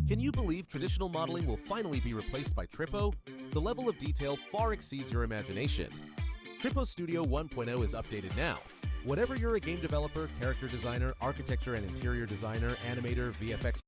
Can you believe traditional modeling will finally be replaced by Trippo? The level of detail far exceeds your imagination. Trippo Studio 1.0 is updated now. Whatever you're a game developer, character designer, architecture and interior designer, animator, VFX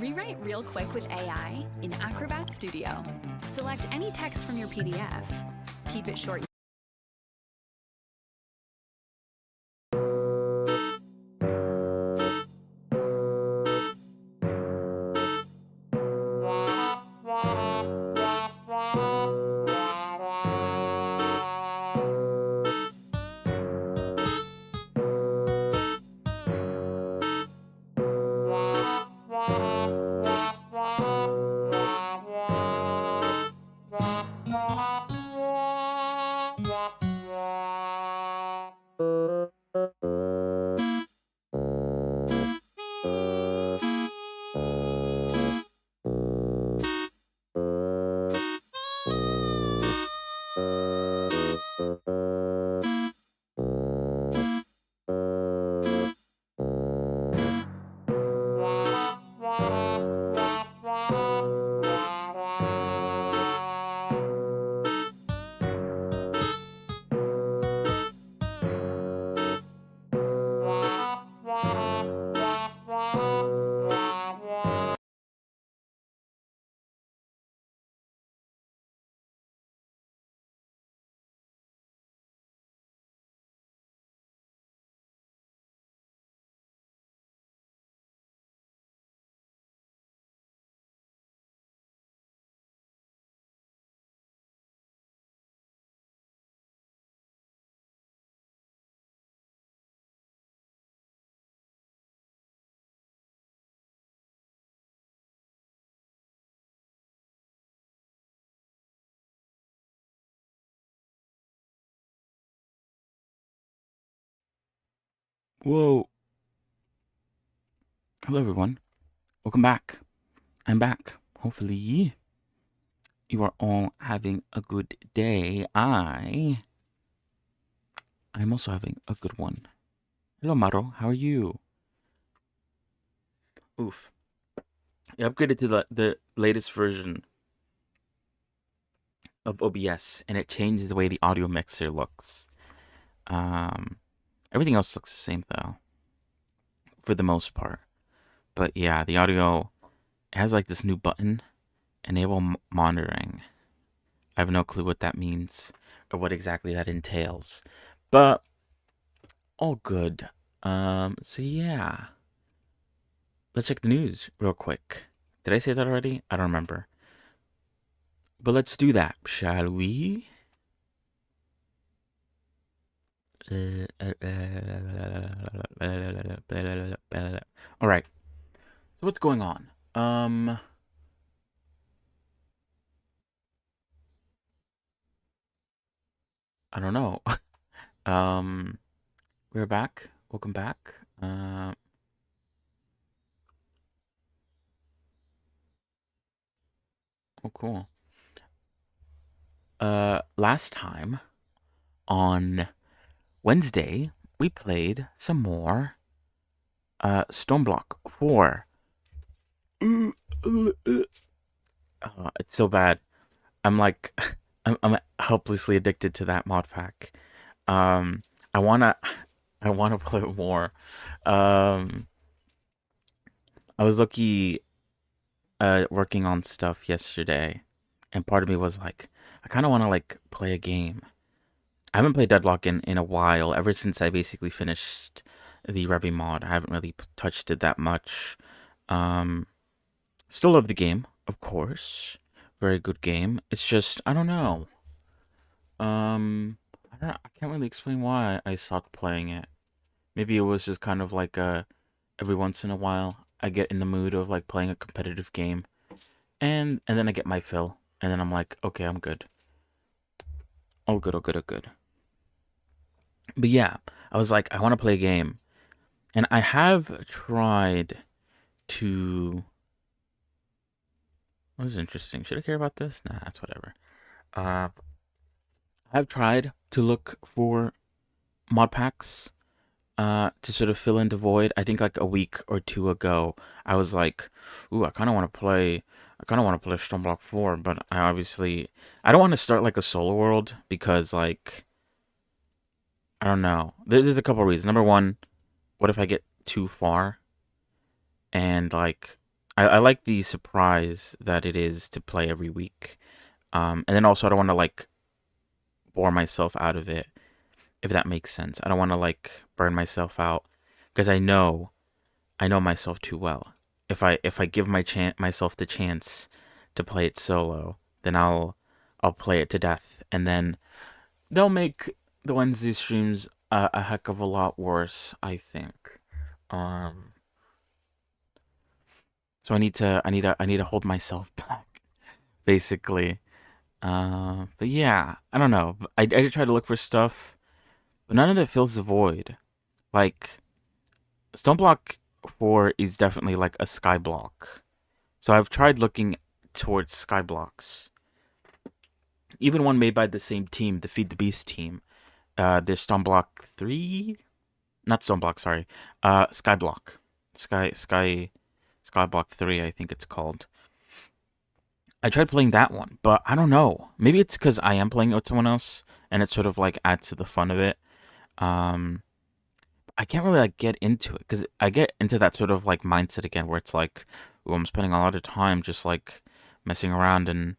Rewrite real quick with AI in Acrobat Studio. Select any text from your PDF. Keep it short. Whoa. Hello, everyone. Welcome back. I'm back. Hopefully, you are all having a good day. I'm also having a good one. Hello, Maro. How are you? Oof. I upgraded to the latest version of OBS, and it changed the way the audio mixer looks. Um, Everything else looks the same, though, for the most part. But yeah, the audio has like this new button, enable monitoring. I have no clue what that means or what exactly that entails. But all good. So yeah. Let's check the news real quick. Did I say that already? I don't remember. But let's do that, shall we? All right. So what's going on? I don't know. um, we're back. Welcome back. Oh, cool. Last time on Wednesday, we played some more Stormblock 4. It's so bad. I'm like, I'm helplessly addicted to that mod pack. Um, I wanna, I wanna play it more. Um, I was lucky, working on stuff yesterday, and part of me was like, I kind of want to like play a game. I haven't played Deadlock in a while. Ever since I basically finished the Revy mod, I haven't really touched it that much. Um, Still love the game, of course. Very good game. It's just I don't know. I can't really explain why I stopped playing it. Maybe it was just kind of like every once in a while I get in the mood of like playing a competitive game, and then I get my fill, and then I'm like, okay, I'm good. All good, all good, all good. But yeah, I was like, I want to play a game, and I have tried to. What was interesting? Should I care about this? Nah, that's whatever. Uh, I've tried to look for mod packs to sort of fill in the void. I think like a week or two ago, I was like, "Ooh, I kind of want to play Stormblock 4, but I don't want to start like a solo world because like I don't know. There's a couple of reasons. Number one, what if I get too far and like I like the surprise that it is to play every week. And then also I don't want to like bore myself out of it, if that makes sense. I don't want to like burn myself out because I know myself too well. If I give myself the chance to play it solo, then I'll play it to death, and then they'll make the Wednesday streams a heck of a lot worse, I think. Um, so I need to hold myself back, basically. But yeah, I don't know. I did try to look for stuff, but none of it fills the void. Like Stoneblock 4 is definitely like a skyblock. So I've tried looking towards skyblocks. Even one made by the same team, the Feed the Beast team. There's Stoneblock 3? Not Stoneblock, sorry. Skyblock. Skyblock 3, I think it's called. I tried playing that one, but I don't know. Maybe it's because I am playing it with someone else, and it sort of like adds to the fun of it. Um, I can't really like get into it because I get into that sort of like mindset again where it's like, oh, I'm spending a lot of time just like messing around and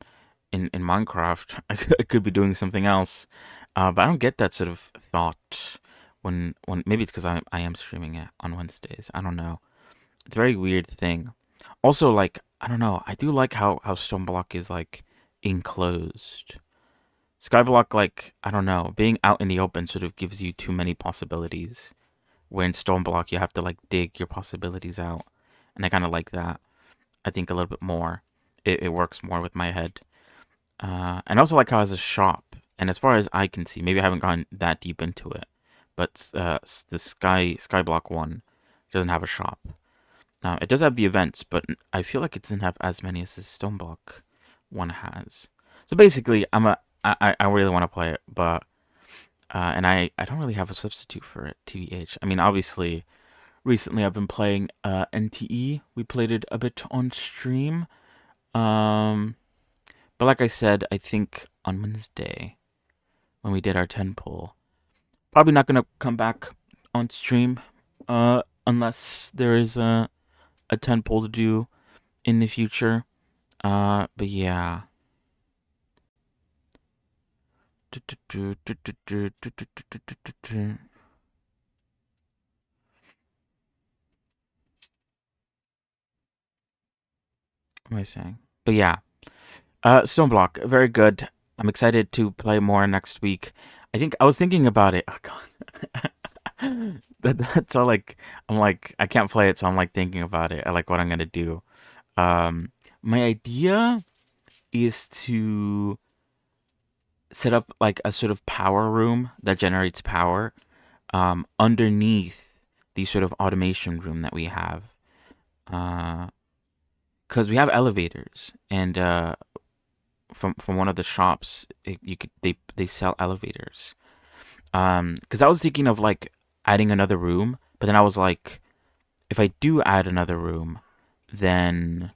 in Minecraft. I could be doing something else, but I don't get that sort of thought when maybe it's because I am streaming it on Wednesdays. I don't know. It's a very weird thing. Also, like I don't know. I do like how Stoneblock is like enclosed. Skyblock, like I don't know, being out in the open sort of gives you too many possibilities. Where in Stoneblock you have to like dig your possibilities out, and I kind of like that. I think a little bit more. It works more with my head. And I also like how it has a shop. And as far as I can see, maybe I haven't gone that deep into it, but the Skyblock one doesn't have a shop. It does have the events, but I feel like it doesn't have as many as the Stoneblock one has. So basically, I really want to play it, but and I don't really have a substitute for it, TBH. I mean, obviously, recently I've been playing NTE. We played it a bit on stream. Um, but like I said, I think on Wednesday when we did our 10 pull, probably not gonna come back on stream unless there is a 10 pull to do in the future. But yeah. What am I saying? But yeah. Stoneblock, very good. I'm excited to play more next week. I think I was thinking about it. Oh god. That's all like I'm like I can't play it, so I'm like thinking about it. I like what I'm gonna do. My idea is to set up like a sort of power room that generates power underneath the sort of automation room that we have. Because we have elevators, and from one of the shops, you could they sell elevators. Because I was thinking of like adding another room, but then I was like, if I do add another room, then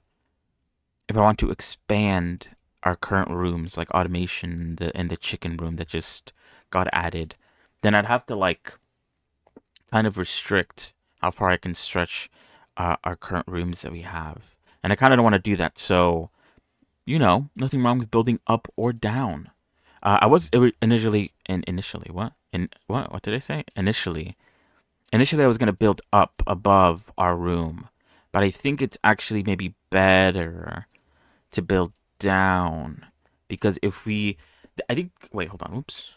if I want to expand our current rooms, like automation, the chicken room that just got added, then I'd have to like kind of restrict how far I can stretch our current rooms that we have, and I kind of don't want to do that. So nothing wrong with building up or down. I was initially what did I say? Initially I was gonna build up above our room, but I think it's actually maybe better to build down because if we, I think. Wait, hold on. Oops,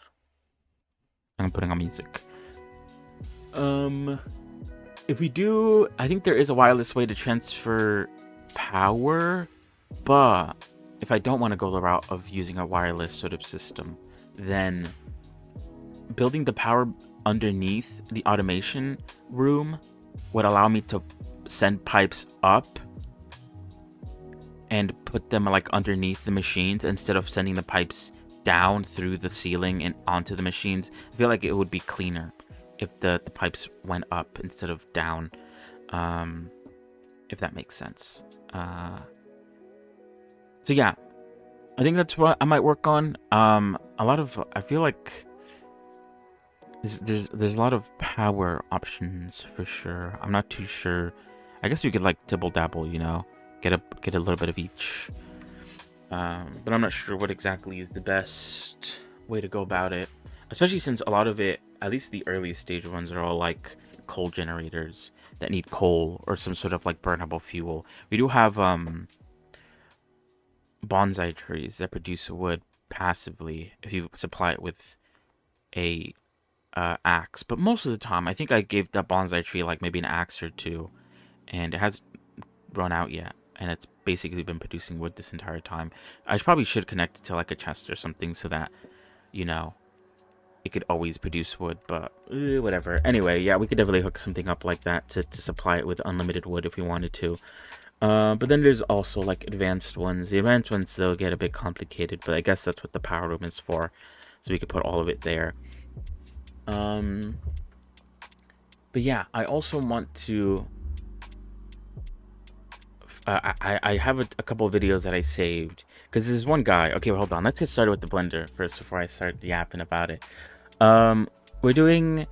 I'm putting on music. If we do, I think there is a wireless way to transfer power, but if I don't want to go the route of using a wireless sort of system, then building the power underneath the automation room would allow me to send pipes up and put them like underneath the machines instead of sending the pipes down through the ceiling and onto the machines. I feel like it would be cleaner if the pipes went up instead of down, if that makes sense. So yeah, I think that's what I might work on. I feel like there's a lot of power options for sure. I'm not too sure. I guess we could like dibble dabble, get a little bit of each. But I'm not sure what exactly is the best way to go about it, especially since a lot of it, at least the earliest stage ones, are all like coal generators that need coal or some sort of like burnable fuel. We do have bonsai trees that produce wood passively if you supply it with a axe, but most of the time I think I gave that bonsai tree like maybe an axe or two, and it hasn't run out yet, and it's basically been producing wood this entire time. I probably should connect it to like a chest or something so that, you know, it could always produce wood, but whatever. Anyway, yeah, we could definitely hook something up like that to supply it with unlimited wood if we wanted to. But then there's also like advanced ones. The advanced ones though get a bit complicated, but I guess that's what the power room is for, so we could put all of it there. But yeah, I also want to I have a couple of videos that I saved, because there's one guy. Okay, well, hold on, let's get started with the blender first before I start yapping about it. We're doing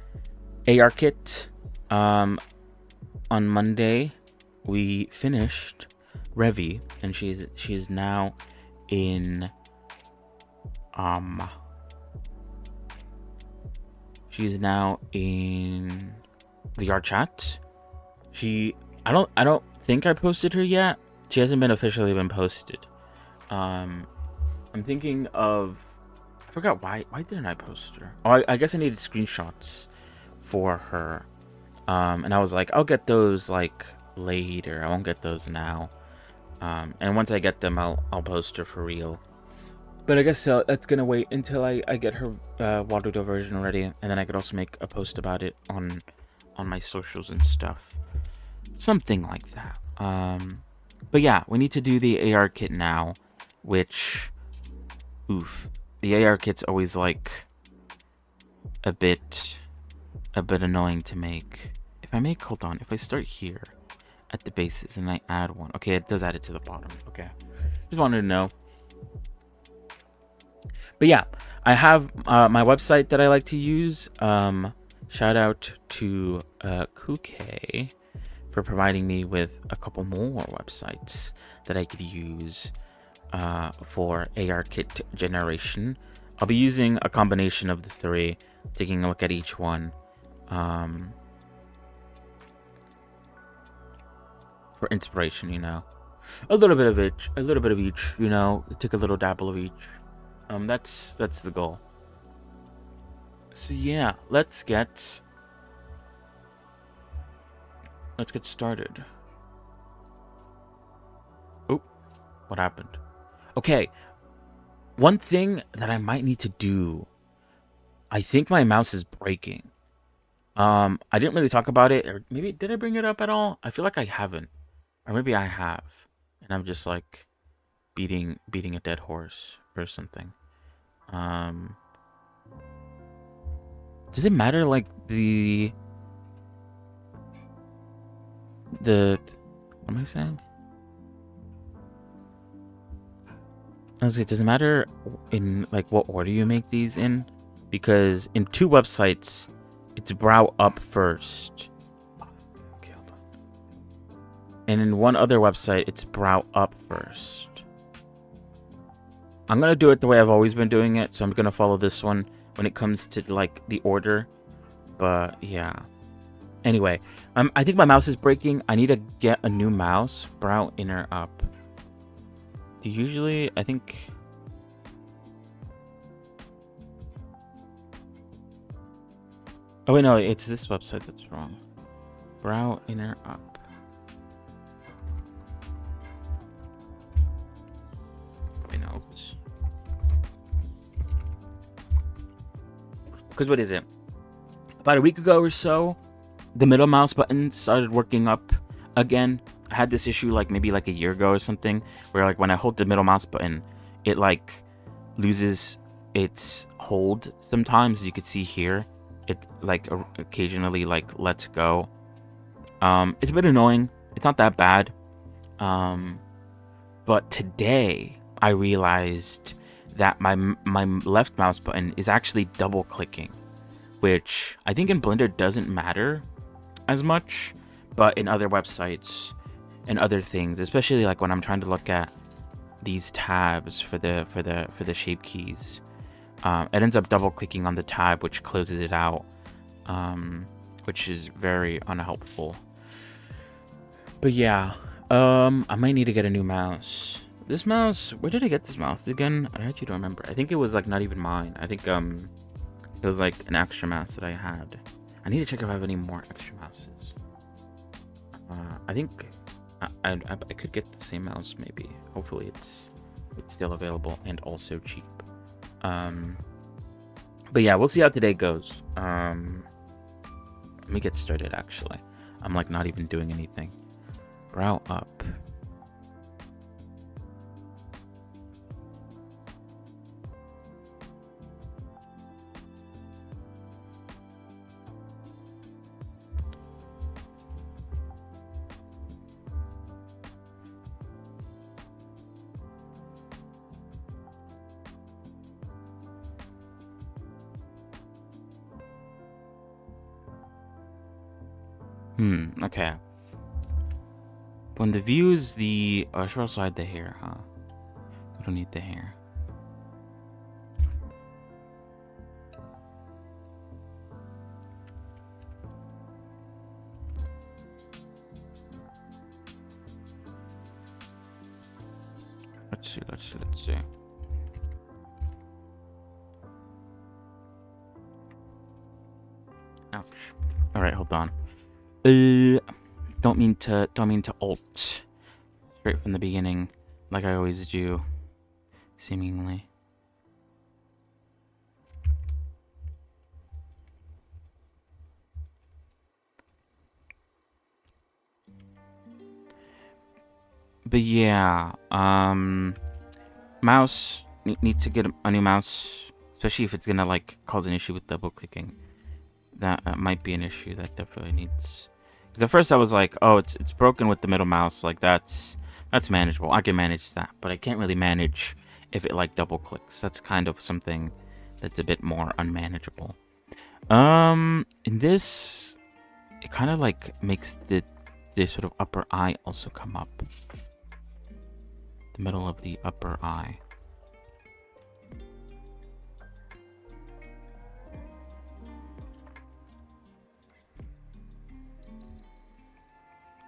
ARKit. On Monday we finished Revy, and she's now in she's now in the art chat. I don't think I posted her yet. She hasn't been officially posted. I'm thinking of, I forgot why didn't I post her? Oh, I guess I needed screenshots for her. And I was like, I'll get those like later. I won't get those now. And once I get them, I'll post her for real. But I guess that's gonna wait until I get her water dough version ready, and then I could also make a post about it on my socials and stuff. Something like that. But yeah, we need to do the ARKit now, which, oof, the ARKit's always like a bit annoying to make. If I start here at the bases and I add one, okay, it does add it to the bottom. Okay, just wanted to know. But yeah, I have my website that I like to use. Shout out to Kuke for providing me with a couple more websites that I could use for ARKit generation. I'll be using a combination of the three, taking a look at each one for inspiration, you know. A little bit of each, you know, take a little dabble of each. That's the goal. So yeah, let's get started. Oh, what happened? Okay, one thing that I might need to do, I think my mouse is breaking. I didn't really talk about it, or maybe did I bring it up at all? I feel like I haven't, or maybe I have, and I'm just like beating a dead horse or something. Does it matter like the what am I saying? I was like, does it matter in like what order you make these in? Because in two websites, it's brow up first. Okay, hold on. And in one other website, it's brow up first. I'm gonna do it the way I've always been doing it, so I'm gonna follow this one when it comes to like the order. But yeah. Anyway, I think my mouse is breaking. I need to get a new mouse. Brow inner up. Usually, I think. Oh wait, no, it's this website that's wrong. Brow inner up. Wait, no. Because what is it? About a week ago or so, the middle mouse button started working up again. I had this issue like maybe like a year ago or something, where like when I hold the middle mouse button, it like loses its hold sometimes. You could see here, it like occasionally like lets go. It's a bit annoying. It's not that bad. But today I realized that my left mouse button is actually double clicking, which I think in Blender doesn't matter as much, but in other websites and other things, especially like when I'm trying to look at these tabs for the shape keys. It ends up double clicking on the tab, which closes it out, which is very unhelpful. But yeah, I might need to get a new mouse. This mouse, where did I get this mouse again? I actually don't remember. I think it was like not even mine. I think it was like an extra mouse that I had. I need to check if I have any more extra mouses. I think I could get the same mouse maybe. Hopefully it's still available and also cheap. But yeah, we'll see how today goes. Let me get started actually. I'm like not even doing anything. Brow up. Okay. When the view is the... Oh, I should also hide the hair, huh? I don't need the hair. Let's see. Ouch. Alright, hold on. Don't mean to alt straight from the beginning, like I always do, seemingly. But yeah, mouse need to get a new mouse, especially if it's gonna like cause an issue with double clicking. That might be an issue that definitely needs. Because at first I was like, oh, it's broken with the middle mouse. Like that's manageable. I can manage that, but I can't really manage if it like double clicks. That's kind of something that's a bit more unmanageable. In this, it kind of like makes the sort of upper eye also come up. The middle of the upper eye.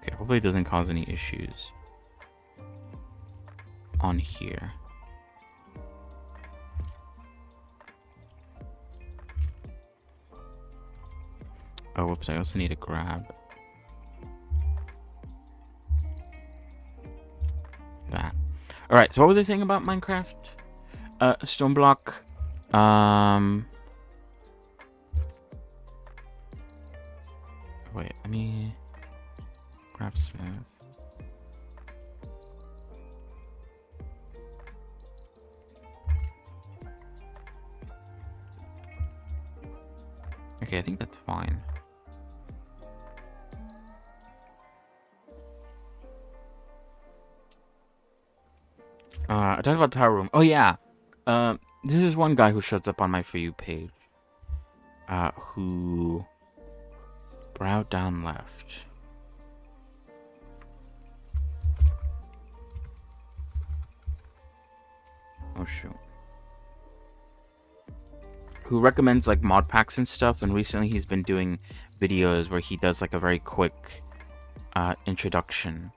Okay, hopefully it doesn't cause any issues on here. Oh, whoops, I also need to grab that. Alright, so what was I saying about Minecraft? Stone block. Wait, let me grab smooth. Okay, I think that's fine. I talked about the power room. Oh yeah. This is one guy who shows up on my For You page. Who brow down left. Oh shoot. Who recommends like mod packs and stuff, and recently he's been doing videos where he does like a very quick introduction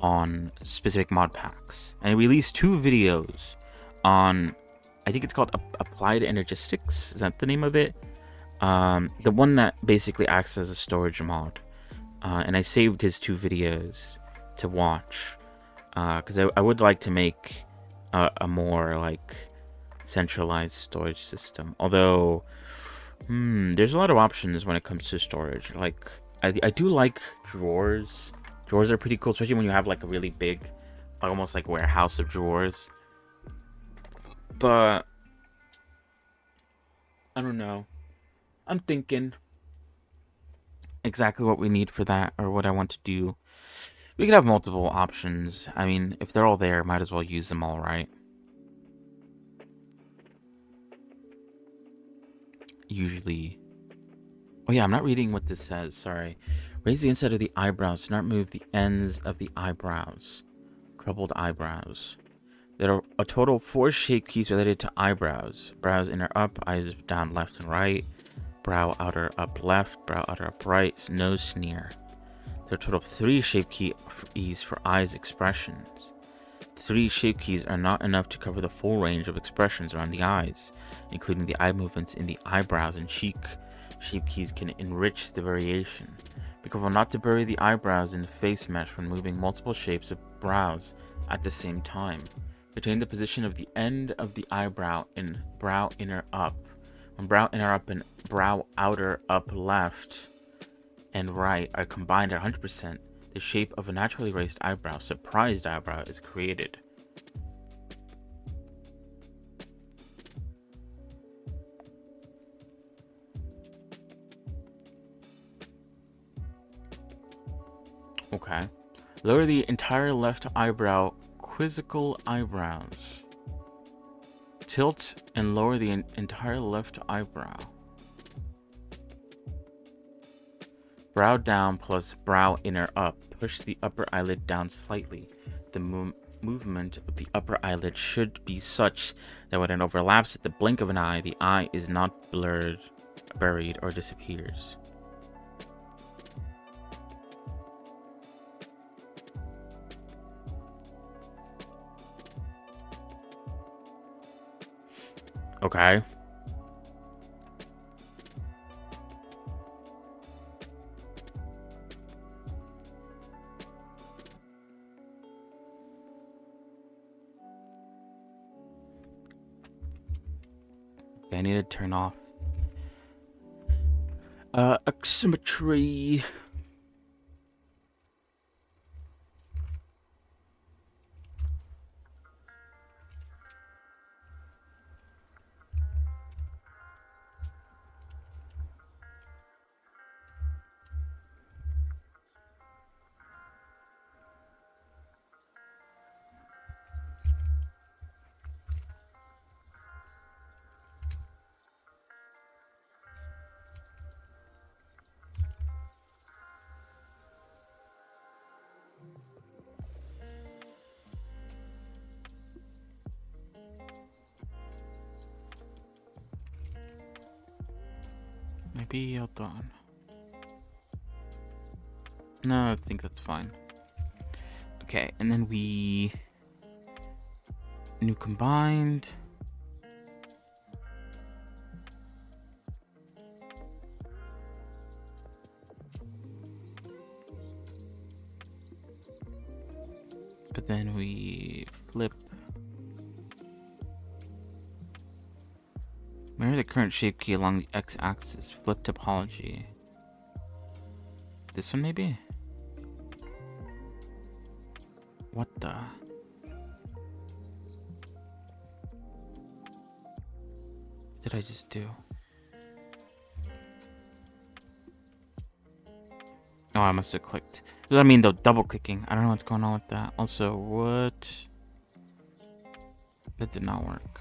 on specific mod packs. And he released 2 videos on, I think it's called Applied Energistics. Is that the name of it? The one that basically acts as a storage mod. And I saved his 2 videos to watch. Because I would like to make a more like centralized storage system. Although, there's a lot of options when it comes to storage. Like, I do like drawers. Drawers are pretty cool, especially when you have like a really big, almost like warehouse of drawers. But I don't know. I'm thinking exactly what we need for that, or what I want to do. We could have multiple options. I mean, if they're all there, might as well use them all, right? Usually. Oh yeah, I'm not reading what this says. Sorry. Raise the inside of the eyebrows. Do not move the ends of the eyebrows. Troubled eyebrows. There are a total of 4 shape keys related to eyebrows. Brows inner up, eyes down left and right. Brow outer up left, brow outer up right, nose sneer. There are a total of 3 shape keys for eyes expressions. 3 shape keys are not enough to cover the full range of expressions around the eyes, including the eye movements in the eyebrows and cheek. Shape keys can enrich the variation. Be careful not to bury the eyebrows in the face mesh when moving multiple shapes of brows at the same time. Retain the position of the end of the eyebrow in brow inner up. When brow inner up and brow outer up left and right are combined at 100%, the shape of a naturally raised eyebrow, surprised eyebrow, is created. Okay. Lower the entire left eyebrow, quizzical eyebrows. Tilt and lower the entire left eyebrow. Brow down plus brow inner up. Push the upper eyelid down slightly. The movement of the upper eyelid should be such that when it overlaps with the blink of an eye, the eye is not blurred, buried, or disappears. Okay. I need to turn off asymmetry. Maybe hold on. No, I think that's fine. Okay, and then we new combined. But then we flip. Mirror the current shape key along the x-axis. Flip topology. This one maybe? What the? What did I just do? Oh, I must have clicked. I mean, the double clicking. I don't know what's going on with that. Also, what? That did not work.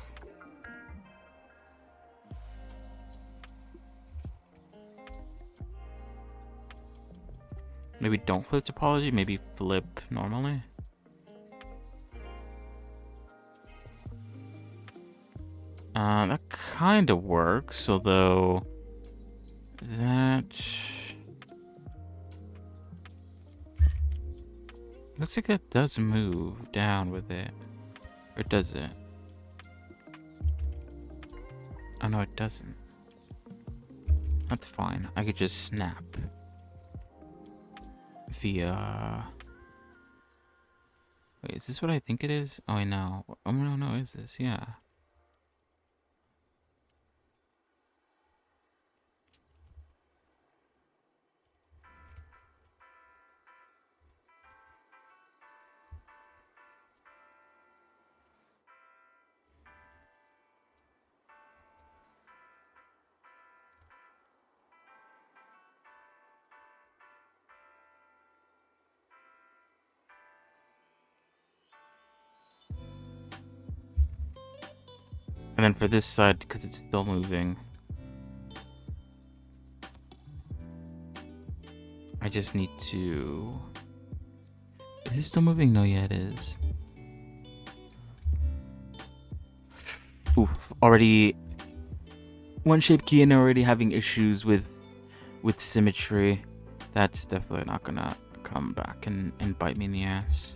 Maybe don't flip topology, maybe flip normally. That kind of works, although that looks like that does move down with it. Or does it? Oh no, it doesn't. That's fine. I could just snap via. Wait, is this what I think it is? Oh, I know. Oh no, is this? Yeah. And then for this side, because it's still moving, I I just need to... Is it still moving? No, yeah, it is. Oof, already... One shape key and already having issues with symmetry. That's definitely not gonna come back and bite me in the ass.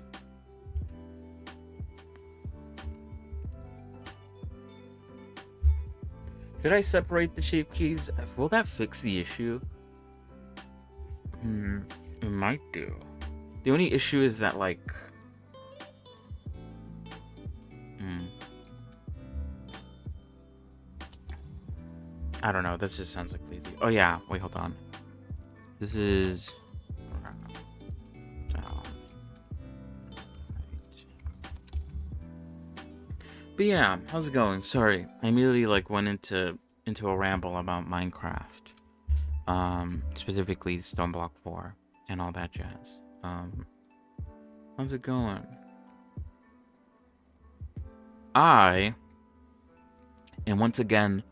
Should I separate the shape keys? Will that fix the issue? It might do. The only issue is that, like... I don't know, this just sounds like lazy. Oh yeah, wait, hold on. This is... down. But yeah, how's it going? Sorry, I immediately like went into a ramble about Minecraft. Specifically Stone Block 4 and all that jazz. How's it going? I am once again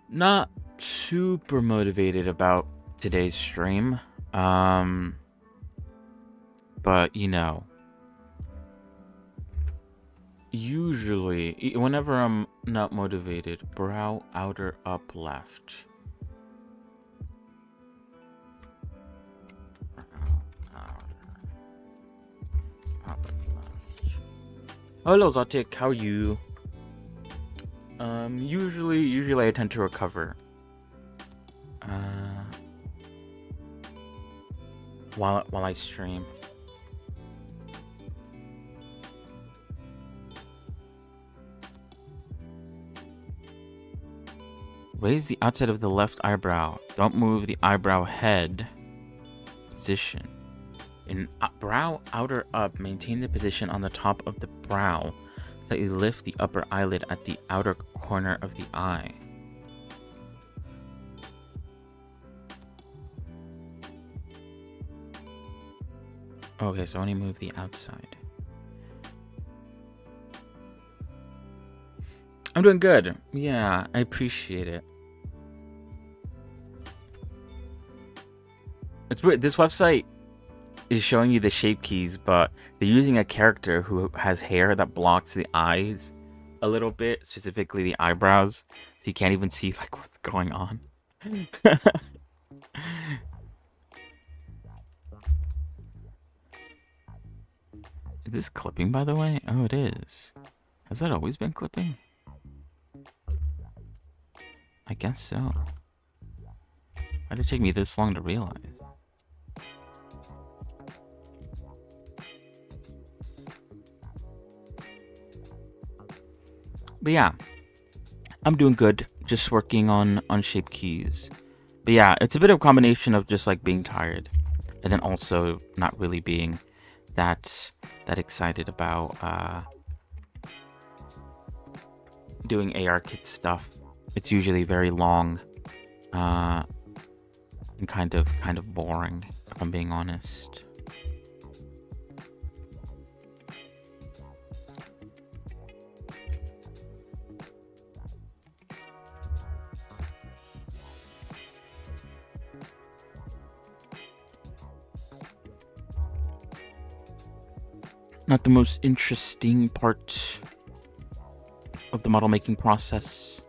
not super motivated about today's stream. But you know, usually whenever I'm not motivated, brow outer up left. Hello Zotic, how are you? Usually I tend to recover while I stream. Raise the outside of the left eyebrow. Don't move the eyebrow head position. In brow outer up, maintain the position on the top of the brow so that you lift the upper eyelid at the outer corner of the eye. Okay, so only move the outside. I'm doing good. Yeah, I appreciate it. It's weird. This website is showing you the shape keys, but they're using a character who has hair that blocks the eyes a little bit, specifically the eyebrows, so you can't even see like what's going on. Is this clipping, by the way? Oh, it is. Has that always been clipping? I guess so. Why did it take me this long to realize? But yeah, I'm doing good. Just working on shape keys. But yeah, it's a bit of a combination of just like being tired, and then also not really being that excited about doing ARKit stuff. It's usually very long and kind of boring, if I'm being honest. Not the most interesting part of the model making process.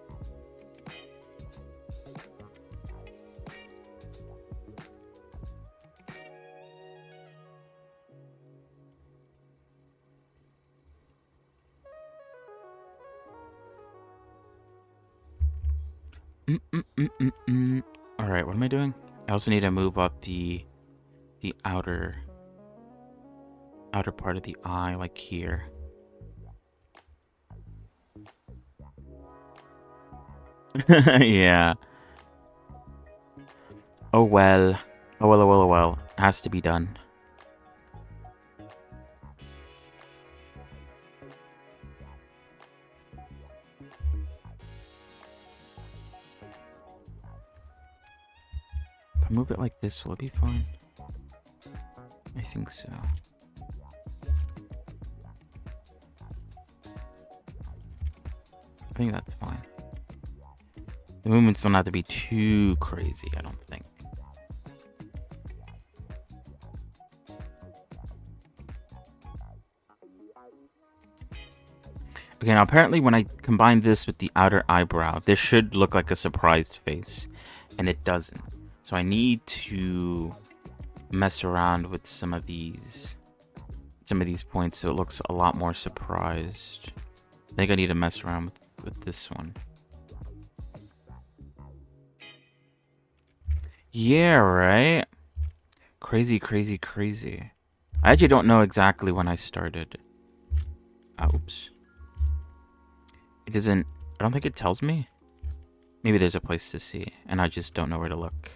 All right, what am I doing? I also need to move up the outer part of the eye, like here. Yeah. Oh well. Oh well, oh well, oh well. Has to be done. If I move it like this, will it be fine? I think so. I think that's fine. The movements don't have to be too crazy, I don't think. Okay, now apparently when I combine this with the outer eyebrow, this should look like a surprised face, and it doesn't. So I need to mess around with some of these points so it looks a lot more surprised. I think I need to mess around with this one. Yeah, right? Crazy, crazy, crazy. I actually don't know exactly when I started. Oops. It doesn't... I don't think it tells me. Maybe there's a place to see, and I just don't know where to look.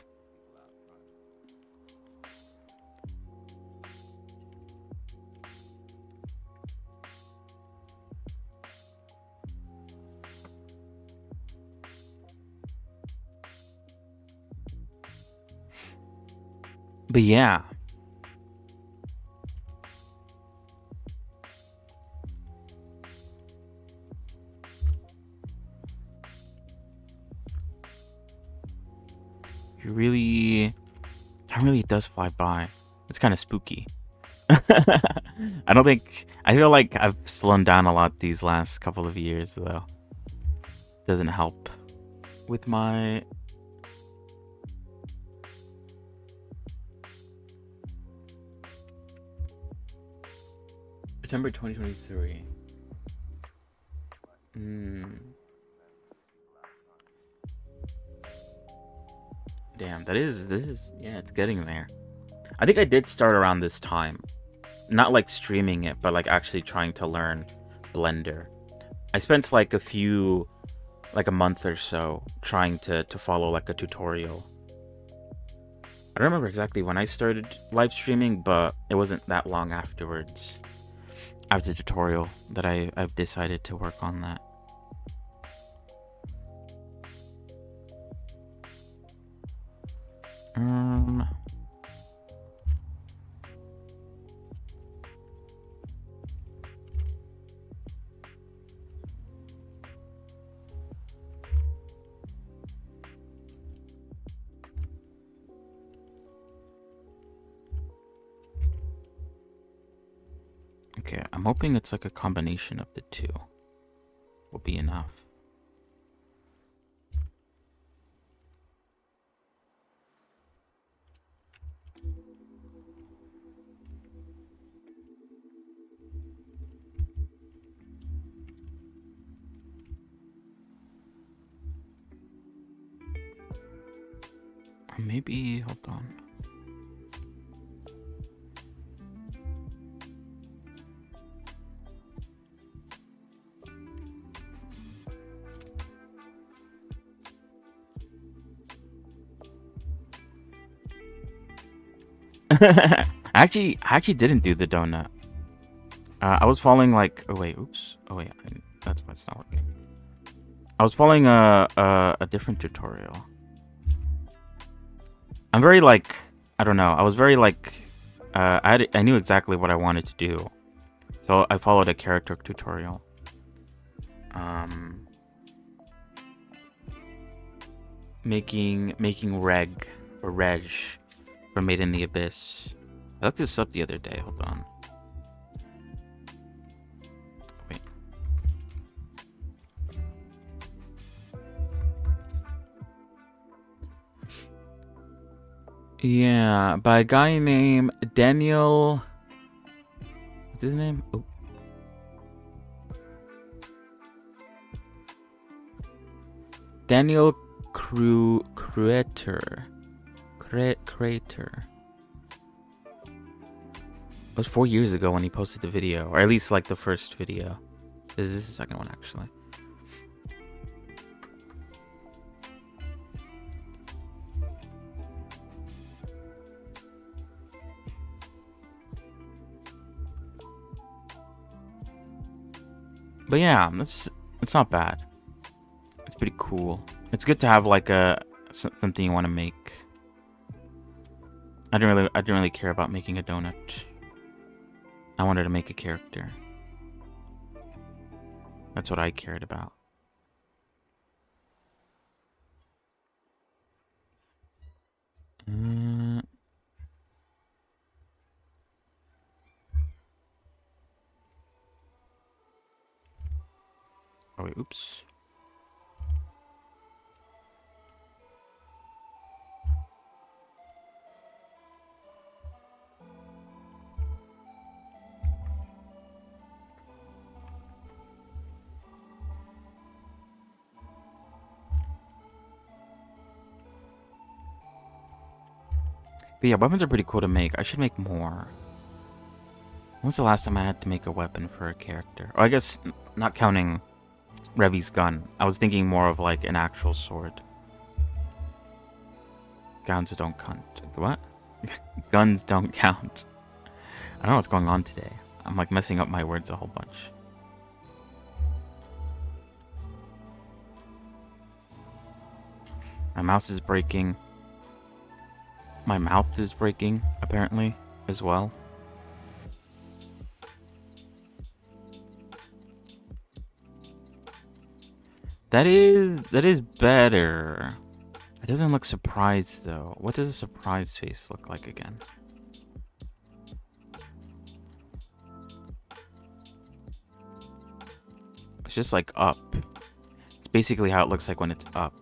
But yeah. Time really does fly by. It's kind of spooky. I feel like I've slowed down a lot these last couple of years, though. Doesn't help with my... September 2023. Damn, this is, yeah, it's getting there. I think I did start around this time. Not like streaming it, but like actually trying to learn Blender. I spent like a month or so trying to follow like a tutorial. I don't remember exactly when I started live streaming, but it wasn't that long afterwards. After the tutorial that I've decided to work on that. Okay, I'm hoping it's like a combination of the two will be enough. Or maybe, hold on. I actually didn't do the donut. I was following like, oh wait, oops. Oh wait, that's why it's not working. I was following a different tutorial. I'm very like, I don't know. I was very like, I knew exactly what I wanted to do, so I followed a character tutorial. Making reg for Made in the Abyss. I looked this up the other day. Hold on. Wait. Yeah, by a guy named Daniel. What's his name? Oh. Daniel Creator. It was 4 years ago when he posted the video, or at least like the first video. This is the second one actually. But yeah, it's not bad. It's pretty cool. It's good to have like something you want to make. I didn't really care about making a donut. I wanted to make a character. That's what I cared about. Oh wait, oops. But yeah, weapons are pretty cool to make. I should make more. When was the last time I had to make a weapon for a character? Oh, I guess not counting Revy's gun. I was thinking more of like an actual sword. Guns don't count. What? Guns don't count. I don't know what's going on today. I'm like messing up my words a whole bunch. My mouse is breaking. My mouth is breaking, apparently, as well. That is better. It doesn't look surprised though. What does a surprised face look like again? It's just like up. It's basically how it looks like when it's up.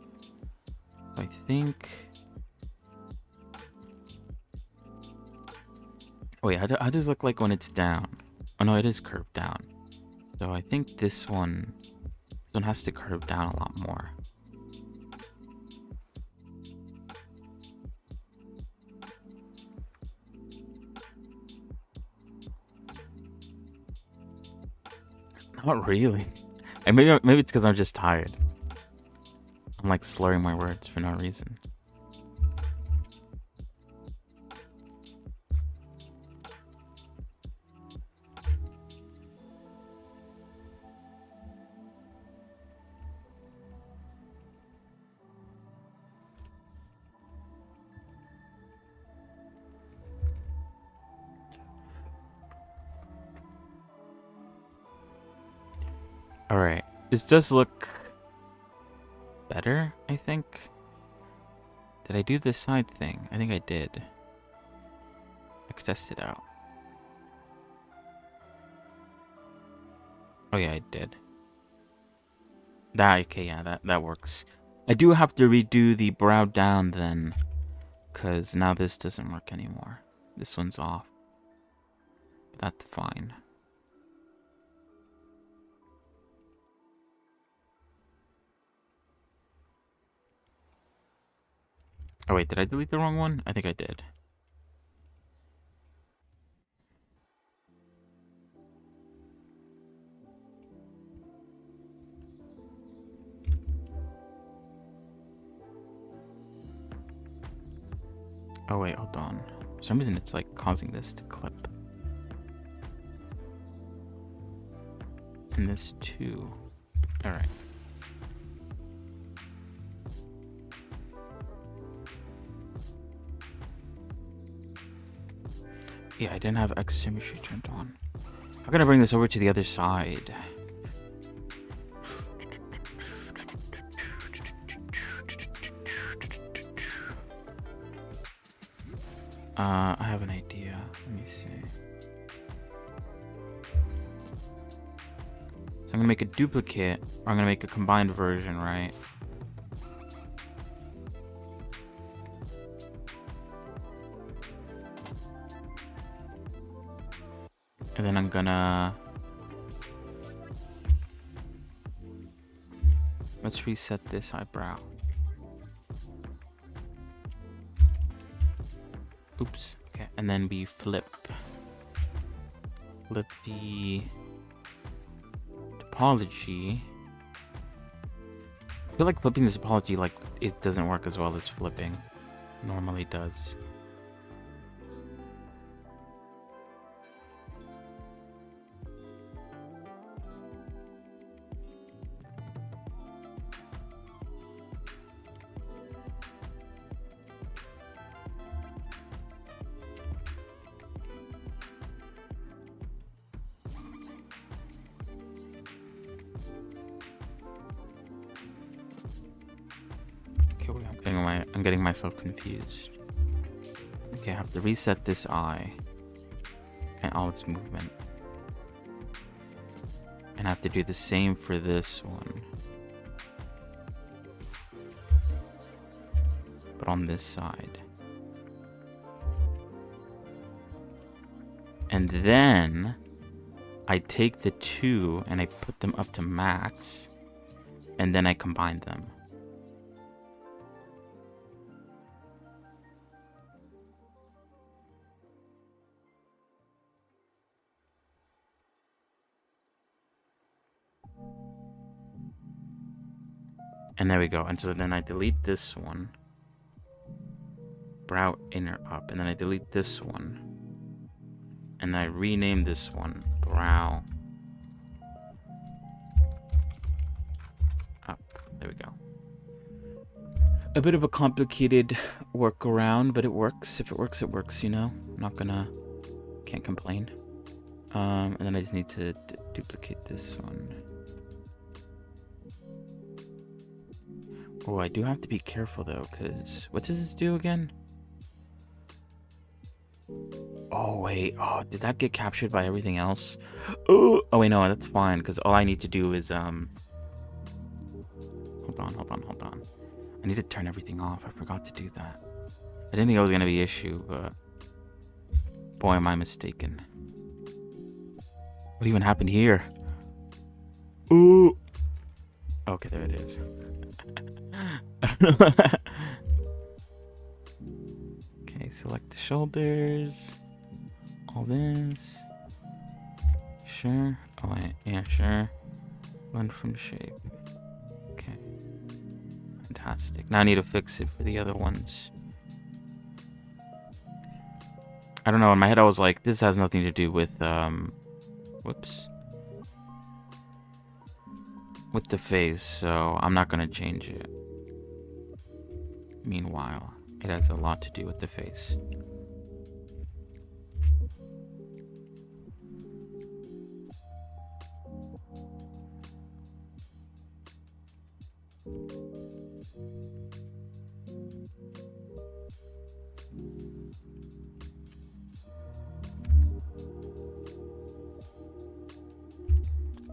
I think. Oh yeah, how does it look like when it's down? Oh no, it is curved down. So I think this one has to curve down a lot more. Not really. And maybe it's because I'm just tired. I'm like slurring my words for no reason. Alright, this does look better, I think. Did I do this side thing? I think I did. I could test it out. Oh yeah, I did. Okay, yeah, that works. I do have to redo the brow down then, because now this doesn't work anymore. This one's off. That's fine. Oh wait, did I delete the wrong one? I think I did. Oh wait, hold on. For some reason it's like causing this to clip. And this too. Alright. Yeah, I didn't have X symmetry turned on. How can I bring this over to the other side? I have an idea. Let me see. So I'm gonna make a duplicate, or I'm gonna make a combined version, right? And then I'm gonna... Let's reset this eyebrow. Oops. Okay, and then we flip the topology. I feel like flipping the topology, like, it doesn't work as well as flipping normally does. I'm getting myself confused. Okay, I have to reset this eye and all its movement. And I have to do the same for this one. But on this side. And then I take the two and I put them up to max. And then I combine them. And there we go. And so then I delete this one. Brow inner up. And then I delete this one. And I rename this one brow up. There we go. A bit of a complicated workaround, but it works. If it works, it works, you know? I'm not gonna... Can't complain. And then I just need to duplicate this one. Oh, I do have to be careful though, because... What does this do again? Oh, wait. Oh, did that get captured by everything else? Oh, wait, no, that's fine, because all I need to do is, Hold on. I need to turn everything off. I forgot to do that. I didn't think it was going to be an issue, but... Boy, am I mistaken. What even happened here? Ooh! Okay, there it is. Okay, select the shoulders. All this. Sure. Oh, wait. Yeah, sure. Blend from shape. Okay. Fantastic. Now I need to fix it for the other ones. I don't know. In my head, I was like, this has nothing to do with, whoops. With the face, so I'm not going to change it. Meanwhile, it has a lot to do with the face.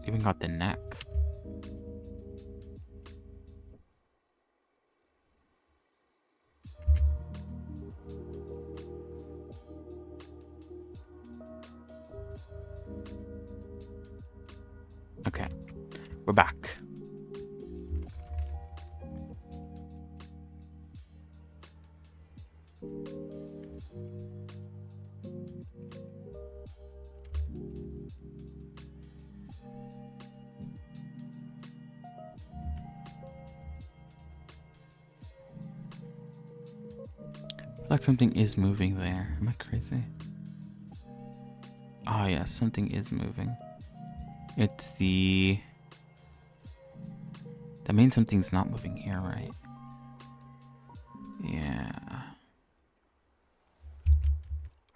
Even got the neck. Okay, we're back. Like something is moving there. Am I crazy? Oh yeah, something is moving. It's the... That means something's not moving here, right? Yeah.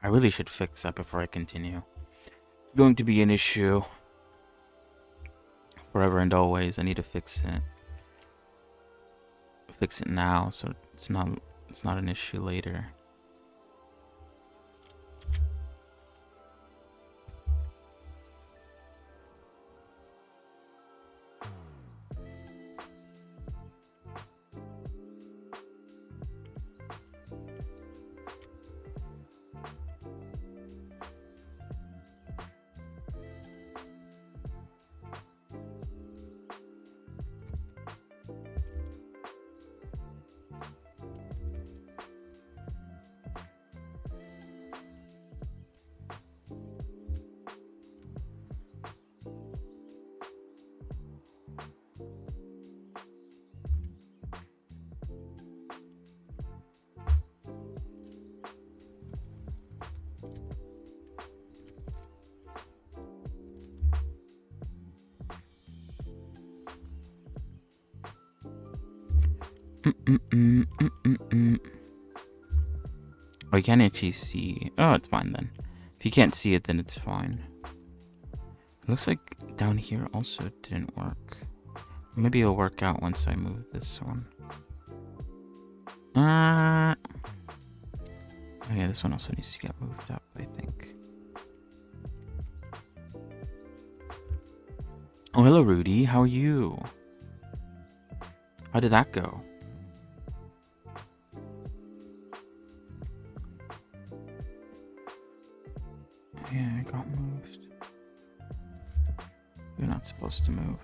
I really should fix that before I continue. It's going to be an issue. Forever and always. I need to fix it. Fix it now so it's not an issue later. Oh, you can't actually see. Oh, it's fine then. If you can't see it, then it's fine. It looks like down here also didn't work. Maybe it'll work out once I move this one. Oh yeah, this one also needs to get moved up, I think. Oh, hello, Rudy. How are you? How did that go? Yeah, it got moved. You're not supposed to move.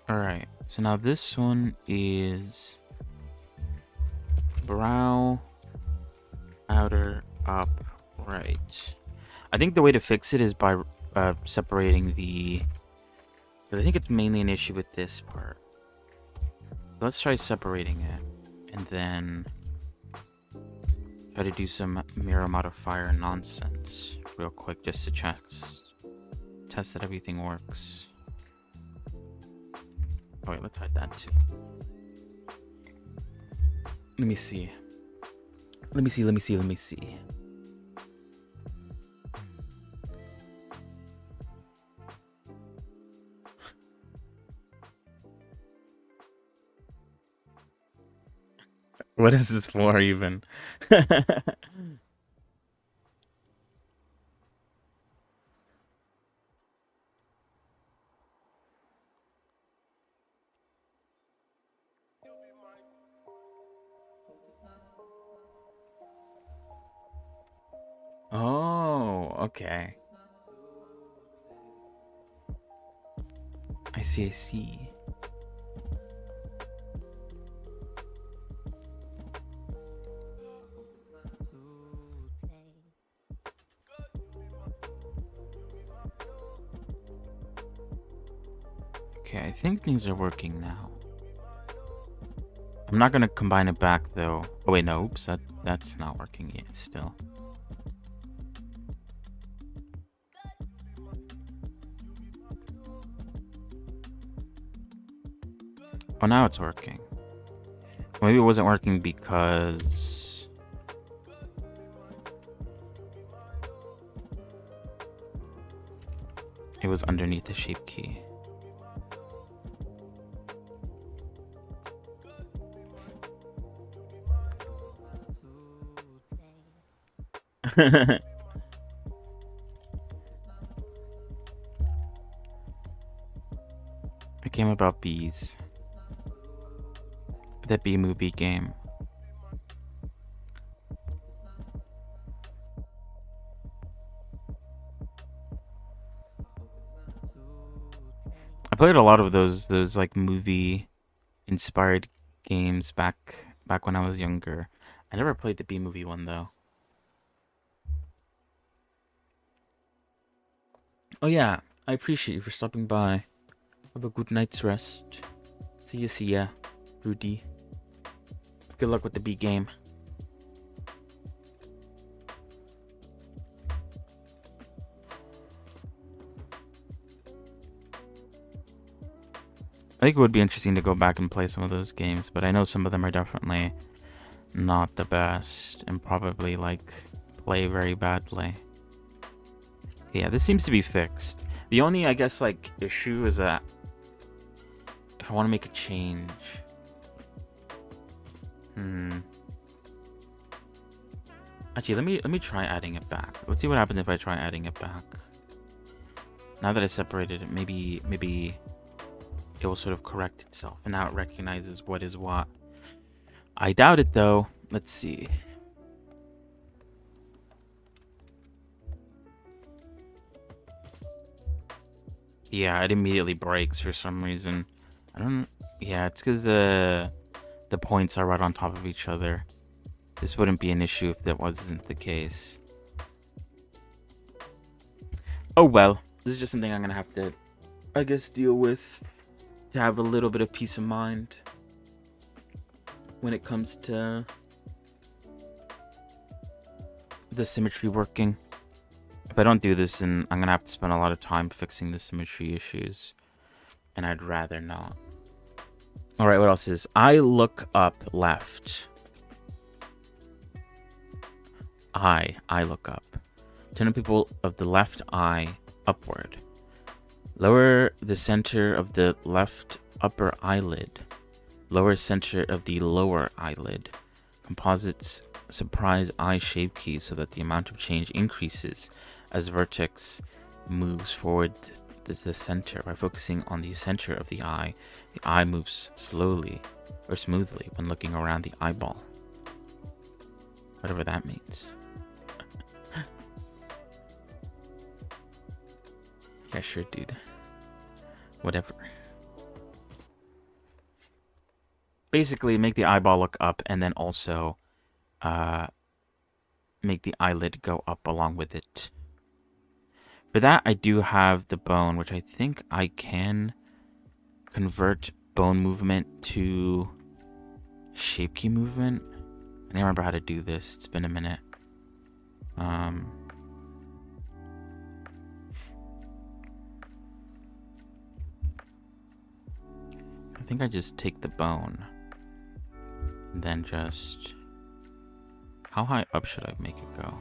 Alright, so now this one is brow, outer, up, right. I think the way to fix it is by separating the... But I think it's mainly an issue with this part. Let's try separating it, and then try to do some mirror modifier nonsense real quick just to test that everything works. Oh wait, let's hide that too. Let me see. Let me see. What is this for even? Oh, okay. I see. Okay, I think things are working now. I'm not gonna combine it back though. Oh wait, no, oops, that's not working yet still. Oh, now it's working. Maybe it wasn't working because... it was underneath the shape key. A game about bees. The bee movie game. I played a lot of those like movie inspired games back when I was younger. I never played the bee movie one though. Oh yeah, I appreciate you for stopping by. Have a good night's rest. See ya, Rudy. Good luck with the bee game. I think it would be interesting to go back and play some of those games, but I know some of them are definitely not the best and probably like play very badly. Yeah, this seems to be fixed. The only, I guess, like issue is that if I want to make a change, actually, let me try adding it back. Let's see what happens if I try adding it back. Now that I separated it, maybe it will sort of correct itself, and now it recognizes what is what. I doubt it though. Let's see. Yeah, it immediately breaks for some reason. I don't... Yeah, it's because the points are right on top of each other. This wouldn't be an issue if that wasn't the case. Oh well. This is just something I'm gonna have to, I guess, deal with to have a little bit of peace of mind when it comes to the symmetry working. If I don't do this, then I'm gonna have to spend a lot of time fixing the symmetry issues, and I'd rather not. Alright, what else is? I look up left. I look up. Turn the pupil of the left eye upward. Lower the center of the left upper eyelid. Lower center of the lower eyelid. Composites surprise eye shape key so that the amount of change increases as vertex moves forward the center. By focusing on the center of the eye moves slowly or smoothly when looking around the eyeball. Whatever that means. Yeah, sure, dude. Whatever. Basically, make the eyeball look up and then also make the eyelid go up along with it. For that, I do have the bone, which I think I can convert bone movement to shape key movement. I don't remember how to do this. It's been a minute. I think I just take the bone and then just... How high up should I make it go?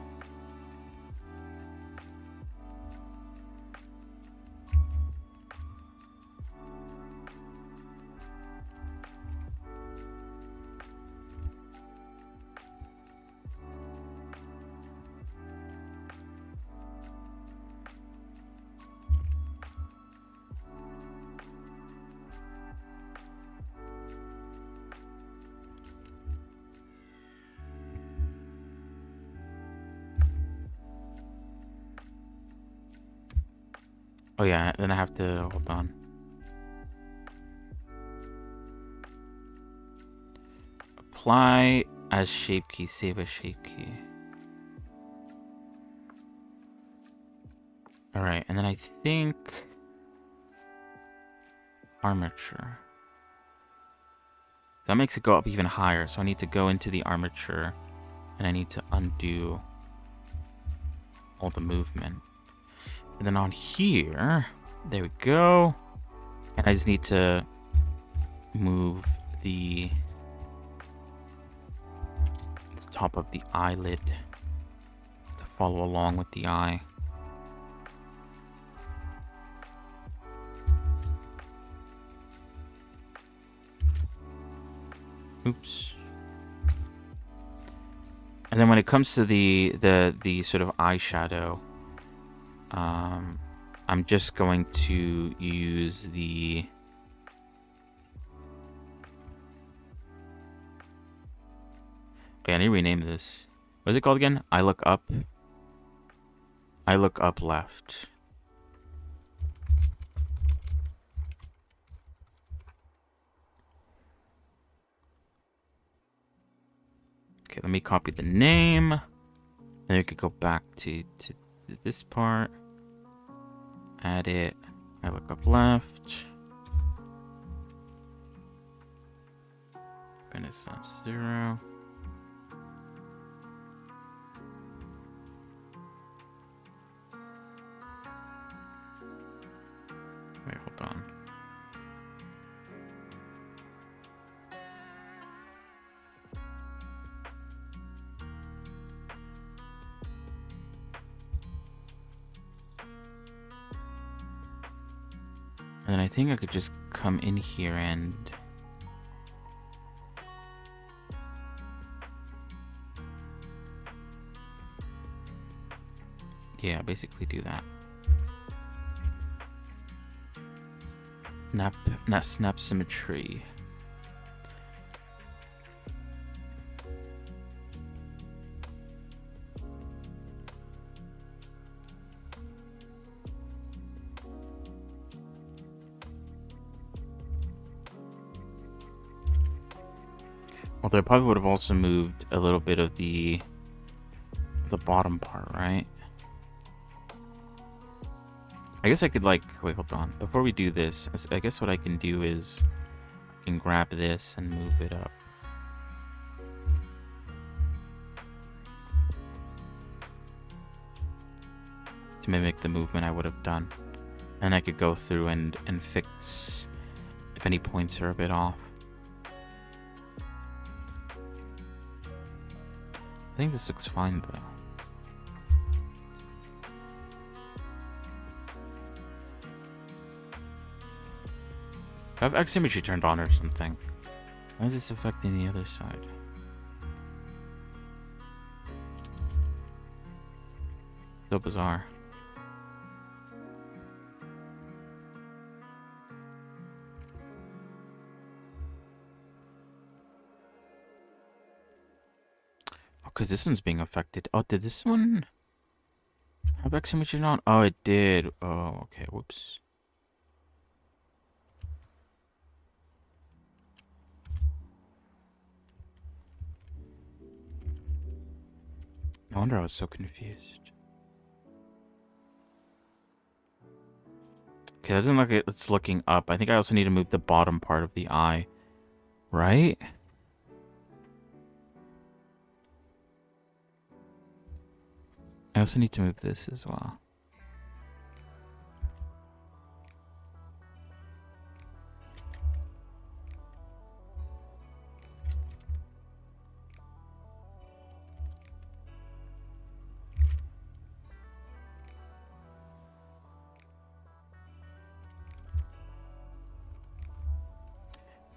Oh yeah, then I have to, hold on. Apply as shape key, save as shape key. Alright, and then I think armature. That makes it go up even higher, so I need to go into the armature and I need to undo all the movement. And then on here, there we go. And I just need to move the top of the eyelid to follow along with the eye. Oops. And then when it comes to the sort of eyeshadow, I'm just going to use the I need to rename this. What is it called again? I look up. I look up left. Okay, let me copy the name. Then we could go back to this part. Add it. I look up left. Renaissance 0. Wait, hold on. And then I think I could just come in here and yeah, basically do that. Snap symmetry. Although I probably would have also moved a little bit of the bottom part, right? I guess I could like, wait, hold on. Before we do this, I guess what I can do is I can grab this and move it up. To mimic the movement I would have done. And I could go through and fix if any points are a bit off. I think this looks fine though. I have asymmetry turned on or something. Why is this affecting the other side? So bizarre. Because this one's being affected. Oh, did this one have X imaging on? Oh, it did. Oh, okay. Whoops. No wonder I was so confused. Okay, that doesn't look like it's looking up. I think I also need to move the bottom part of the eye. Right? I also need to move this as well.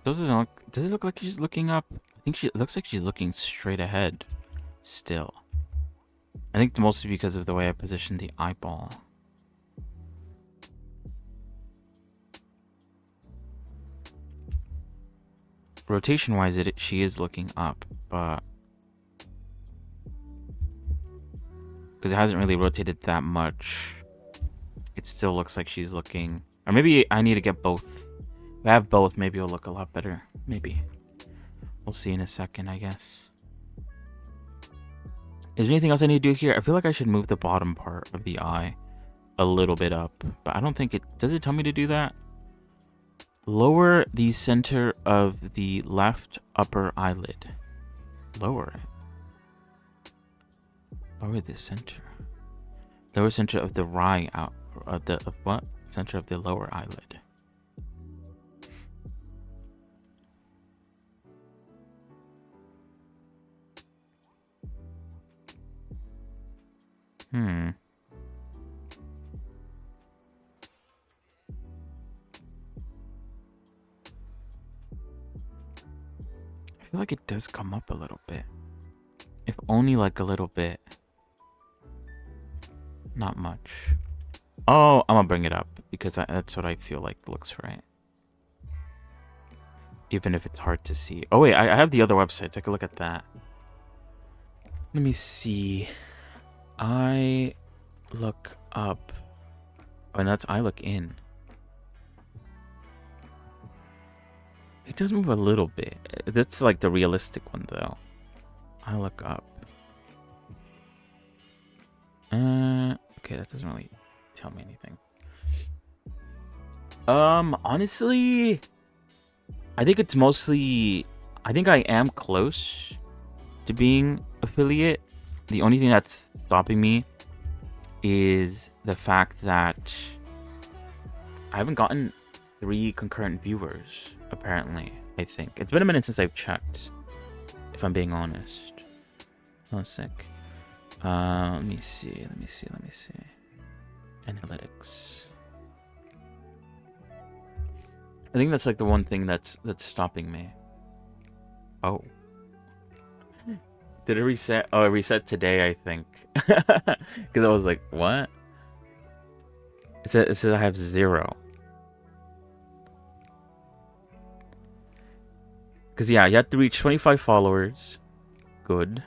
Does it look like she's looking up? I think it looks like she's looking straight ahead still. I think mostly because of the way I positioned the eyeball. Rotation wise, she is looking up, but because it hasn't really rotated that much, it still looks like she's looking. Or maybe I need to get both. If I have both, maybe it'll look a lot better. Maybe. We'll see in a second, I guess. Is there anything else I need to do here? I feel like I should move the bottom part of the eye a little bit up, but I don't think it... Does it tell me to do that? Lower the center of the left upper eyelid. Lower it. Lower the center. Lower center of the right out... Of what? Center of the lower eyelid. I feel like it does come up a little bit. If only like a little bit. Not much. Oh, I'm gonna bring it up because that's what I feel like looks right. Even if it's hard to see. Oh wait, I have the other websites. I could look at that. Let me see. I look up. Oh, and that's I look in. It does move a little bit. That's like the realistic one though. I look up. Okay, that doesn't really tell me anything. Honestly, I think it's mostly... I think I am close to being affiliate. The only thing that's stopping me is the fact that I haven't gotten 3 concurrent viewers, apparently, I think. It's been a minute since I've checked, if I'm being honest. Oh, sick. Let me see. Analytics. I think that's like the one thing that's stopping me. Oh. Did it reset? Oh, it reset today, I think. Because I was like, what? It says I have 0. Because, yeah, you have to reach 25 followers. Good.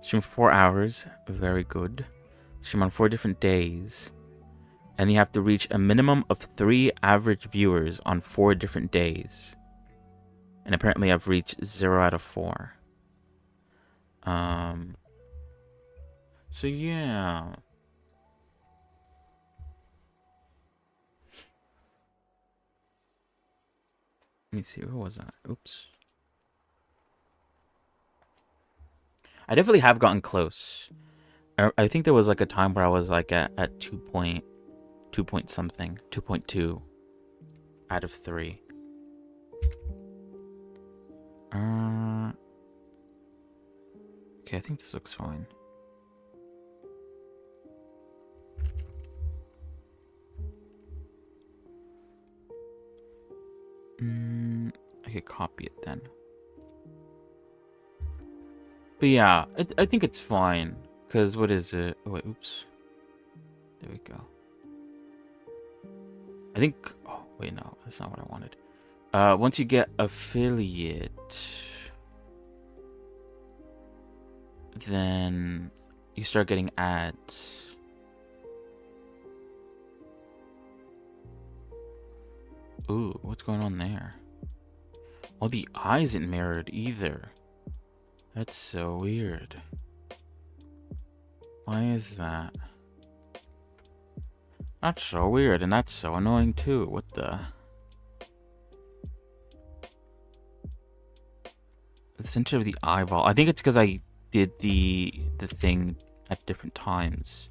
Stream 4 hours. Very good. Stream on 4 different days. And you have to reach a minimum of 3 average viewers on 4 different days. And apparently I've reached 0 out of 4. So yeah. Let me see, where was I? Oops. I definitely have gotten close. I think there was like a time where I was like at 2 point something, 2.2 out of 3. Okay, I think this looks fine. I could copy it then. But yeah, I think it's fine. Because what is it? Oh, wait, oops. There we go. I think... Oh, wait, no. That's not what I wanted. Once you get affiliate... then you start getting ads. Ooh, what's going on there? Oh, the eye isn't mirrored either. That's so weird. Why is that? That's so weird, and that's so annoying too. What the? The center of the eyeball. I think it's because I did the thing at different times,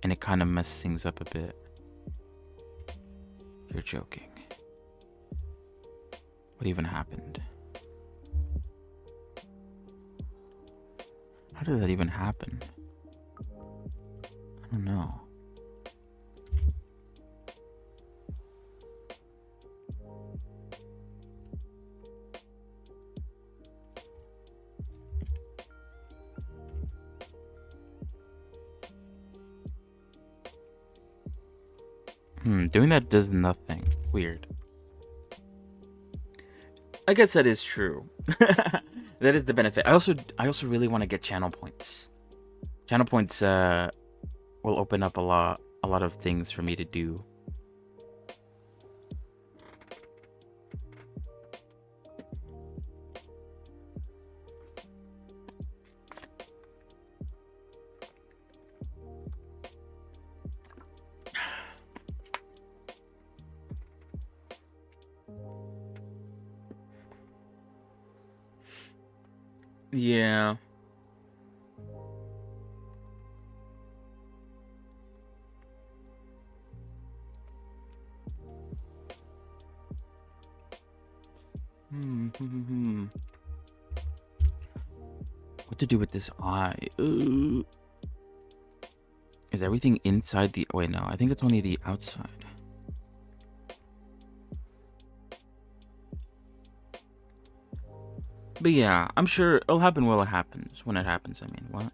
and it kind of messed things up a bit. You're joking. What even happened? How did that even happen? I don't know. Doing that does nothing. Weird. I guess that is true. That is the benefit. I also really want to get channel points. Channel points will open up a lot of things for me to do. Yeah. What to do with this eye? Is everything inside the... Wait, no. I think it's only the outside. But yeah, I'm sure it'll happen when it happens. When it happens, I mean. What?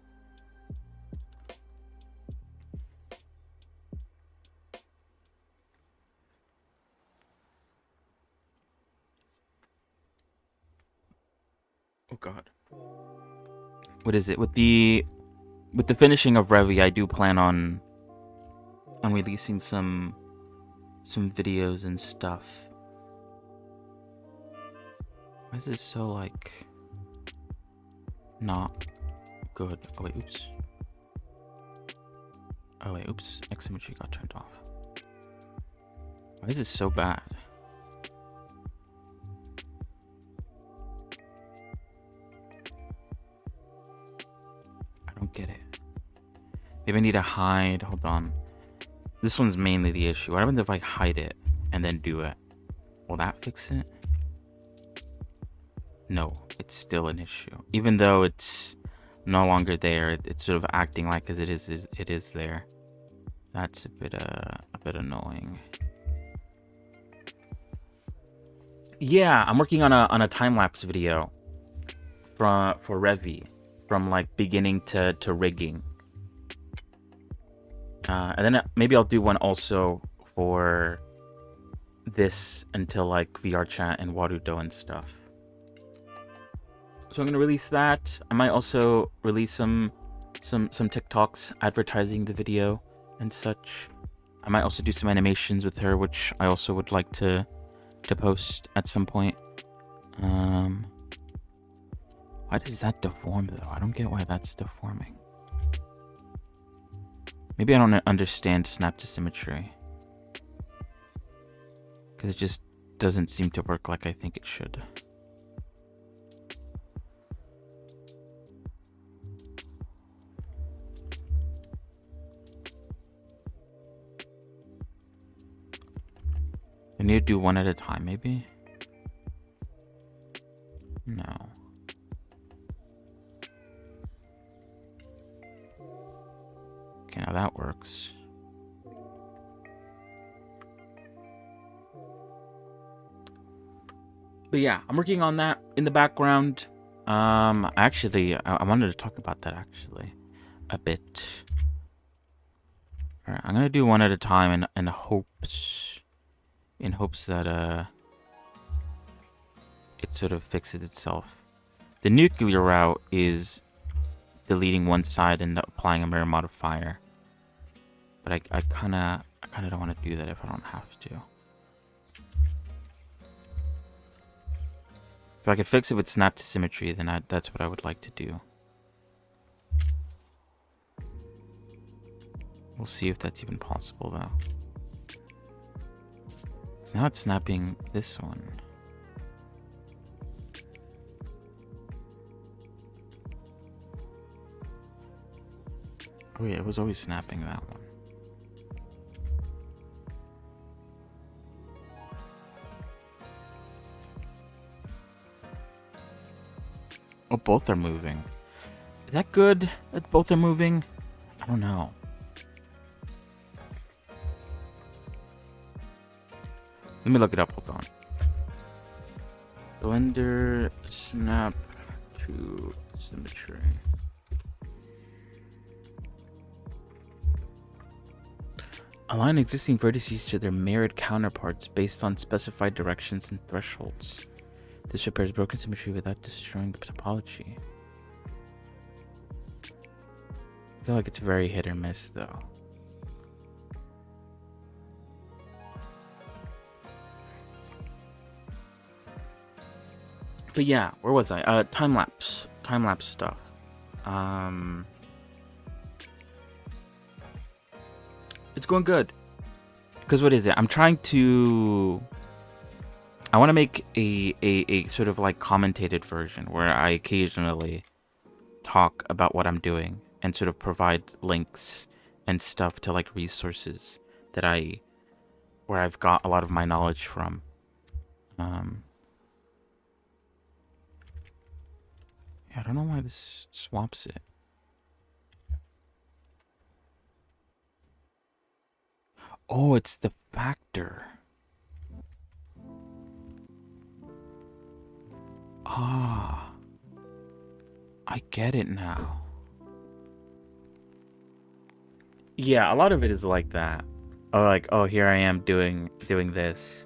Oh god. What is it? With the finishing of Revy, I do plan on releasing some videos and stuff. Why is this so like not good? Oh wait, oops. Oh wait, oops. X symmetry got turned off. Why is this so bad? I don't get it. Maybe I need to hide. Hold on. This one's mainly the issue. What happens if I hide it and then do it? Will that fix it? No, it's still an issue. Even though it's no longer there, it's sort of acting like as it is there. That's a bit annoying. Yeah, I'm working on a time-lapse video for Revy, from like beginning to rigging. And then maybe I'll do one also for this until like VR chat and Warudo and stuff. So I'm gonna release that. I might also release some TikToks advertising the video and such. I might also do some animations with her, which I also would like to post at some point. Why does that deform though? I don't get why that's deforming. Maybe I don't understand snap to symmetry, because it just doesn't seem to work like I think it should. I need to do one at a time, maybe? No. Okay, now that works. But yeah, I'm working on that in the background. Actually, I wanted to talk about that actually a bit. Alright, I'm gonna do one at a time in hopes that it sort of fixes itself. The nuclear route is deleting one side and applying a mirror modifier. But I kind of don't want to do that if I don't have to. If I could fix it with snap to symmetry, then that's what I would like to do. We'll see if that's even possible, though. So now it's snapping this one. Oh yeah, it was always snapping that one. Oh, both are moving. Is that good that both are moving? I don't know. Let me look it up. Hold on. Blender snap to symmetry. Align existing vertices to their mirrored counterparts based on specified directions and thresholds. This repairs broken symmetry without destroying the topology. I feel like it's very hit or miss, though. But yeah, where was I? Time-lapse stuff. It's going good. Because what is it? I'm trying to... I want to make a sort of like commentated version where I occasionally talk about what I'm doing and sort of provide links and stuff to like resources that where I've got a lot of my knowledge from. Yeah, I don't know why this swaps it. Oh, it's the factor. Ah, I get it now. Yeah, a lot of it is like that. Oh, like, oh, here I am doing this.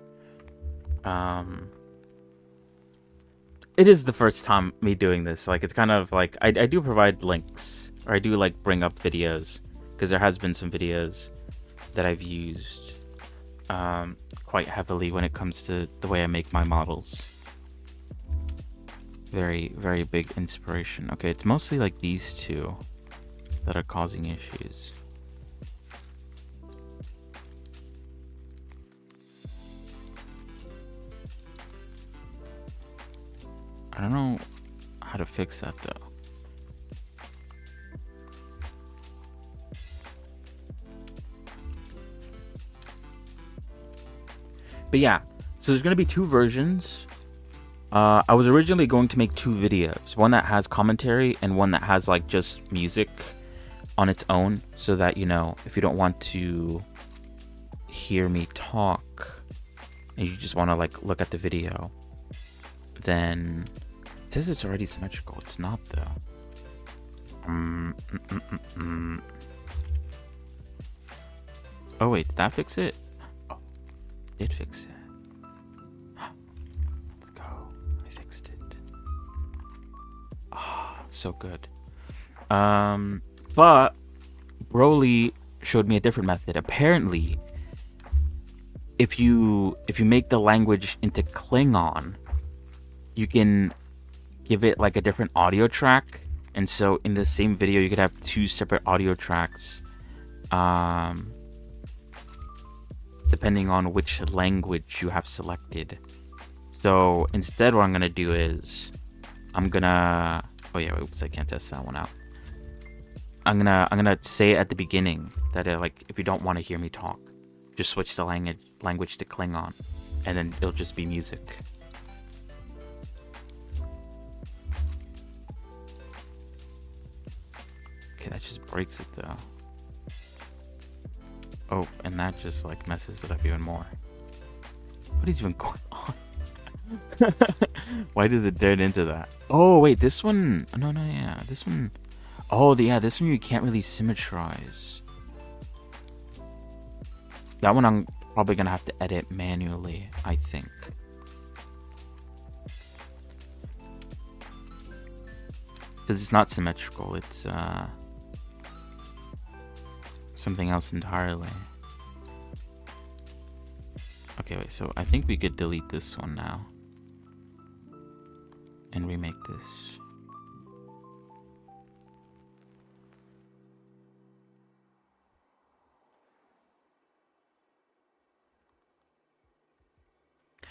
It is the first time me doing this. Like, it's kind of like I do provide links, or I do like bring up videos, because there has been some videos that I've used quite heavily when it comes to the way I make my models. Very, very big inspiration. Okay, it's mostly like these two that are causing issues. I don't know how to fix that though. But yeah, so there's going to be two versions. I was originally going to make two videos. One that has commentary and one that has like just music on its own. So that, you know, if you don't want to hear me talk and you just want to like look at the video, then it says it's already symmetrical. It's not though. Oh wait, did that fix it? Oh, it did fix it. Let's go. I fixed it. Ah, so good. But Broly showed me a different method. Apparently, if you make the language into Klingon, you can give it like a different audio track, and so in the same video you could have two separate audio tracks depending on which language you have selected. So instead what I'm gonna do is oh yeah, oops, I can't test that one out. I'm gonna say at the beginning that like, if you don't want to hear me talk, just switch the language to Klingon, and then it'll just be music. Okay, that just breaks it though. Oh, and that just like messes it up even more. What is even going on? Why does it turn into that? Oh wait, this one. No, yeah, this one. Oh, yeah, this one you can't really symmetrize. That one I'm probably gonna have to edit manually, I think. Because it's not symmetrical, it's something else entirely. Okay, wait, so I think we could delete this one now. And remake this.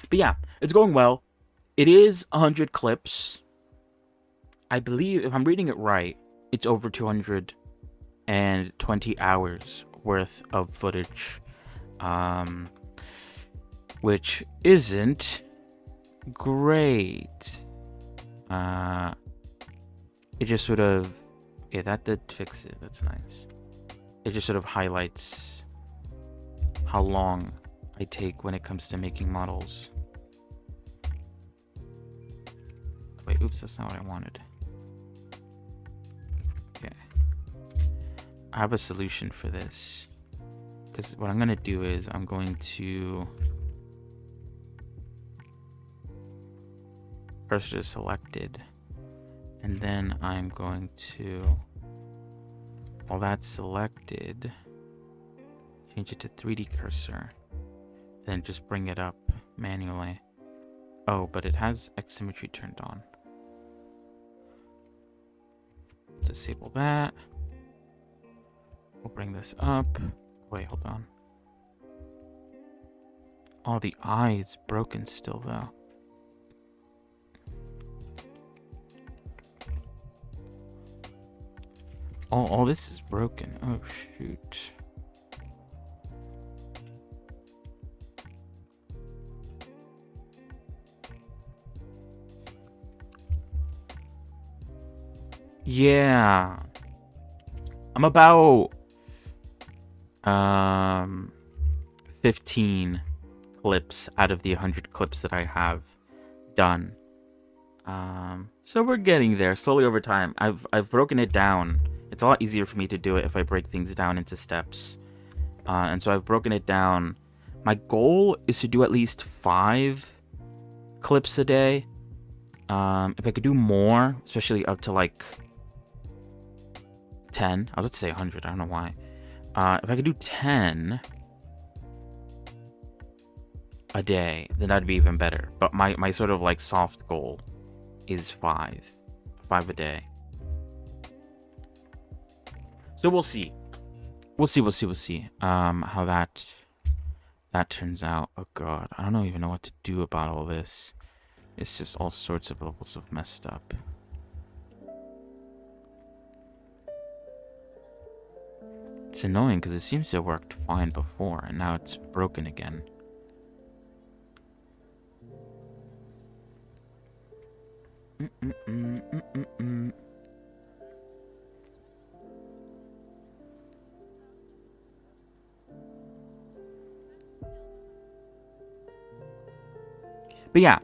But yeah, it's going well. It is 100 clips. I believe, if I'm reading it right, it's over 220 hours worth of footage. Which isn't great. It just sort of... Okay, that did fix it. That's nice. It just sort of highlights how long I take when it comes to making models. Wait, oops, that's not what I wanted. Okay. I have a solution for this. Because what I'm going to do is I'm going to... Cursor is selected. And then I'm going to... While that's selected, change it to 3D cursor. Then just bring it up manually. Oh, but it has X symmetry turned on. Disable that. We'll bring this up. Wait, hold on. Oh, the eye is broken still, though. All this is broken. Oh, shoot. Yeah. I'm about 15 clips out of the 100 clips that I have done. So we're getting there slowly over time. I've broken it down. It's a lot easier for me to do it if I break things down into steps. And so I've broken it down. My goal is to do at least 5 clips a day. If I could do more, especially up to like 10. I was about to say 100. I don't know why. If I could do 10 a day, then that'd be even better. But my sort of like soft goal is 5 a day. So we'll see. We'll see. How that turns out. Oh god, I don't even know what to do about all this. It's just all sorts of levels of messed up. It's annoying because it seems to have worked fine before, and now it's broken again. But yeah,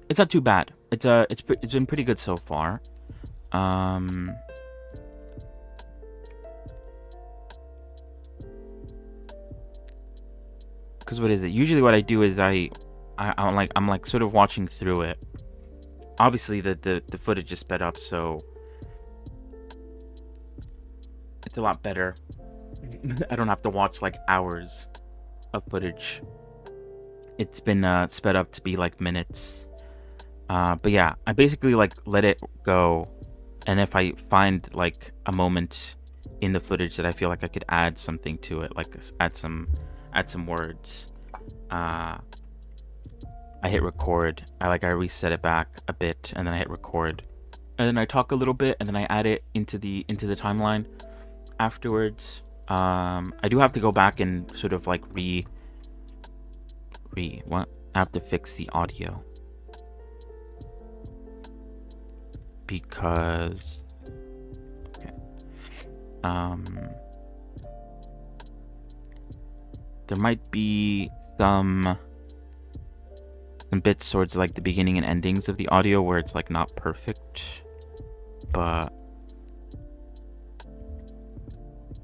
it's not too bad. It's been pretty good so far. Because what is it? Usually, what I do is I'm like sort of watching through it. Obviously, the footage is sped up, so it's a lot better. I don't have to watch like hours of footage. It's been sped up to be like minutes. But yeah, I basically like let it go, and if I find like a moment in the footage that I feel like I could add something to it, like add some words, I hit record. I reset it back a bit, and then I hit record, and then I talk a little bit, and then I add it into the timeline afterwards. I do have to go back and sort of like what? I have to fix the audio because okay. There might be some bits towards like the beginning and endings of the audio where it's like not perfect, but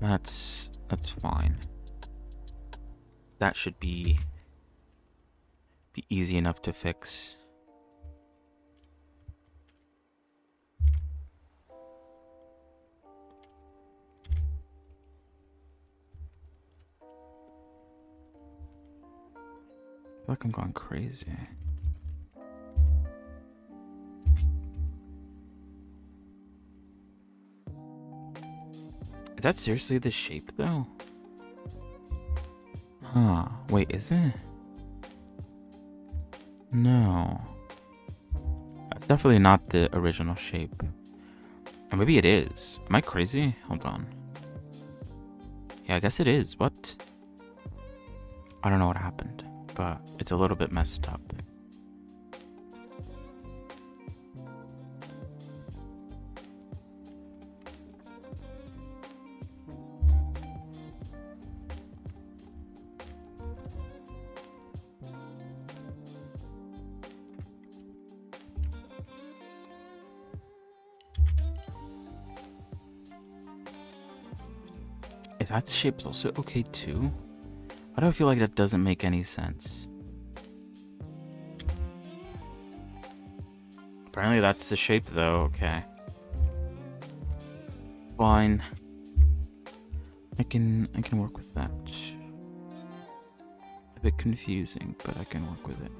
that's fine. That should be easy enough to fix. like I'm going crazy. Is that seriously the shape, though? Huh. Wait, is it? No. That's definitely not the original shape. Or maybe it is. Am I crazy? Hold on. Yeah, I guess it is. What? I don't know what happened, but it's a little bit messed up. Is that shape also okay too? Why do I feel like that doesn't make any sense? Apparently that's the shape though, okay. Fine. I can work with that. A bit confusing, but I can work with it.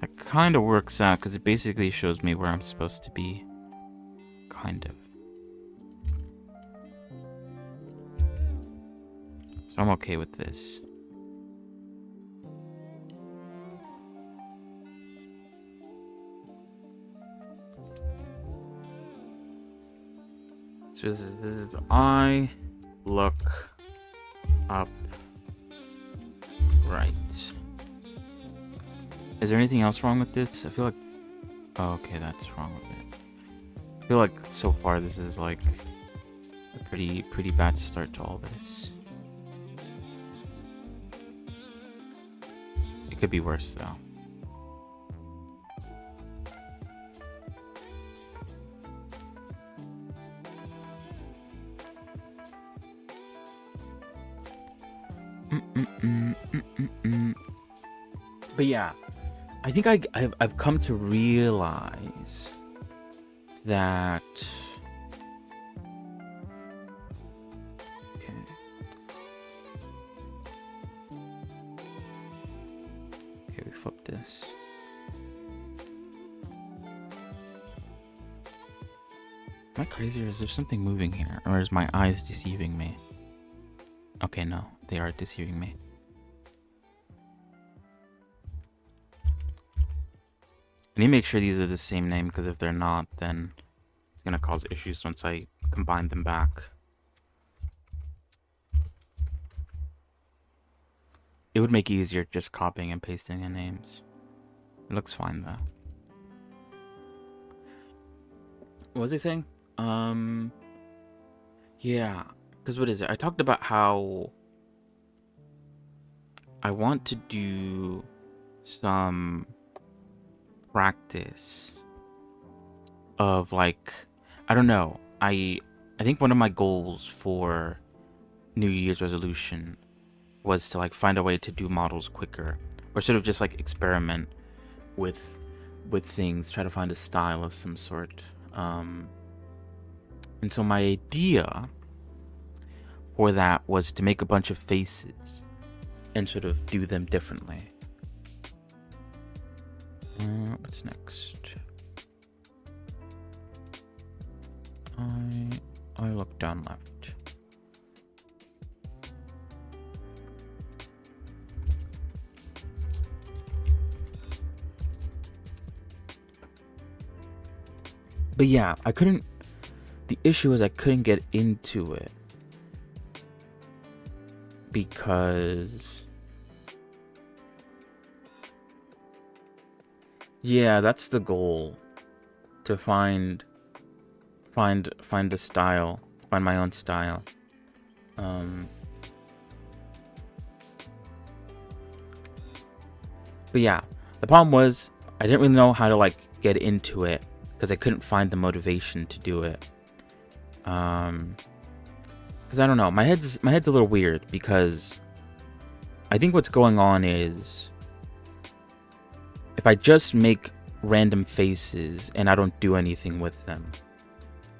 That kind of works out because it basically shows me where I'm supposed to be. Kind of. So I'm okay with this. So this is I look up right. Is there anything else wrong with this? I feel like... Oh, okay, that's wrong with it. I feel like so far this is like a pretty bad start to all this. It could be worse though. But yeah, I think I've come to realize that. Okay. Okay, we flip this. Am I crazy, or is there something moving here, or is my eyes deceiving me? Okay, no, they are deceiving me. I need to make sure these are the same name, because if they're not, then it's going to cause issues once I combine them back. It would make it easier just copying and pasting the names. It looks fine, though. What was I saying? Yeah, because what is it? I talked about how I want to do some practice of, like, I don't know, I think one of my goals for New Year's resolution was to, like, find a way to do models quicker, or sort of just like experiment with things, try to find a style of some sort. And so my idea for that was to make a bunch of faces and sort of do them differently. What's next? I look down left. But yeah, I couldn't. The issue is I couldn't get into it because. Yeah, that's the goal. To find the style, find my own style. But yeah, the problem was I didn't really know how to, like, get into it because I couldn't find the motivation to do it. Because I don't know, my head's a little weird because I think what's going on is if I just make random faces and I don't do anything with them,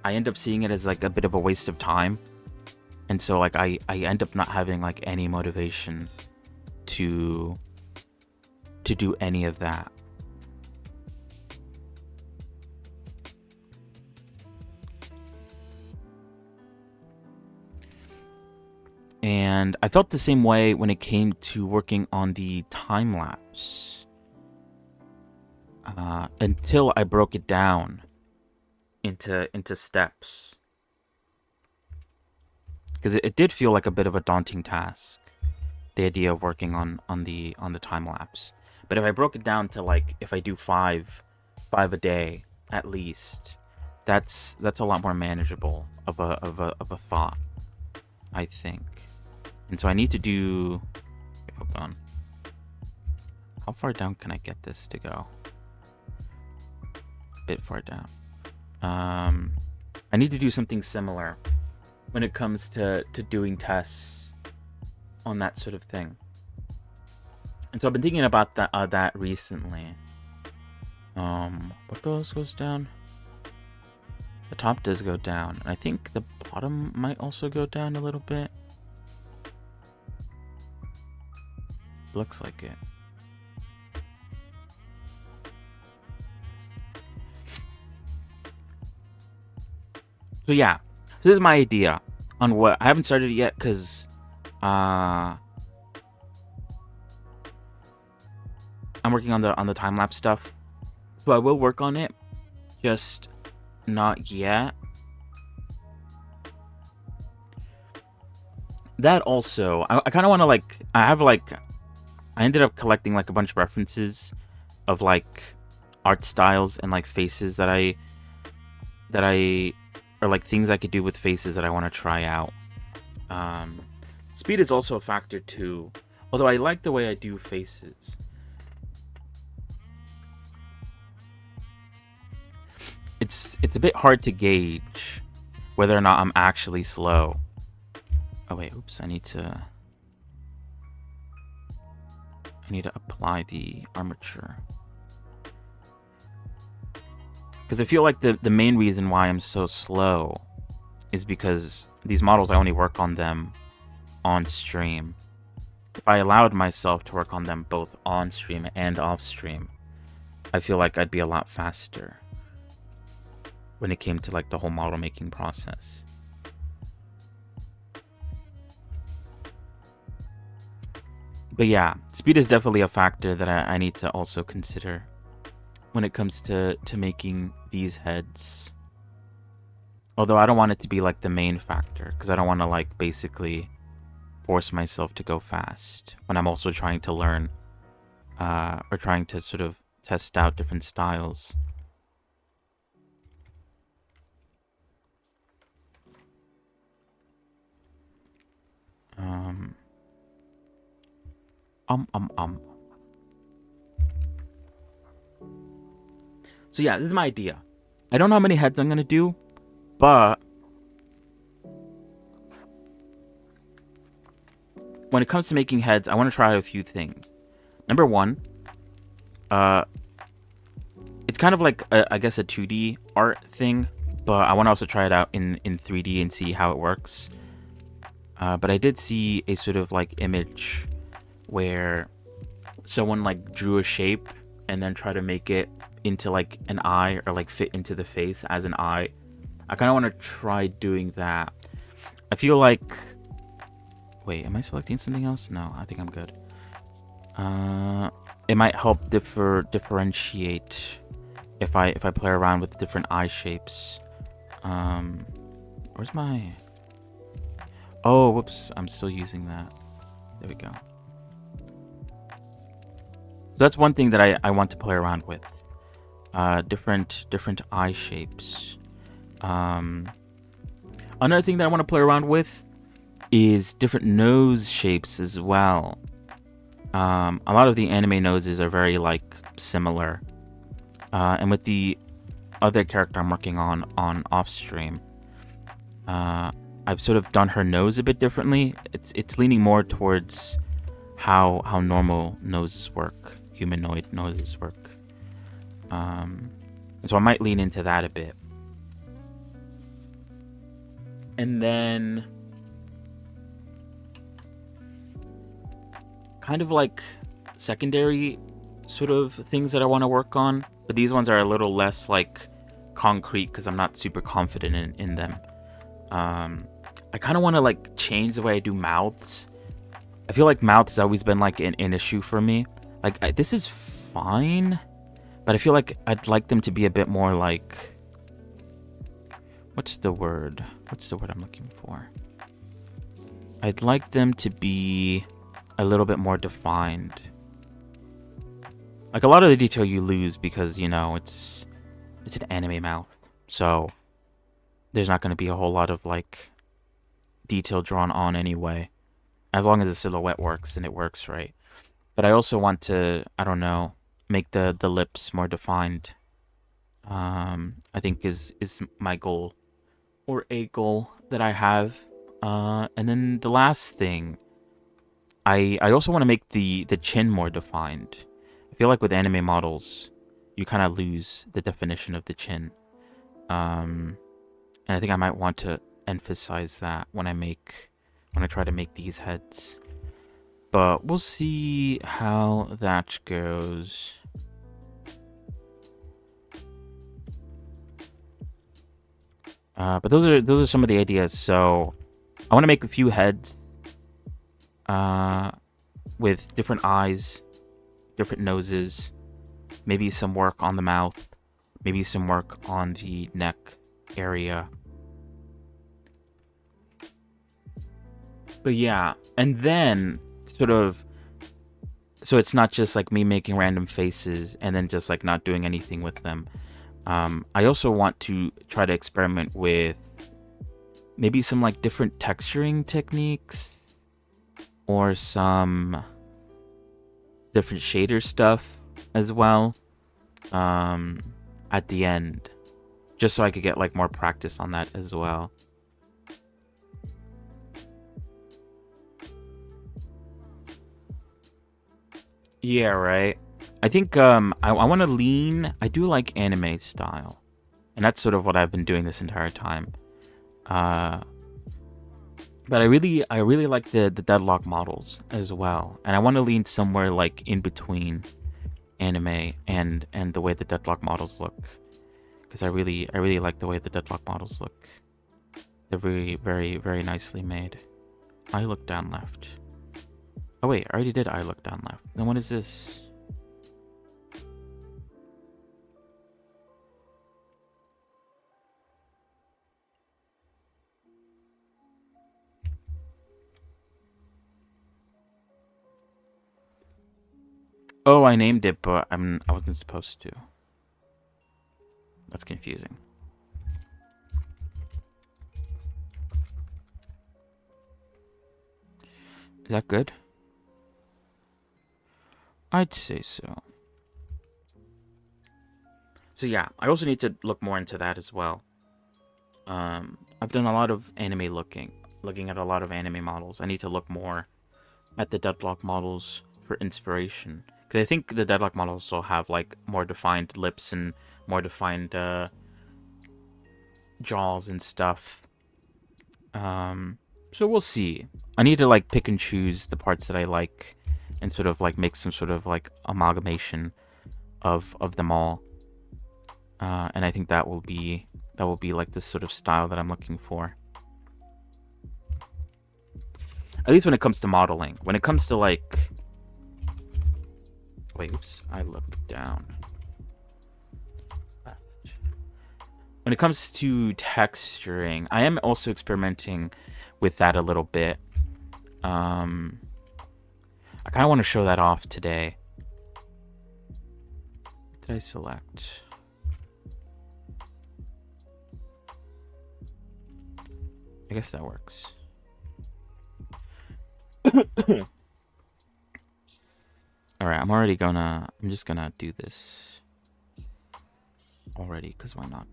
I end up seeing it as like a bit of a waste of time. And so like I end up not having like any motivation to do any of that. And I felt the same way when it came to working on the time lapse. Until I broke it down into steps. Because it did feel like a bit of a daunting task, the idea of working on the time lapse. But if I broke it down to like, if I do five a day at least, that's a lot more manageable of a thought, I think. And so I need to do, hold on, how far down can I get this to go? A bit far down. I need to do something similar when it comes to doing tests on that sort of thing. And so I've been thinking about that recently. What goes down? The top does go down. And I think the bottom might also go down a little bit. Looks like it. So yeah, this is my idea on what I haven't started it yet because I'm working on the time lapse stuff. So I will work on it, just not yet. That also, I kind of want to like, I ended up collecting like a bunch of references of like art styles and like faces that I or like things I could do with faces that I want to try out. Speed is also a factor too, although I like the way I do faces. It's a bit hard to gauge whether or not I'm actually slow. Oh wait, oops, I need to apply the armature. Because I feel like the main reason why I'm so slow is because these models, I only work on them on stream. If I allowed myself to work on them both on stream and off stream, I feel like I'd be a lot faster when it came to like the whole model making process. But yeah, speed is definitely a factor that I need to also consider when it comes to making these heads. Although I don't want it to be like the main factor, because I don't want to like basically force myself to go fast when I'm also trying to learn or trying to sort of test out different styles. So yeah, this is my idea. I don't know how many heads I'm gonna do, but when it comes to making heads, I want to try out a few things. Number one, it's kind of like I guess a 2D art thing, but I want to also try it out in 3D and see how it works. But I did see a sort of like image where someone like drew a shape and then try to make it into like an eye or like fit into the face as an eye. I kind of want to try doing that. I feel like, wait, am I selecting something else? No, I think I'm good. It might help differentiate if I play around with different eye shapes. Where's my, oh whoops, I'm still using that. There we go. That's one thing that I want to play around with. Different eye shapes. Another thing that I want to play around with is different nose shapes as well. A lot of the anime noses are very like similar. And with the other character I'm working on off stream, I've sort of done her nose a bit differently. It's leaning more towards how normal noses work humanoid noses work. So I might lean into that a bit. And then kind of like secondary sort of things that I want to work on, but these ones are a little less like concrete because I'm not super confident in them. I kind of want to like change the way I do mouths. I feel like mouth has always been like an issue for me. Like this is fine, but I feel like I'd like them to be a bit more like, what's the word I'm looking for? I'd like them to be a little bit more defined. Like a lot of the detail you lose because, you know, it's an anime mouth. So there's not going to be a whole lot of like detail drawn on anyway. As long as the silhouette works and it works right. But I also want to, I don't know, make the lips more defined. I think is my goal, or a goal that I have. And then the last thing, I also want to make the chin more defined. I feel like with anime models, you kind of lose the definition of the chin. And I think I might want to emphasize that when I try to make these heads. But we'll see how that goes. But those are some of the ideas. So I want to make a few heads with different eyes, different noses, maybe some work on the mouth, maybe some work on the neck area. But yeah, and then sort of, so it's not just like me making random faces and then just like not doing anything with them. I also want to try to experiment with maybe some like different texturing techniques or some different shader stuff as well at the end, just so I could get like more practice on that as well. Yeah, right. I think I want to lean. I do like anime style, and that's sort of what I've been doing this entire time. But I really like the deadlock models as well, and I want to lean somewhere like in between anime and the way the deadlock models look, because I really like the way the deadlock models look. They're very nicely made. I look down left. Oh wait, I already did I look down left. Then what is this? Oh, I named it, but I wasn't supposed to. That's confusing. Is that good? I'd say so. So yeah, I also need to look more into that as well. I've done a lot of anime looking at a lot of anime models. I need to look more at the deadlock models for inspiration, because I think the deadlock models will have like more defined lips and more defined jaws and stuff. So we'll see. I need to like pick and choose the parts that I like and sort of like make some sort of like amalgamation of them all. And I think that will be like this sort of style that I'm looking for. At least when it comes to modeling. When it comes to like, wait, oops, I looked down. When it comes to texturing, I am also experimenting with that a little bit. I kind of want to show that off today. What did I select? I guess that works. Alright, I'm just gonna do this already, because why not?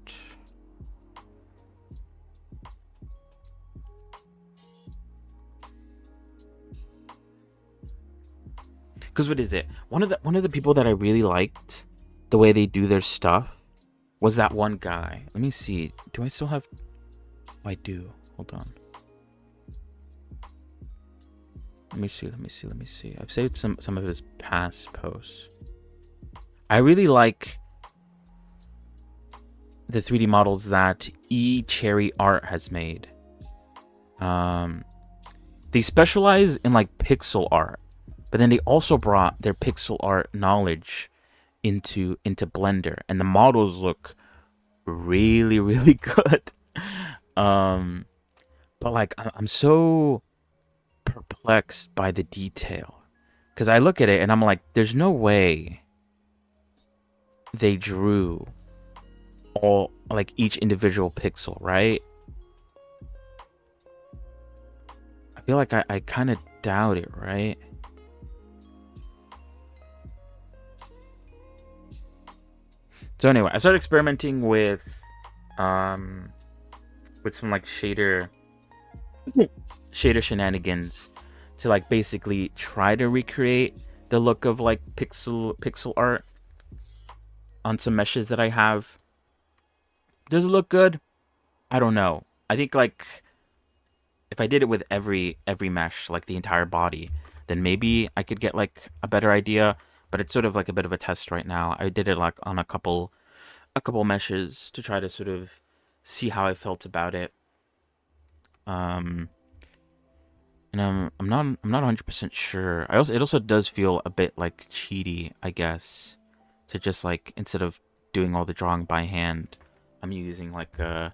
Because what is it? one of the people that I really liked the way they do their stuff was that one guy. Let me see. Do I still have? Oh, I do. Hold on. Let me see. I've saved some of his past posts. I really like the 3D models that Cherry Art has made. They specialize in like pixel art, but then they also brought their pixel art knowledge into Blender, and the models look really really good. But like I'm so perplexed by the detail, because I look at it and I'm like, there's no way they drew all like each individual pixel, right? I feel like I kind of doubt it, right? So anyway, I started experimenting with some like shader shenanigans to like basically try to recreate the look of like pixel art on some meshes that I have. Does it look good? I don't know. I think like if I did it with every mesh, like the entire body, then maybe I could get like a better idea. But it's sort of like a bit of a test right now. I did it like on a couple meshes to try to sort of see how I felt about it. And I'm not 100% sure. It also does feel a bit like cheaty, I guess, to just like, instead of doing all the drawing by hand, I'm using like a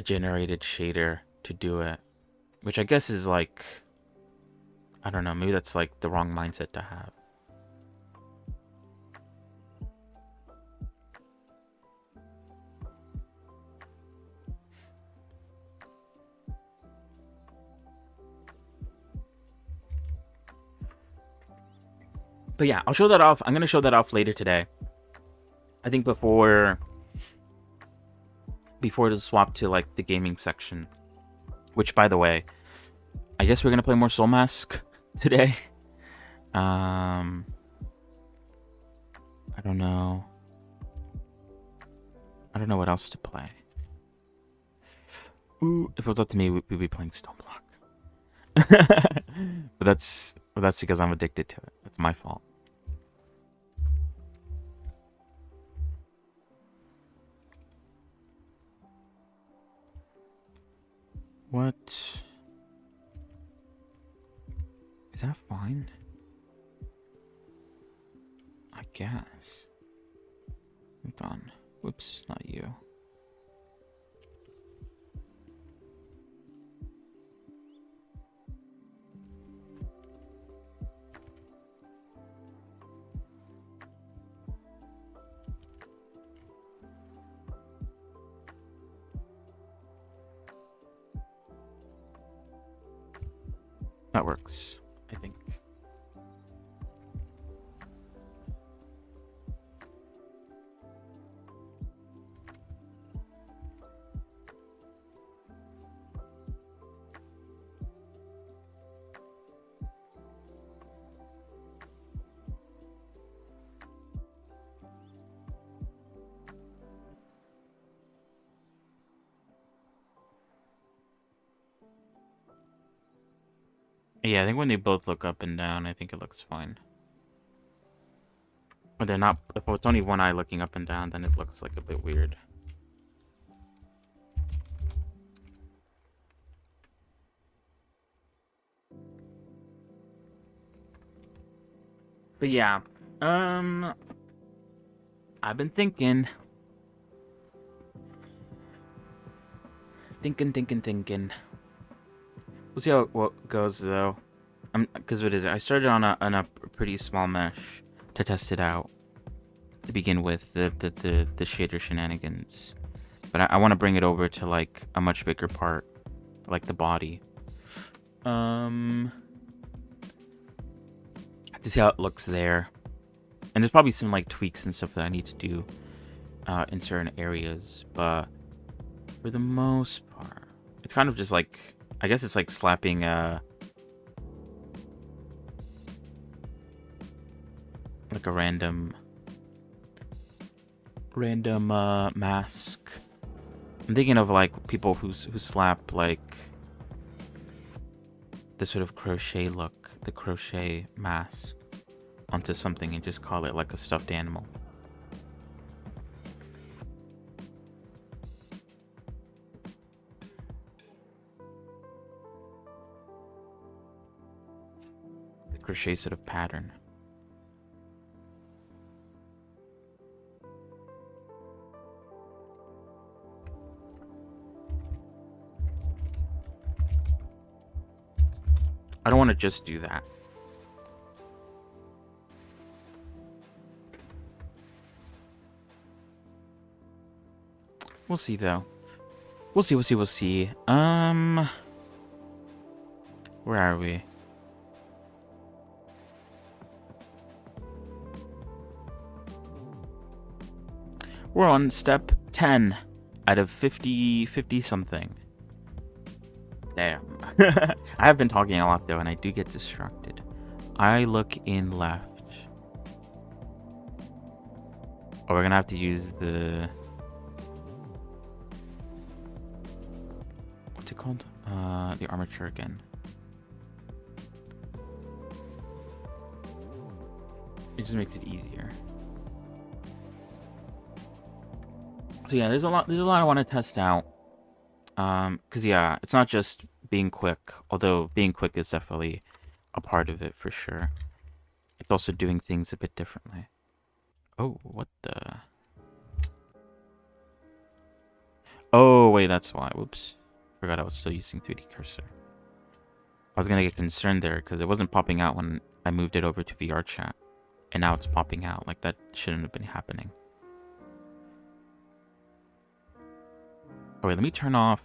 generated shader to do it, which I guess is like, I don't know, maybe that's like the wrong mindset to have. But yeah, I'll show that off. I'm gonna show that off later today. I think before the swap to like the gaming section. Which, by the way, I guess we're gonna play more Soul Mask today. I don't know. I don't know what else to play. Ooh, if it was up to me, we'd be playing Stoneblock. but that's because I'm addicted to it. That's my fault. What? Is that fine? I guess. Hold on. Whoops, not you. That works, I think. Yeah, I think when they both look up and down, I think it looks fine. But they're not. If it's only one eye looking up and down, then it looks like a bit weird. But yeah, I've been thinking. We'll see how it goes though. Because what is it? I started on a pretty small mesh to test it out to begin with, the shader shenanigans. But I want to bring it over to like a much bigger part, like the body. To see how it looks there. And there's probably some like tweaks and stuff that I need to do in certain areas, but for the most part, it's kind of just like, I guess it's like slapping like a random mask. I'm thinking of like people who slap like the sort of crochet look, the crochet mask onto something and just call it like a stuffed animal. The crochet sort of pattern. I don't want to just do that. We'll see, though. We'll see. Where are we? We're on step 10 out of 50 something. Damn. I have been talking a lot though, and I do get distracted. I look in left. Oh, we're gonna have to use the... What's it called? The armature again. It just makes it easier. So yeah, there's a lot I want to test out. Cause yeah, it's not just being quick, although being quick is definitely a part of it for sure. It's also doing things a bit differently. Oh, what the? Oh wait, that's why. Whoops, forgot I was still using 3D cursor. I was gonna get concerned there because it wasn't popping out when I moved it over to VR chat, and now it's popping out. Like that shouldn't have been happening. Oh wait, let me turn off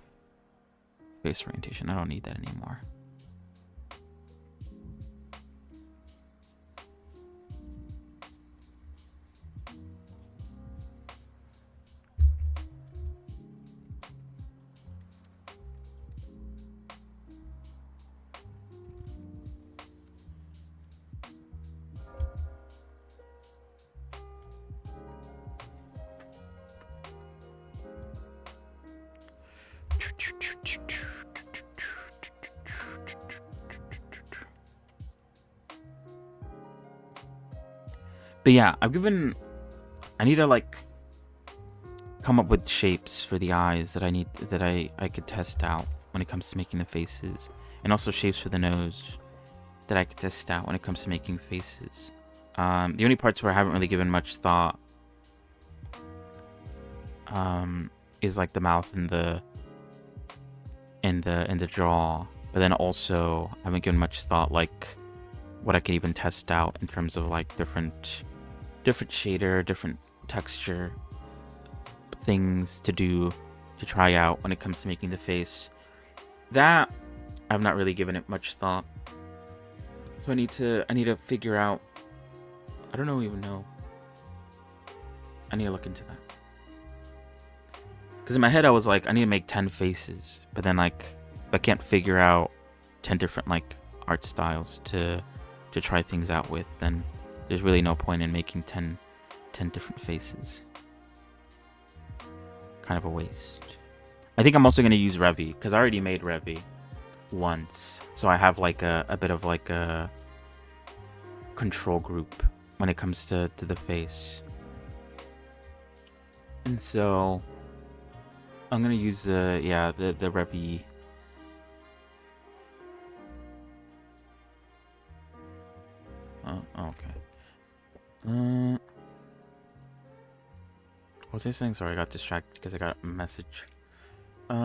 face orientation. I don't need that anymore. But yeah, I need to like come up with shapes for the eyes that I could test out when it comes to making the faces, and also shapes for the nose that I could test out when it comes to making faces. The only parts where I haven't really given much thought is like the mouth and the jaw, but then also I haven't given much thought like what I could even test out in terms of like different shader, different texture things to try out when it comes to making the face. That I've not really given it much thought. So I need to figure out. I don't even know. I need to look into that. Because in my head I was like, I need to make 10 faces, but then like if I can't figure out 10 different like art styles to try things out with, then there's really no point in making 10 different faces. Kind of a waste. I think I'm also going to use Revy, because I already made Revy once. So I have like a bit of like a control group when it comes to the face. And so I'm going to use the Revy. Oh, okay. What was I saying? Sorry, I got distracted because I got a message. Yeah,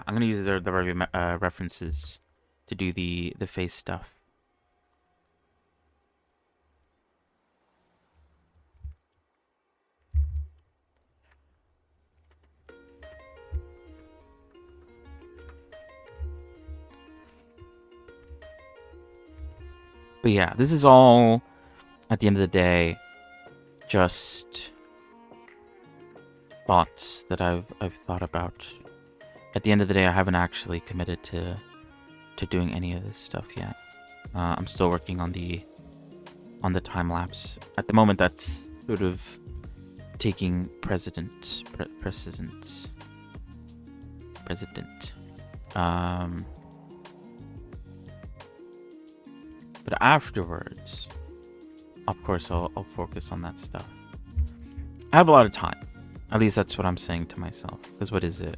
I'm gonna use the Revy references to do the face stuff. But yeah, this is all, at the end of the day, just thoughts that I've thought about. At the end of the day, I haven't actually committed to doing any of this stuff yet. I'm still working on the time lapse. At the moment, that's sort of taking precedent. But afterwards, of course, I'll focus on that stuff. I have a lot of time. At least that's what I'm saying to myself. Because what is it?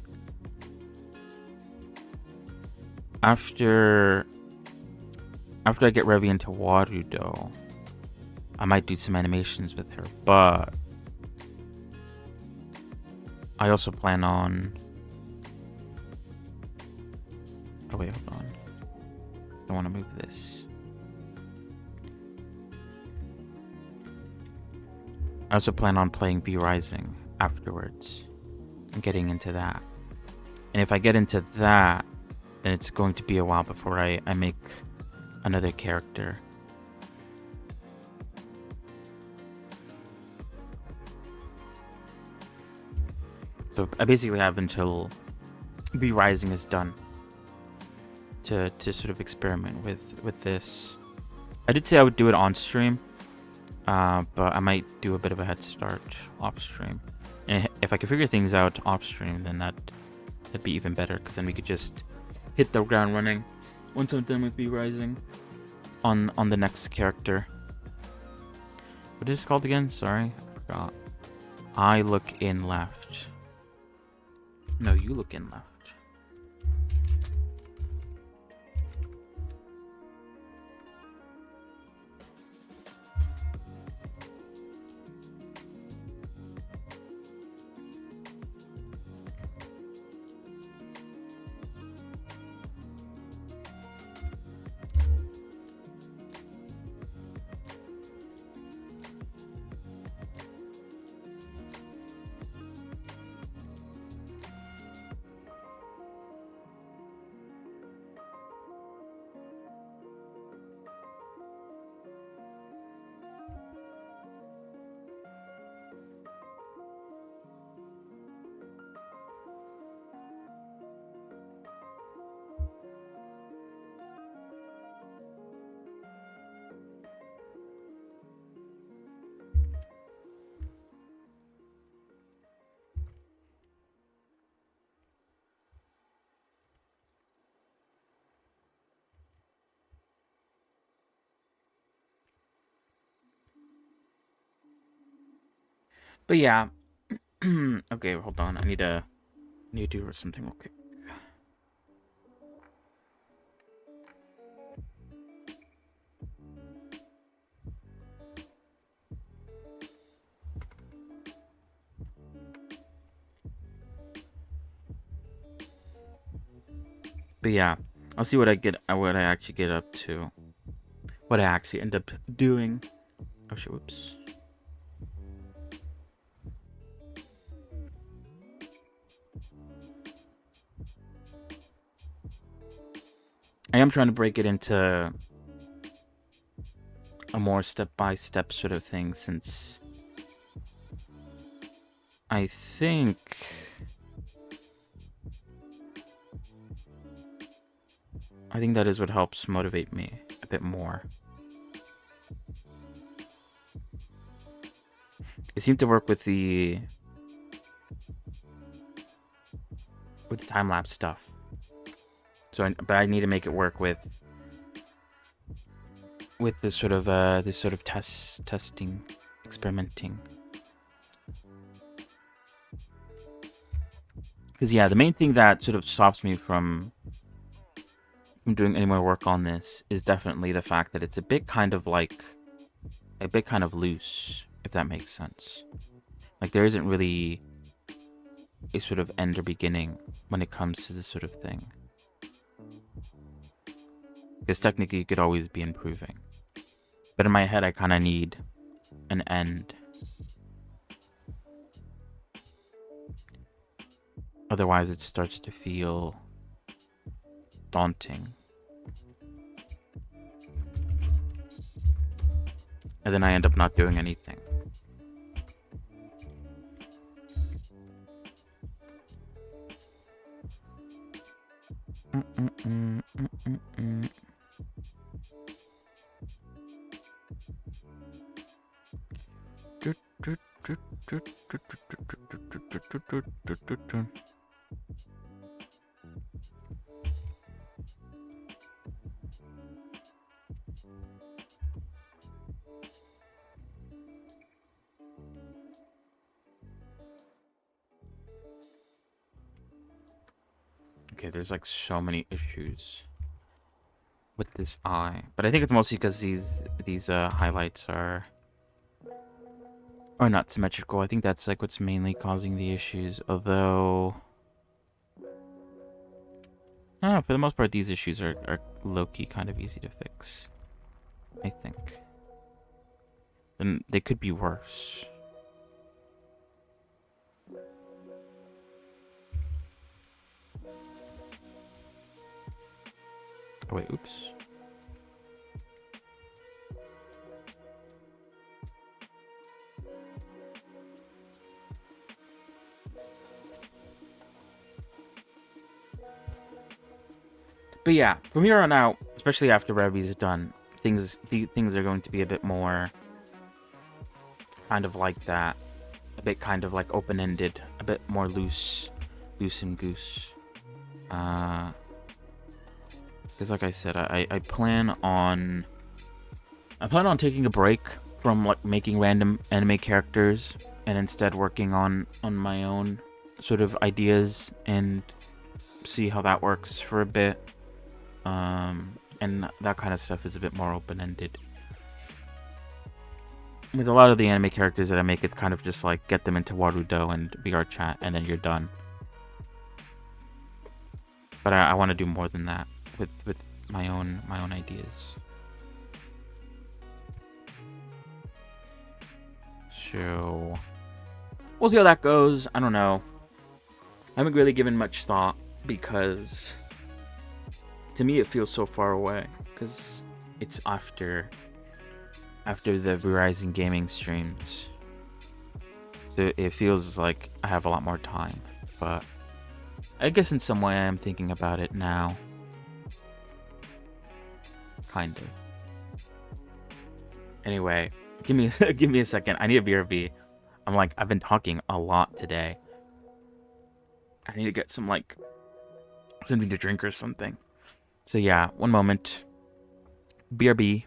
After I get Revy into Warudo, I might do some animations with her, but I also plan on... Oh wait, hold on. I want to move this. I also plan on playing V Rising afterwards and getting into that. And if I get into that, then it's going to be a while before I make another character. So I basically have until V Rising is done to sort of experiment with this. I did say I would do it on stream, but I might do a bit of a head start off stream. And if I could figure things out off stream, then that'd be even better, because then we could just hit the ground running once I'm done with V Rising on the next character. What is it called again? Sorry, I forgot. I look in left. No, you look in left. But yeah. Okay, hold on. I need to do something real quick. But yeah, I'll see what I actually get up to. What I actually end up doing. Oh shit, whoops. I am trying to break it into a more step-by-step sort of thing, since I think that is what helps motivate me a bit more. It seemed to work with the time-lapse stuff. So, but I need to make it work with this sort of testing, experimenting. Because yeah, the main thing that sort of stops me from doing any more work on this is definitely the fact that it's a bit kind of loose, if that makes sense. Like, there isn't really a sort of end or beginning when it comes to this sort of thing. Because technically you could always be improving. But in my head I kind of need an end. Otherwise it starts to feel daunting. And then I end up not doing anything. Okay, there's like so many issues with this eye, but I think it's mostly because these highlights are not symmetrical. I think that's like what's mainly causing the issues. Although, for the most part, these issues are low-key kind of easy to fix, I think. And they could be worse. Oh wait, oops. But yeah, from here on out, especially after Revy is done, things are going to be a bit more kind of like that, a bit kind of like open-ended, a bit more loose and goose. Because like I said, I plan on taking a break from like making random anime characters and instead working on my own sort of ideas and see how that works for a bit. And that kind of stuff is a bit more open-ended. With a lot of the anime characters that I make, it's kind of just like get them into Warudo and VR chat, and then you're done. But I want to do more than that with my own ideas. So we'll see how that goes. I don't know. I haven't really given much thought because to me it feels so far away because it's after the Verizon gaming streams. So it feels like I have a lot more time, but I guess in some way I'm thinking about it now. Kind of. Anyway, give me a second. I need a BRB. I've been talking a lot today. I need to get some something to drink or something. So yeah, one moment. BRB.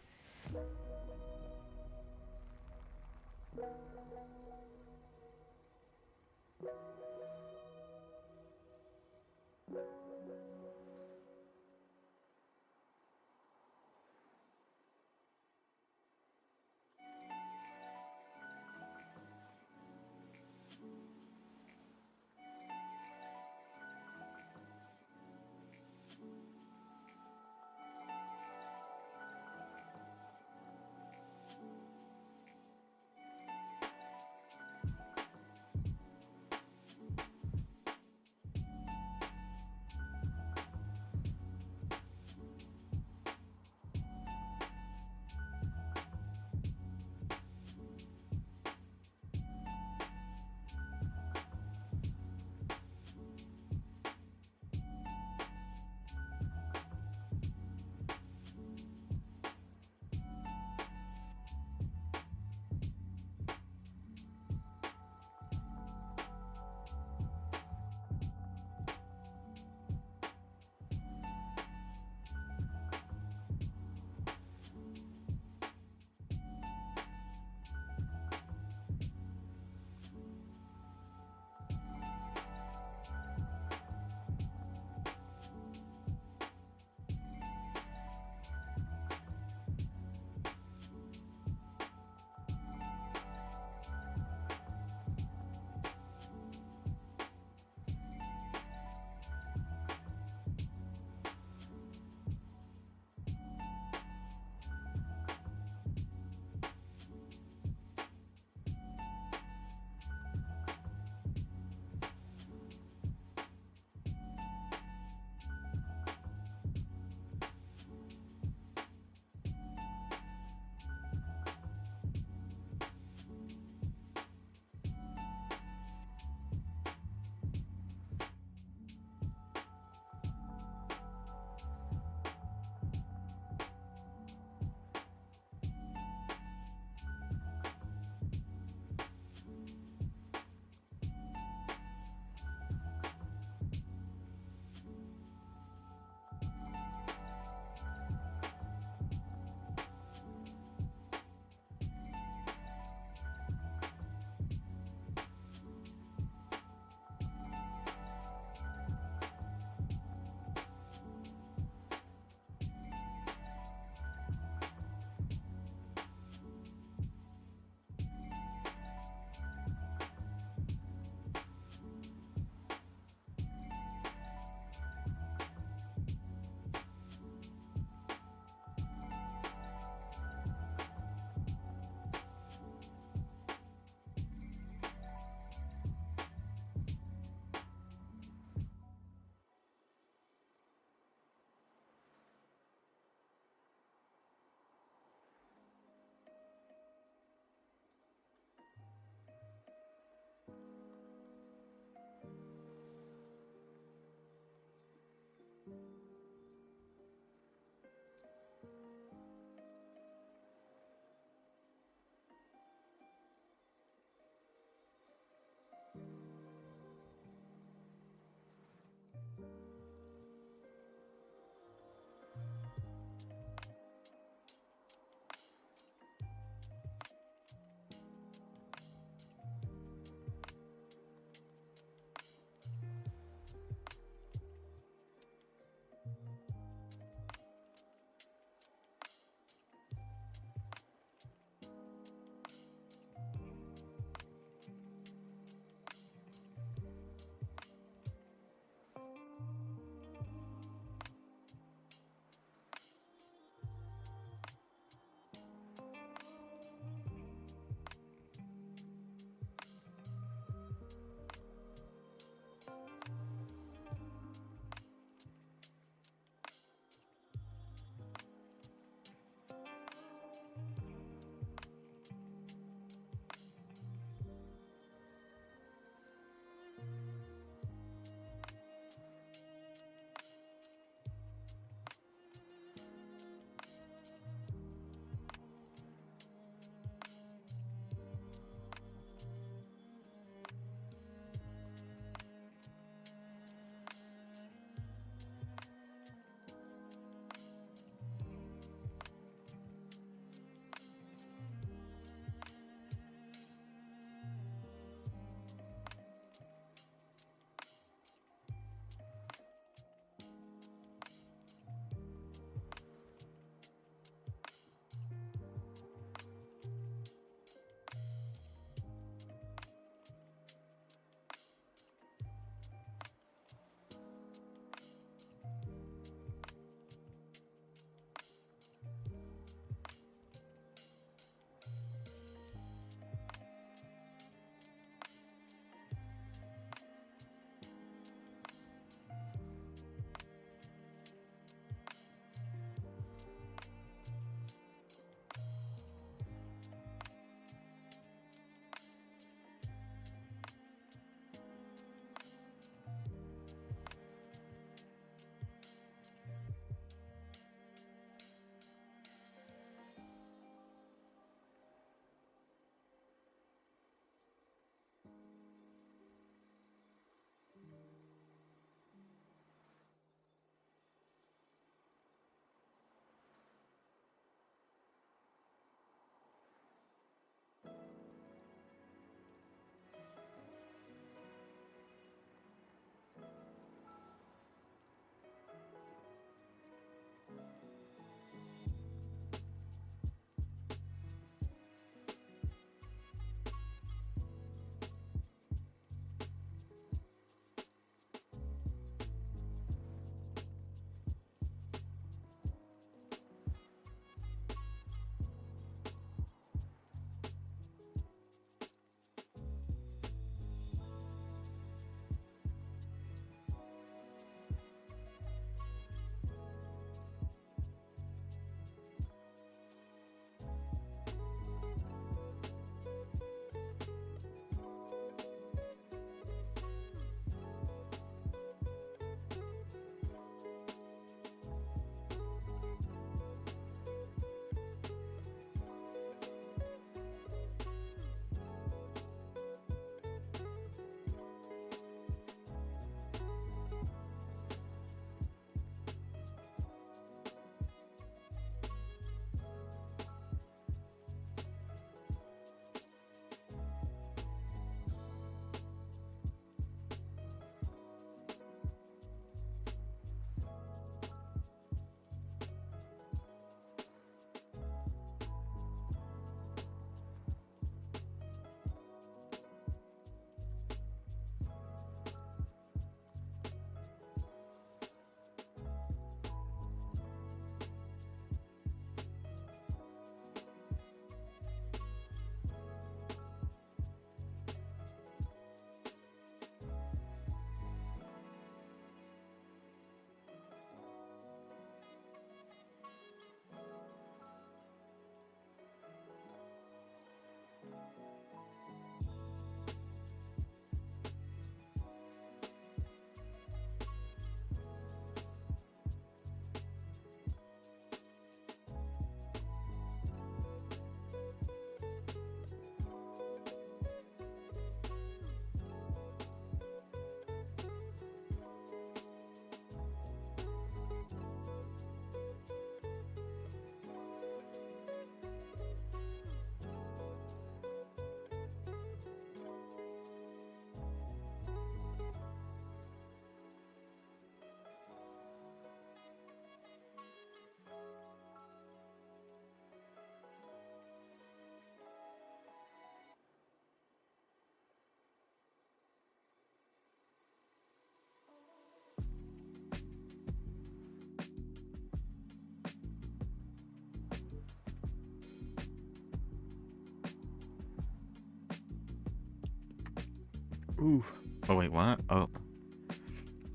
Ooh. Oh wait, what? Oh,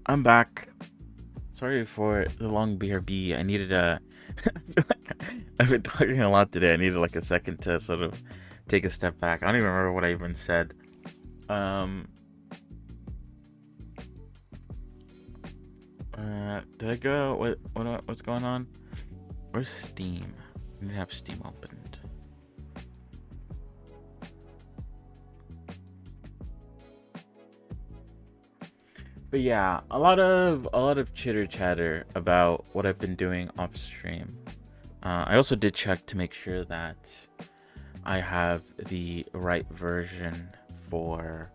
I'm back. Sorry for the long BRB. I needed a. I feel like I've been talking a lot today. I needed like a second to sort of take a step back. I don't even remember what I even said. Did I go? What's going on? Where's Steam? I need to have Steam opened. But yeah, a lot of chitter chatter about what I've been doing off stream. I also did check to make sure that I have the right version for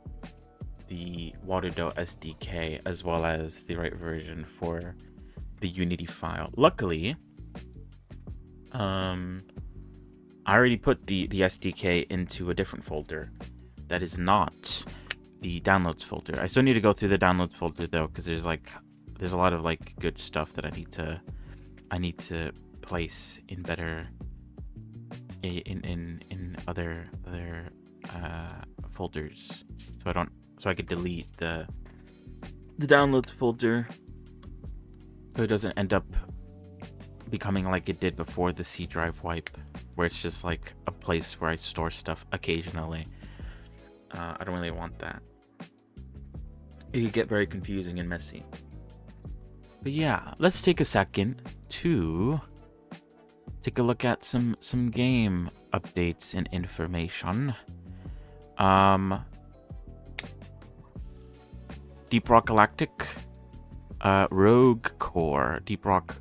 the Waterdo SDK as well as the right version for the Unity file. Luckily, I already put the SDK into a different folder that is not the downloads folder. I still need to go through the downloads folder though, because there's a lot of like good stuff that I need to place in better in other folders, so I could delete the downloads folder so it doesn't end up becoming like it did before the C drive wipe, where it's just like a place where I store stuff occasionally. I don't really want that. It could get very confusing and messy. But yeah, let's take a second to take a look at some game updates and information. Deep Rock Galactic, Rogue Core, Deep Rock,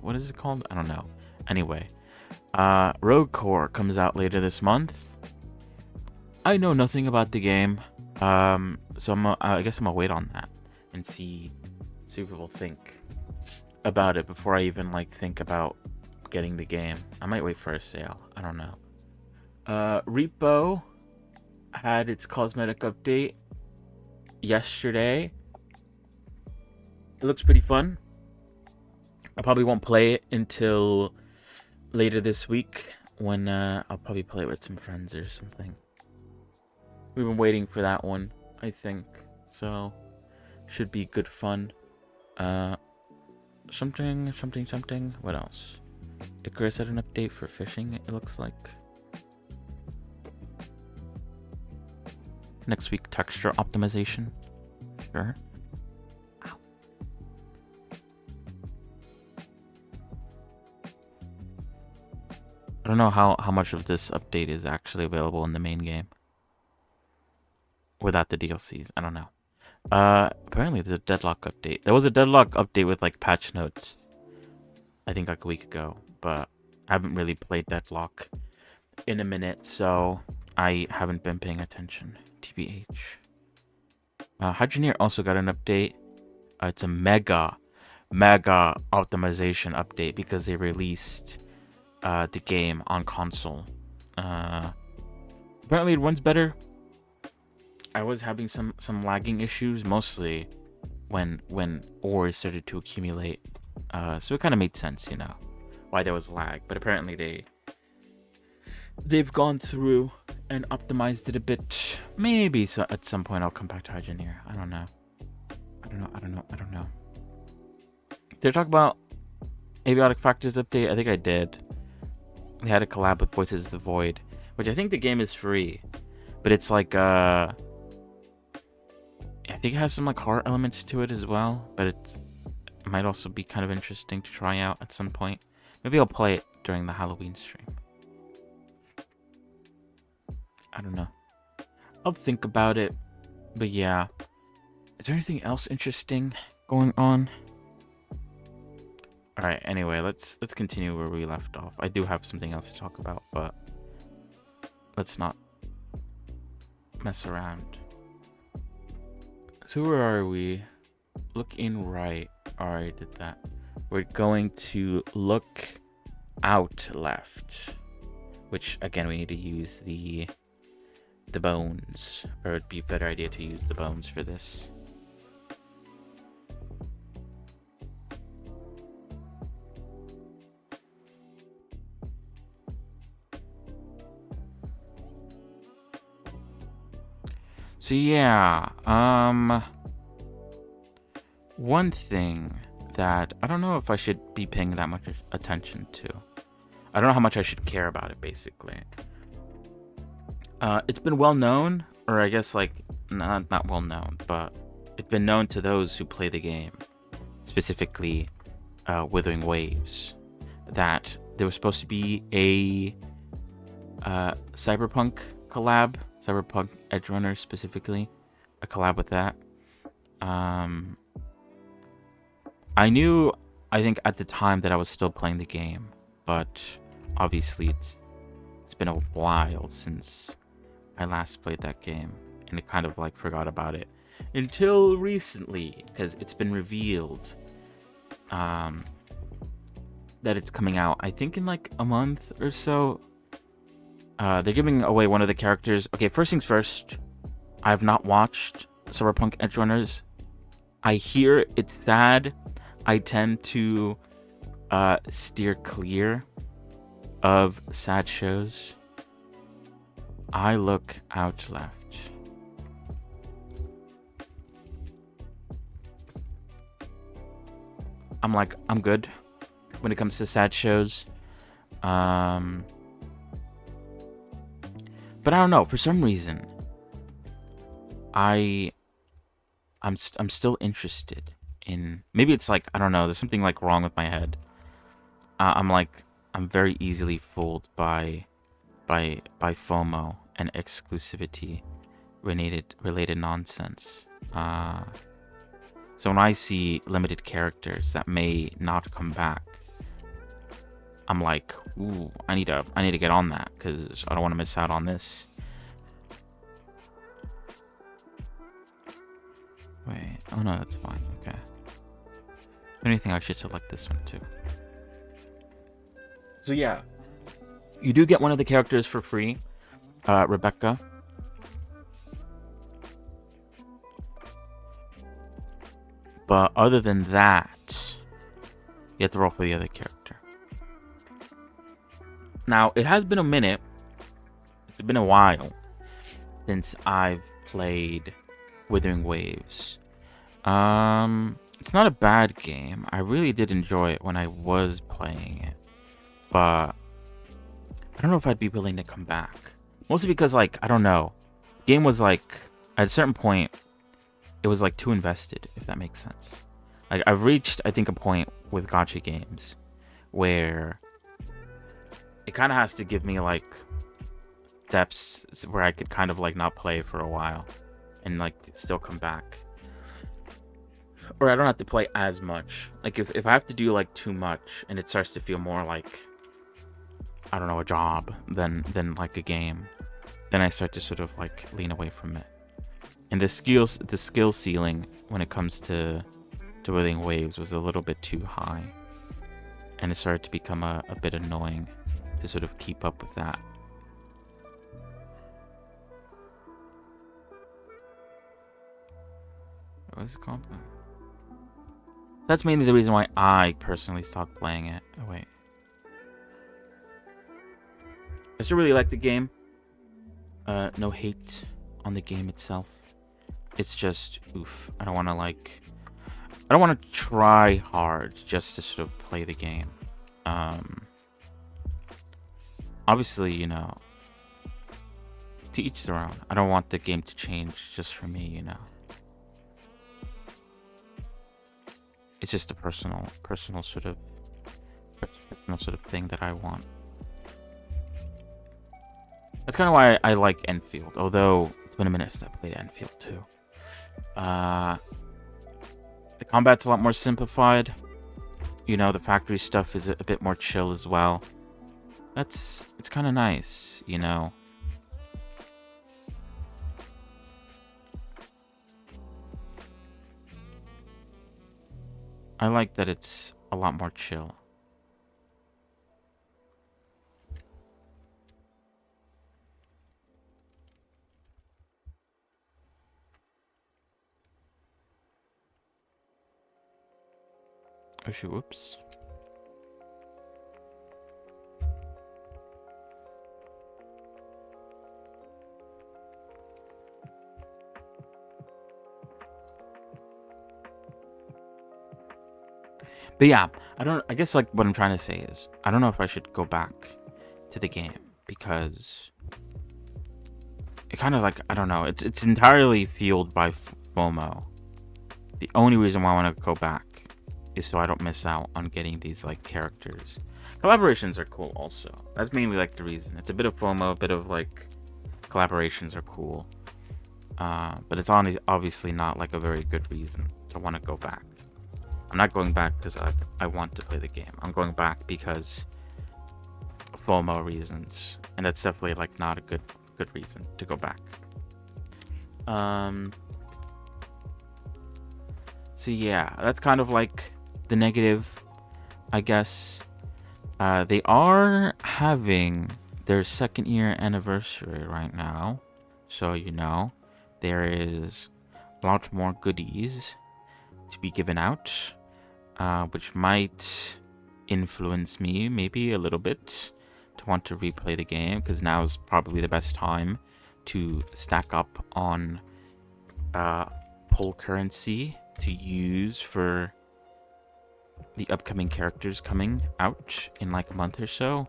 what is it called? I don't know. Anyway, Rogue Core comes out later this month. I know nothing about the game, so I guess I'm gonna wait on that and see what people think about it before I even like think about getting the game. I might wait for a sale. I don't know. Repo had its cosmetic update yesterday. It looks pretty fun. I probably won't play it until later this week when I'll probably play it with some friends or something. We've been waiting for that one, I think. So should be good fun. Something. What else? Icarus had an update for fishing, it looks like. Next week, texture optimization. Sure. Ow. I don't know how much of this update is actually available in the main game without the DLCs. I don't know. Apparently there's a Deadlock update. There was a Deadlock update with like patch notes, I think like a week ago, but I haven't really played Deadlock in a minute, so I haven't been paying attention. TBH. Hydroneer also got an update. It's a mega optimization update because they released the game on console. Apparently it runs better. I was having some lagging issues, mostly when ores started to accumulate. So it kind of made sense, you know, why there was lag. But apparently they've gone through and optimized it a bit. Maybe so at some point I'll come back to Hydroneer. I don't know. Did I talk about Abiotic Factors update? I think I did. They had a collab with Voices of the Void, which I think the game is free, but it's like I think it has some like horror elements to it as well, but it might also be kind of interesting to try out at some point. Maybe I'll play it during the Halloween stream. I don't know. I'll think about it. But yeah. Is there anything else interesting going on? Alright, anyway, let's continue where we left off. I do have something else to talk about, but let's not mess around. So where are we? Look in right. Alright, did that. We're going to look out left. Which again we need to use the bones. Or it'd be a better idea to use the bones for this. So yeah, one thing that I don't know if I should be paying that much attention to. I don't know how much I should care about it, basically. It's been well known, or I guess like not well known, but it's been known to those who play the game, specifically Withering Waves, that there was supposed to be a Cyberpunk collab, Cyberpunk Edgerunner specifically, a collab with that. I knew, I think at the time that I was still playing the game, but obviously it's been a while since I last played that game, and it kind of like forgot about it until recently, because it's been revealed that it's coming out, I think in like a month or so. They're giving away one of the characters. Okay, first things first, I have not watched Cyberpunk Edgerunners. I hear it's sad. I tend to steer clear of sad shows. I look out left. I'm good when it comes to sad shows. But I don't know, for some reason I'm still interested in, maybe it's like, I don't know, there's something like wrong with my head. I'm very easily fooled by FOMO and exclusivity related nonsense. So when I see limited characters that may not come back, I'm like, ooh, I need to get on that, because I don't want to miss out on this. Wait, oh no, that's fine, okay. If anything, I should select this one too. So yeah, you do get one of the characters for free, Rebecca. But other than that, you have to roll for the other character. Now, it has been a minute. It's been a while since I've played Withering Waves. It's not a bad game. I really did enjoy it when I was playing it. But I don't know if I'd be willing to come back. Mostly because, like, I don't know. The game was like, at a certain point, it was like too invested, if that makes sense. Like, I've reached, I think, a point with gacha games where it kind of has to give me like steps where I could kind of like not play for a while and like still come back, or I don't have to play as much. Like if I have to do like too much and it starts to feel more like, I don't know, a job than like a game, then I start to sort of like lean away from it. And the skill ceiling when it comes to Withering Waves was a little bit too high, and it started to become a bit annoying to sort of keep up with that. What is it called? That's mainly the reason why I personally stopped playing it. Oh wait, I still really like the game. No hate on the game itself. It's just, oof, I don't want to try hard just to sort of play the game. Obviously, you know, to each their own. I don't want the game to change just for me, you know. It's just a personal sort of thing that I want. That's kind of why I like Enfield, although it's been a minute since I played Enfield too. The combat's a lot more simplified. You know, the factory stuff is a bit more chill as well. It's kind of nice, you know. I like that it's a lot more chill. Oh shoot, whoops. But yeah, I guess like what I'm trying to say is I don't know if I should go back to the game because it kind of like, I don't know, it's entirely fueled by FOMO. The only reason why I want to go back is so I don't miss out on getting these like characters. Collaborations are cool also. That's mainly like the reason. It's a bit of FOMO, a bit of like collaborations are cool. But it's obviously not like a very good reason to want to go back. I'm not going back because I want to play the game. I'm going back because of FOMO reasons, and that's definitely like not a good reason to go back. So yeah, that's kind of like the negative, I guess. They are having their 2nd year anniversary right now, so you know there is a lot more goodies to be given out, which might influence me maybe a little bit to want to replay the game, because now is probably the best time to stack up on pull currency to use for the upcoming characters coming out in like a month or so.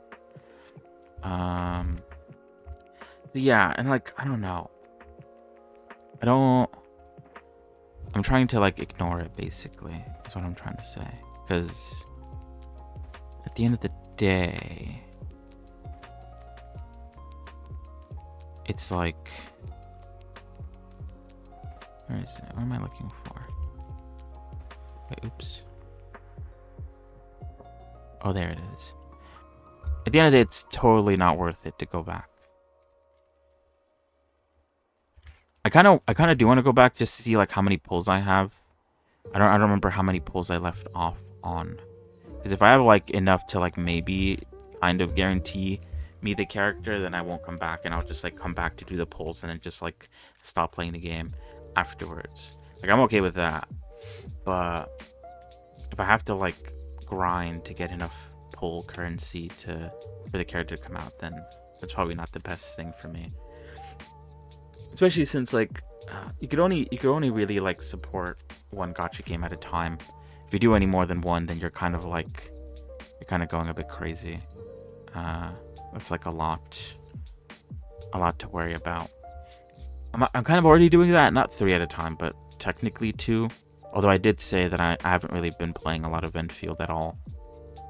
Yeah, and like I don't know. I'm trying to like ignore it basically. Is what I'm trying to say. Because at the end of the day, it's like, where is it? What am I looking for? Wait, oops. Oh, there it is. At the end of the day, it's totally not worth it to go back. I kind of do want to go back just to see like how many pulls I have. I don't remember how many pulls I left off on. Because if I have like enough to like maybe kind of guarantee me the character, then I won't come back, and I'll just like come back to do the pulls and then just like stop playing the game afterwards. Like I'm okay with that. But if I have to like grind to get enough pull currency for the character to come out, then that's probably not the best thing for me. Especially since like you could only really like support one gacha game at a time. If you do any more than one, then you're kind of going a bit crazy. That's like a lot to worry about. I'm kind of already doing that, not 3 at a time, but technically 2. Although I did say that I haven't really been playing a lot of Enfield at all.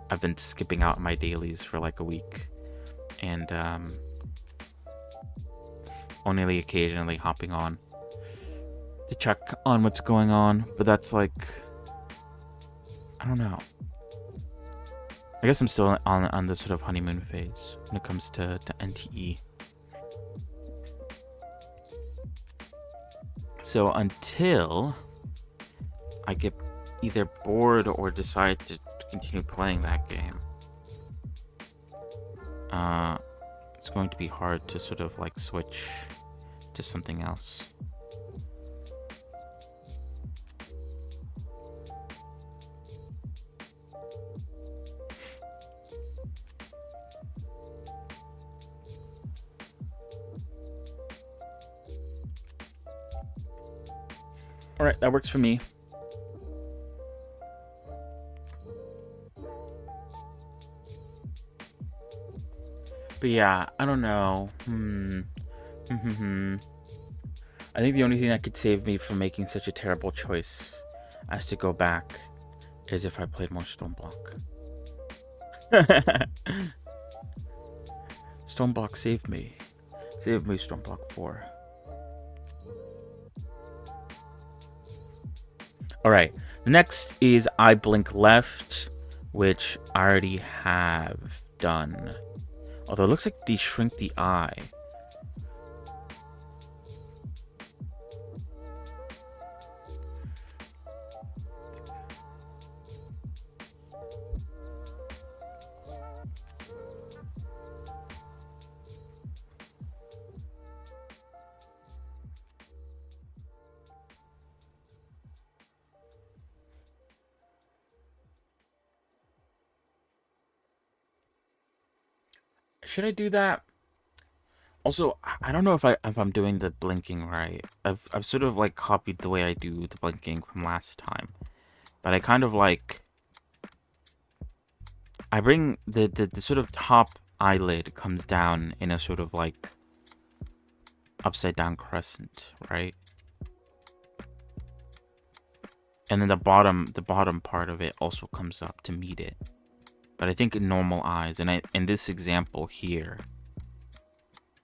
I've been skipping out my dailies for like a week, and only occasionally hopping on to check on what's going on. But that's like, I don't know. I guess I'm still on the sort of honeymoon phase when it comes to NTE. So until I get either bored or decide to continue playing that game, it's going to be hard to sort of like switch to something else. Alright, that works for me. But yeah, I don't know. I think the only thing that could save me from making such a terrible choice as to go back is if I played more Stoneblock. Stoneblock saved me. Save me, Stoneblock 4. Alright, the next is I Blink Left, which I already have done. Although it looks like these shrink the eye. Should I do that? Also, I don't know if I'm doing the blinking right. I've sort of like copied the way I do the blinking from last time, but I kind of like I bring the sort of top eyelid comes down in a sort of like upside down crescent, right? And then the bottom part of it also comes up to meet it. But I think in normal eyes, and in this example here,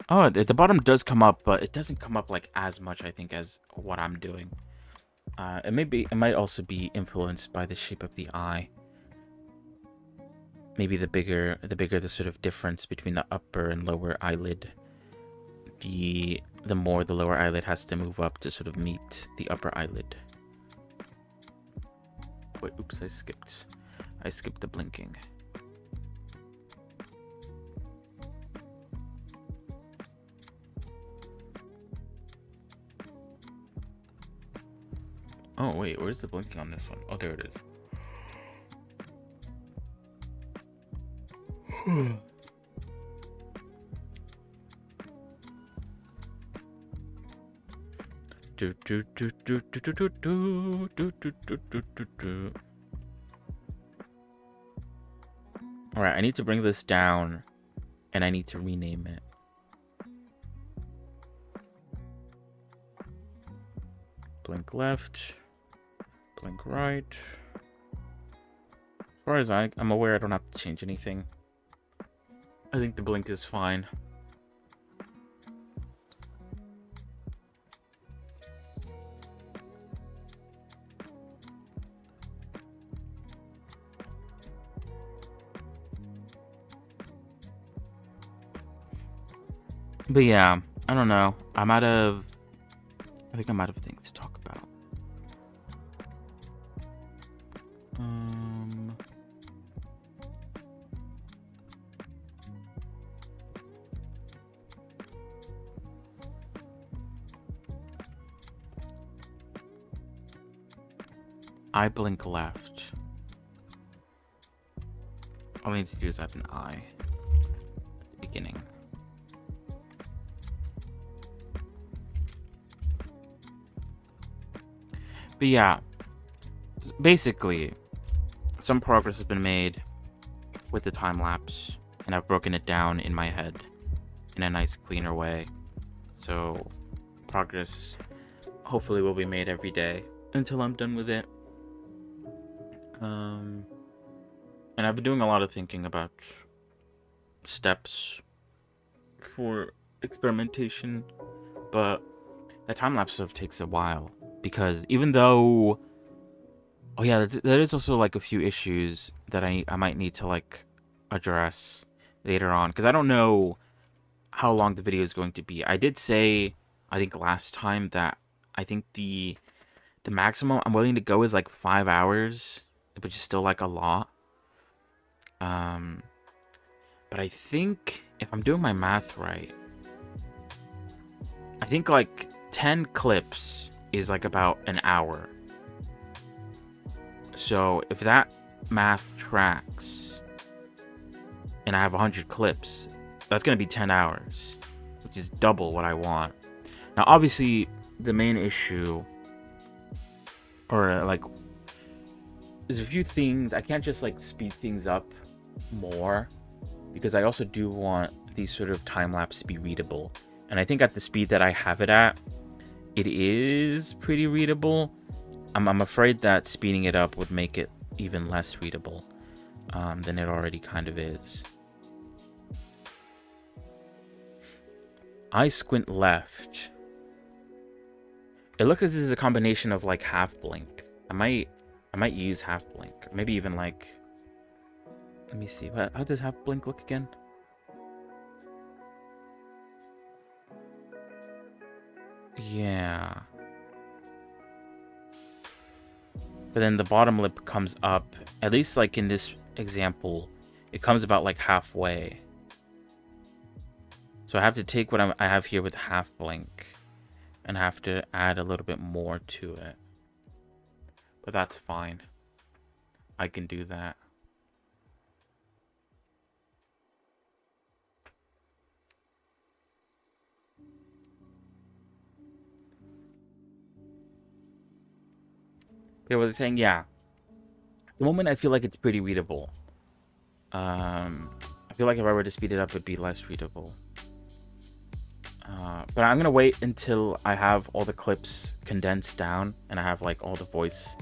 oh, the bottom does come up, but it doesn't come up like as much, I think, as what I'm doing. It might also be influenced by the shape of the eye. Maybe the bigger the sort of difference between the upper and lower eyelid, the more the lower eyelid has to move up to sort of meet the upper eyelid. Wait, oops, I skipped the blinking. Oh wait, where's the blinking on this one? Oh, there it is. Alright, I need to bring this down, and I need to rename it. Blink left, blink right. As far as I'm aware, I don't have to change anything. I think the blink is fine. But yeah, I don't know. I think I'm out of things to talk about. I blink left. All I need to do is add an eye at the beginning. But yeah, basically, some progress has been made with the time lapse, and I've broken it down in my head in a nice, cleaner way. So, progress hopefully will be made every day until I'm done with it. And I've been doing a lot of thinking about steps for experimentation, but that time lapse stuff takes a while, because even though, oh yeah, there is also like a few issues that I might need to like address later on, because I don't know how long the video is going to be. I did say, I think last time, that I think the maximum I'm willing to go is like 5 hours, which is still like a lot. But I think if I'm doing my math right, I think like 10 clips is like about an hour. So if that math tracks and I have 100 clips, that's going to be 10 hours, which is double what I want. Now, obviously, the main issue, or like, there's a few things. I can't just like speed things up more, because I also do want these sort of time lapse to be readable. And I think at the speed that I have it at, it is pretty readable. I'm afraid that speeding it up would make it even less readable than it already kind of is. I squint left. It looks as if this is a combination of like half blink. I might use half blink. Maybe even like, let me see. How does half blink look again? Yeah. But then the bottom lip comes up, at least like in this example, it comes about like halfway. So I have to take what I have here with half blink and have to add a little bit more to it. But that's fine. I can do that. But I was saying, yeah. At the moment, I feel like it's pretty readable. I feel like if I were to speed it up, it'd be less readable. But I'm gonna wait until I have all the clips condensed down and I have like all the voice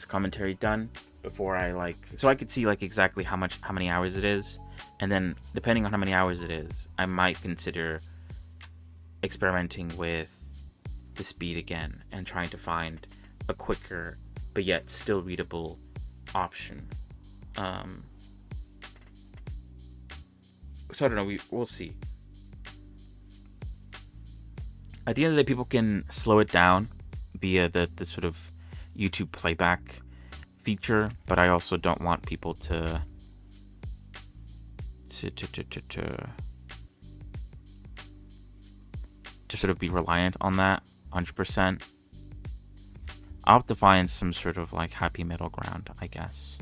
commentary done before I so I could see like exactly how many hours it is, and then depending on how many hours it is, I might consider experimenting with the speed again and trying to find a quicker but yet still readable option. So I don't know, we'll see. At the end of the day, people can slow it down via the sort of YouTube playback feature, but I also don't want people to sort of be reliant on that 100%. I'll have to find some sort of like happy middle ground, I guess.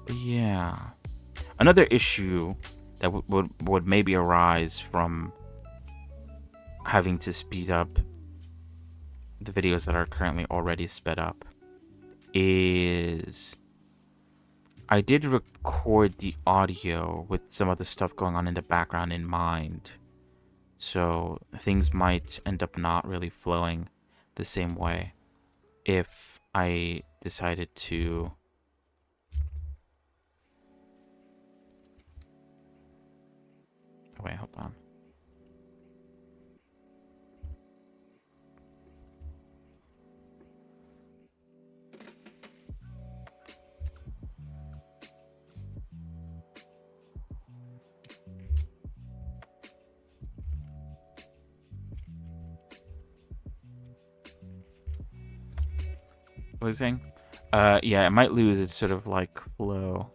But yeah, another issue that would maybe arise from having to speed up the videos that are currently already sped up is I did record the audio with some of the stuff going on in the background in mind, so things might end up not really flowing the same way if I decided to wait, hold on. What was I saying? Yeah, it might lose its sort of like flow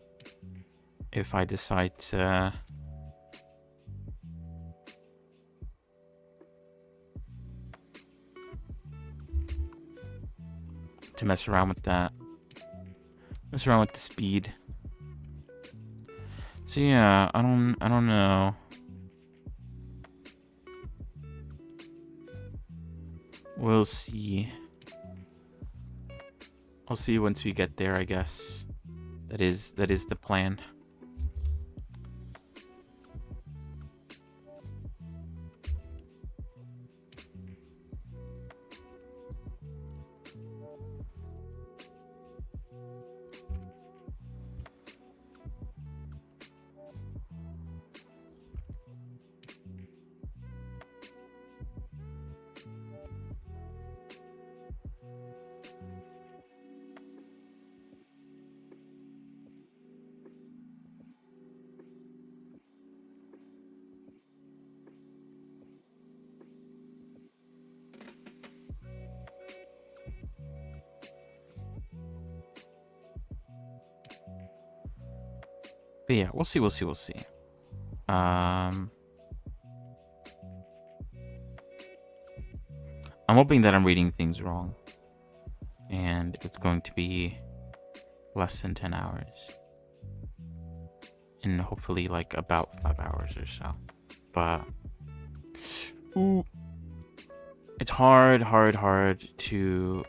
if I decide to mess around with that. Mess around with the speed. So yeah, I don't know. We'll see. I'll see once we get there, I guess. That is the plan. But yeah, we'll see. I'm hoping that I'm reading things wrong, and it's going to be less than 10 hours, and hopefully like about 5 hours or so. But it's hard to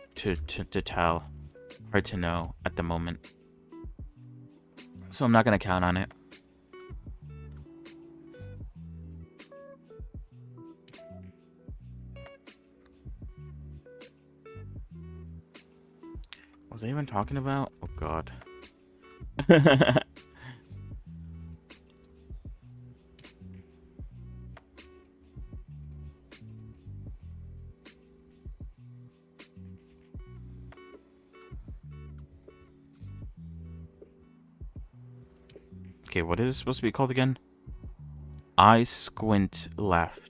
tell, hard to know at the moment. So I'm not gonna count on it. What was I even talking about? Oh god. Okay, what is it supposed to be called again? I squint left.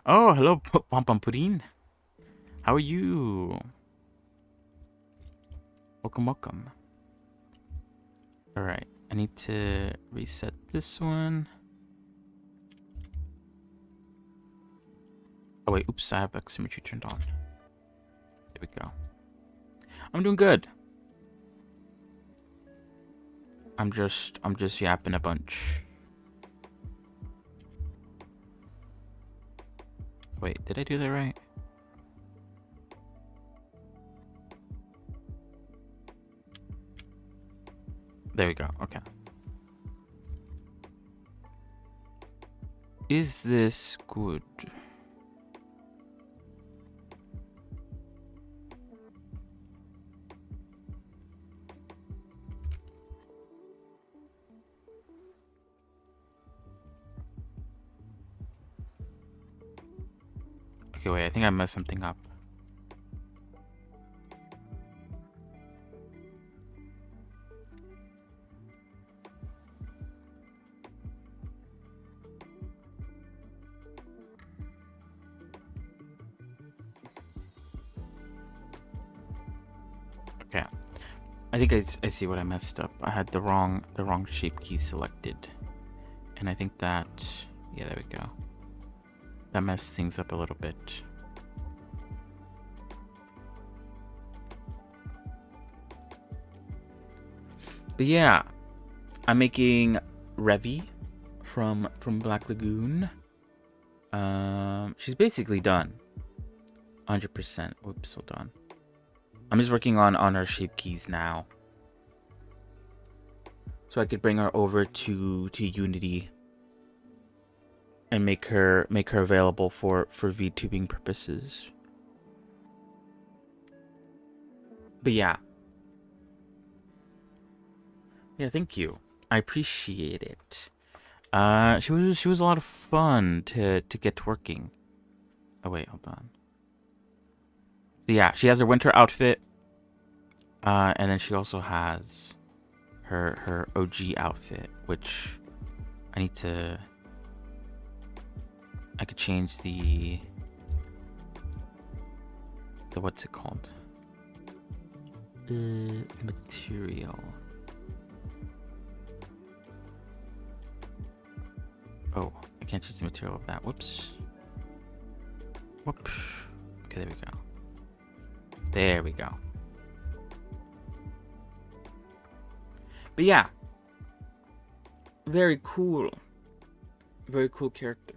Oh, hello, Pudding. How are you? Welcome, welcome. Alright, I need to reset this one. Oh wait, oops, I have symmetry turned on. There we go. I'm doing good. I'm just yapping a bunch. Wait, did I do that right? There we go, okay. Is this good? Okay, wait, I think I messed something up. Okay, I think I see what I messed up. I had the wrong shape key selected, and I think that, yeah, there we go. That messed things up a little bit. But yeah, I'm making Revy from Black Lagoon. She's basically done. 100%. Whoops, hold on. I'm just working on her shape keys now, so I could bring her over to Unity and make her available for VTubing purposes. But yeah, thank you. I appreciate it. She was a lot of fun to get working. Oh wait, hold on. So yeah, she has her winter outfit, and then she also has her OG outfit, which I need to. I could change the what's it called? Material. Oh, I can't change the material of that. Whoops. Whoops. Okay, there we go. There we go. But yeah. Very cool. Very cool character.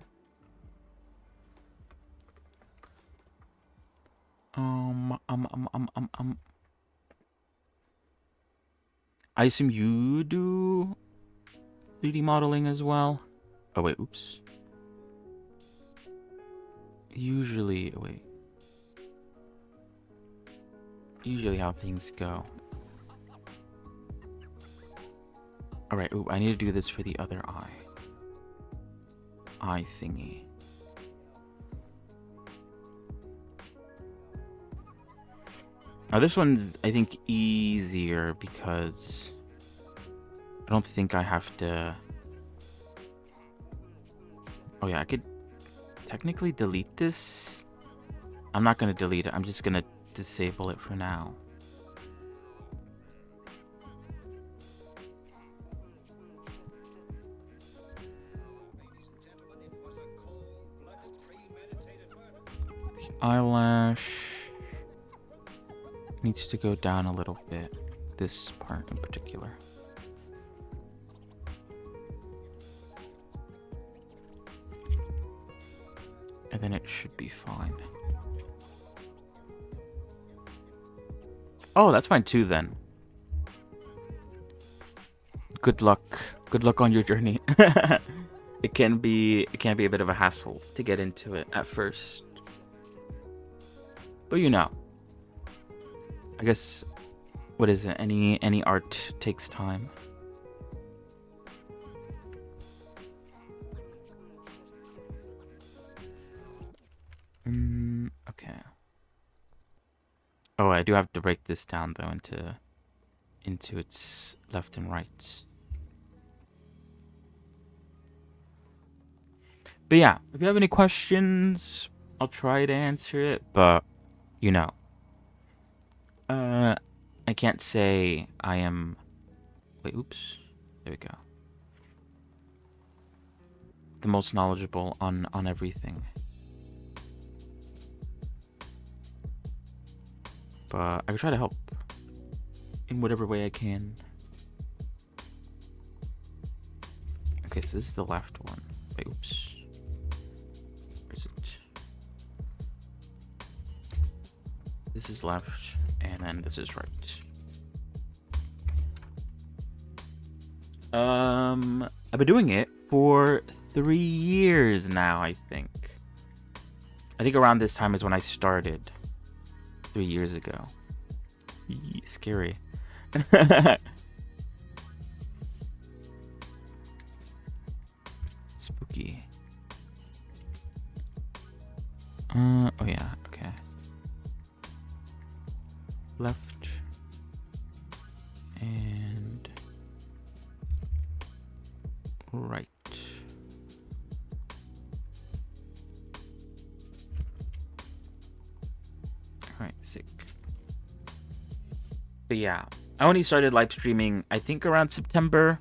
I assume you do 3D modeling as well? Oh wait, oops. Usually how things go. Alright, ooh, I need to do this for the other eye. Eye thingy. Now this one's, I think, easier because I don't think I have to... Oh yeah, I could technically delete this. I'm not going to delete it. I'm just going to disable it for now. The eyelash needs to go down a little bit. This part in particular. And then it should be fine. Oh, that's fine too then. Good luck. Good luck on your journey. It can be a bit of a hassle to get into it at first. But you know. I guess, what is it? Any art takes time. Okay. Oh, I do have to break this down though into its left and right. But yeah, if you have any questions, I'll try to answer it. But you know, I can't say I am. Wait, oops. There we go. The most knowledgeable on everything. But I try to help in whatever way I can. Okay, so this is the left one. Wait, oops. Where is it? This is left, and then this is right. I've been doing it for 3 years now, I think. I think around this time is when I started. 3 years ago. Scary. Spooky. Oh yeah, okay. Left. And right. Alright, sick. But yeah, I only started live streaming, I think around September,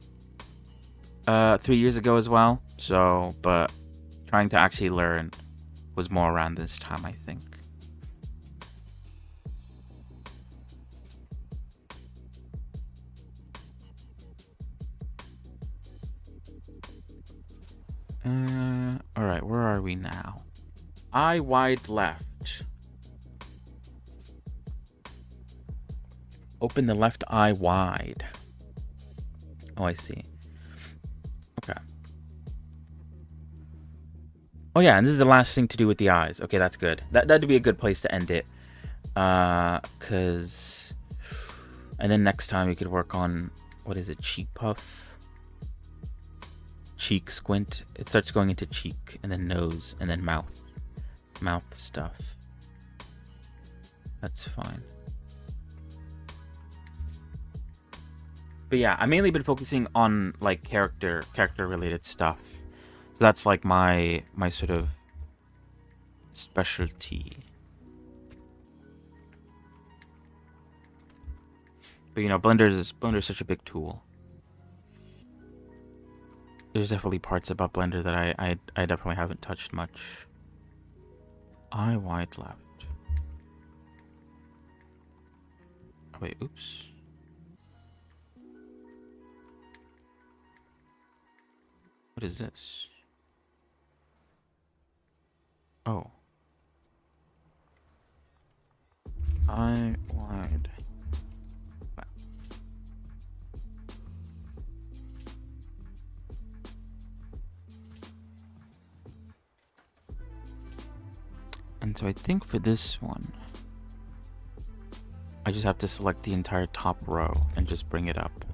3 years ago as well. So, but trying to actually learn was more around this time, I think. Alright, where are we now? Eye wide left. Open the left eye wide. Oh, I see. Okay. Oh yeah, and this is the last thing to do with the eyes. Okay, that's good. That'd be a good place to end it. Cause and then next time we could work on, what is it, cheek puff? Cheek squint. It starts going into cheek and then nose and then mouth. Mouth stuff. That's fine. But yeah, I've mainly been focusing on like character related stuff. So that's like my sort of specialty. But you know, Blender's such a big tool. There's definitely parts about Blender that I definitely haven't touched much. Eye wide left. Oh, wait, oops. What is this? Oh. Eye wide. And so I think for this one, I just have to select the entire top row and just bring it up.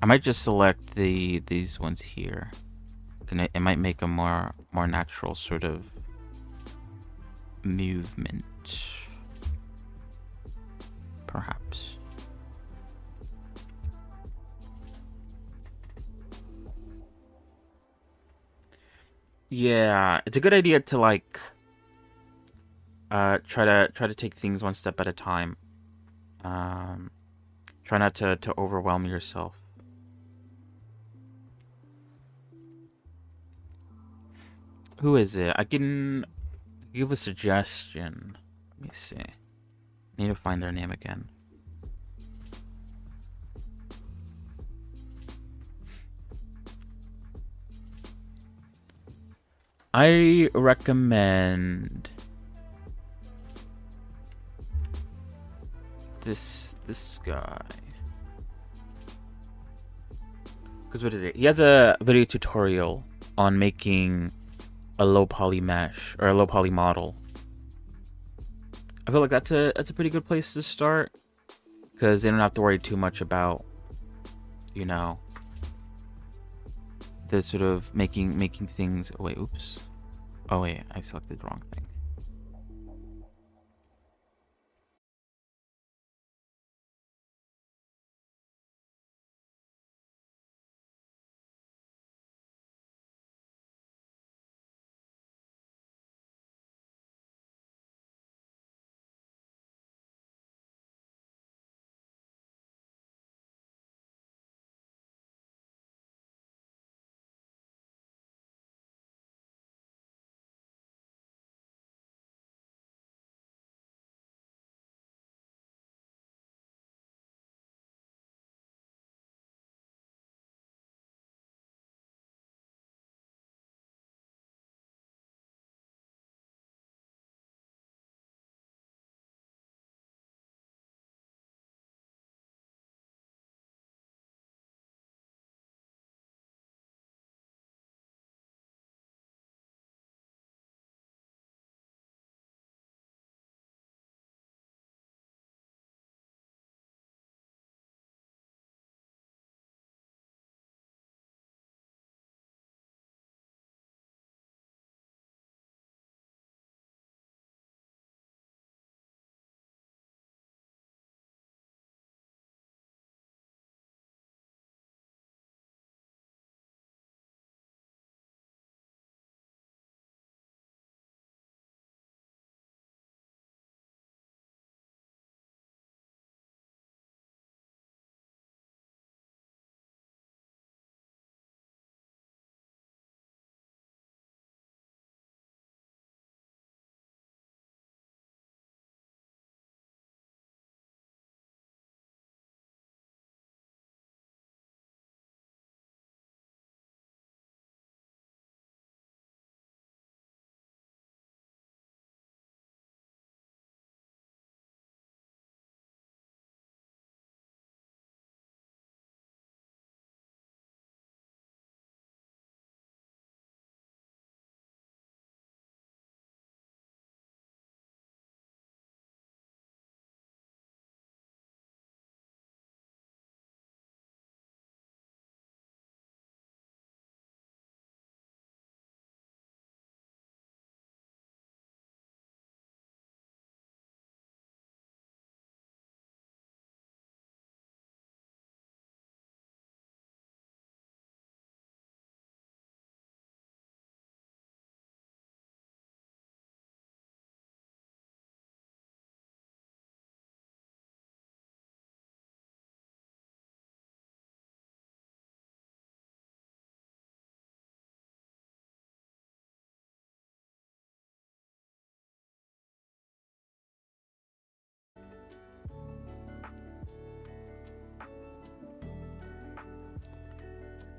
I might just select these ones here. It might make a more natural sort of movement, perhaps. Yeah, it's a good idea to like try to take things one step at a time. Try not to overwhelm yourself. Who is it? I can give a suggestion. Let me see. Need to find their name again. I recommend this guy. Because what is it? He has a video tutorial on making a low poly mesh or a low poly model. I feel like that's a pretty good place to start, because they don't have to worry too much about, you know, the sort of making things. Oh wait, oops. Oh wait, I selected the wrong thing.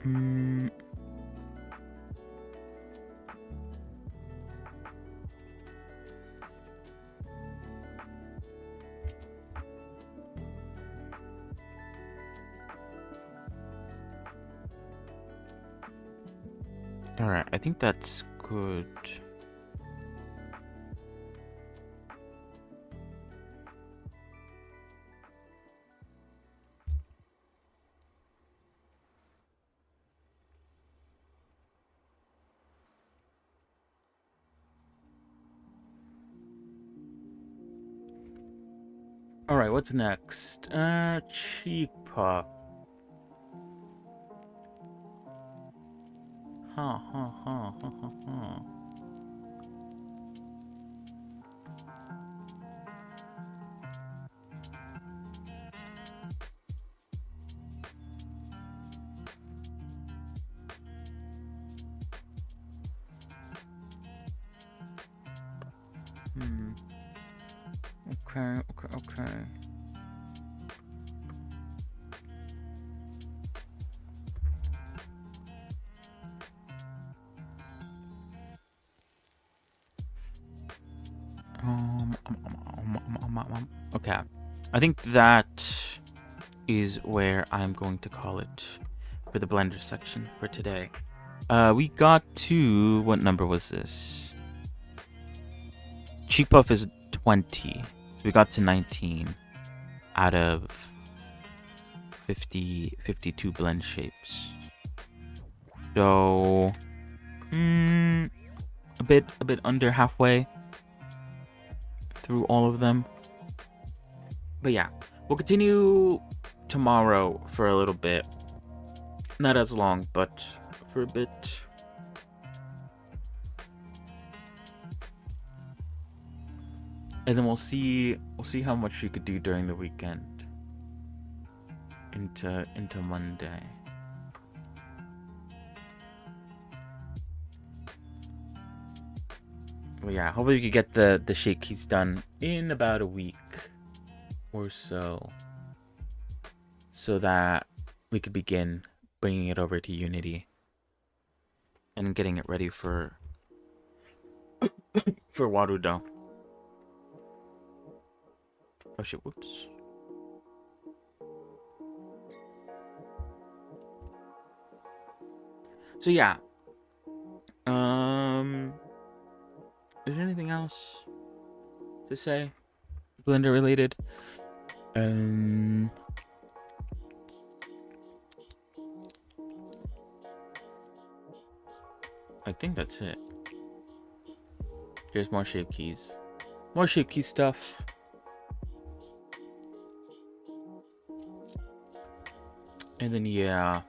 Mm. Alright, I think that's good. Alright, what's next? Cheek puff. Huh. Okay. Okay. I think that is where I'm going to call it for the blender section for today. We got to, what number was this? Cheek puff is 20. So we got to 19 out of 52 blend shapes. So, a bit under halfway through all of them. But yeah, we'll continue tomorrow for a little bit. Not as long, but for a bit. And then we'll see how much you could do during the weekend into Monday. Well, yeah, hopefully we could get the shake keys done in about a week or so that we could begin bringing it over to Unity and getting it ready for Warudo. Oh shit, whoops. So yeah. Is there anything else to say? Blender related? I think that's it. There's more shape keys. More shape key stuff. And then yeah.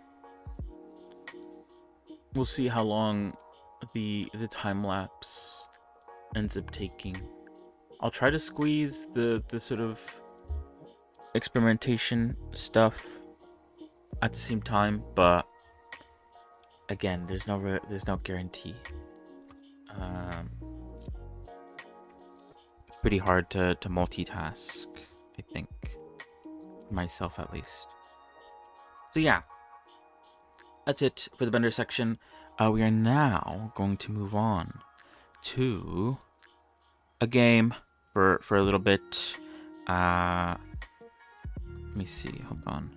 We'll see how long the time lapse ends up taking. I'll try to squeeze the sort of experimentation stuff at the same time, but again, there's no guarantee. It's pretty hard to multitask, I think, myself at least. So yeah, that's it for the Blender section. We are now going to move on to a game for a little bit. Let me see. Hold on.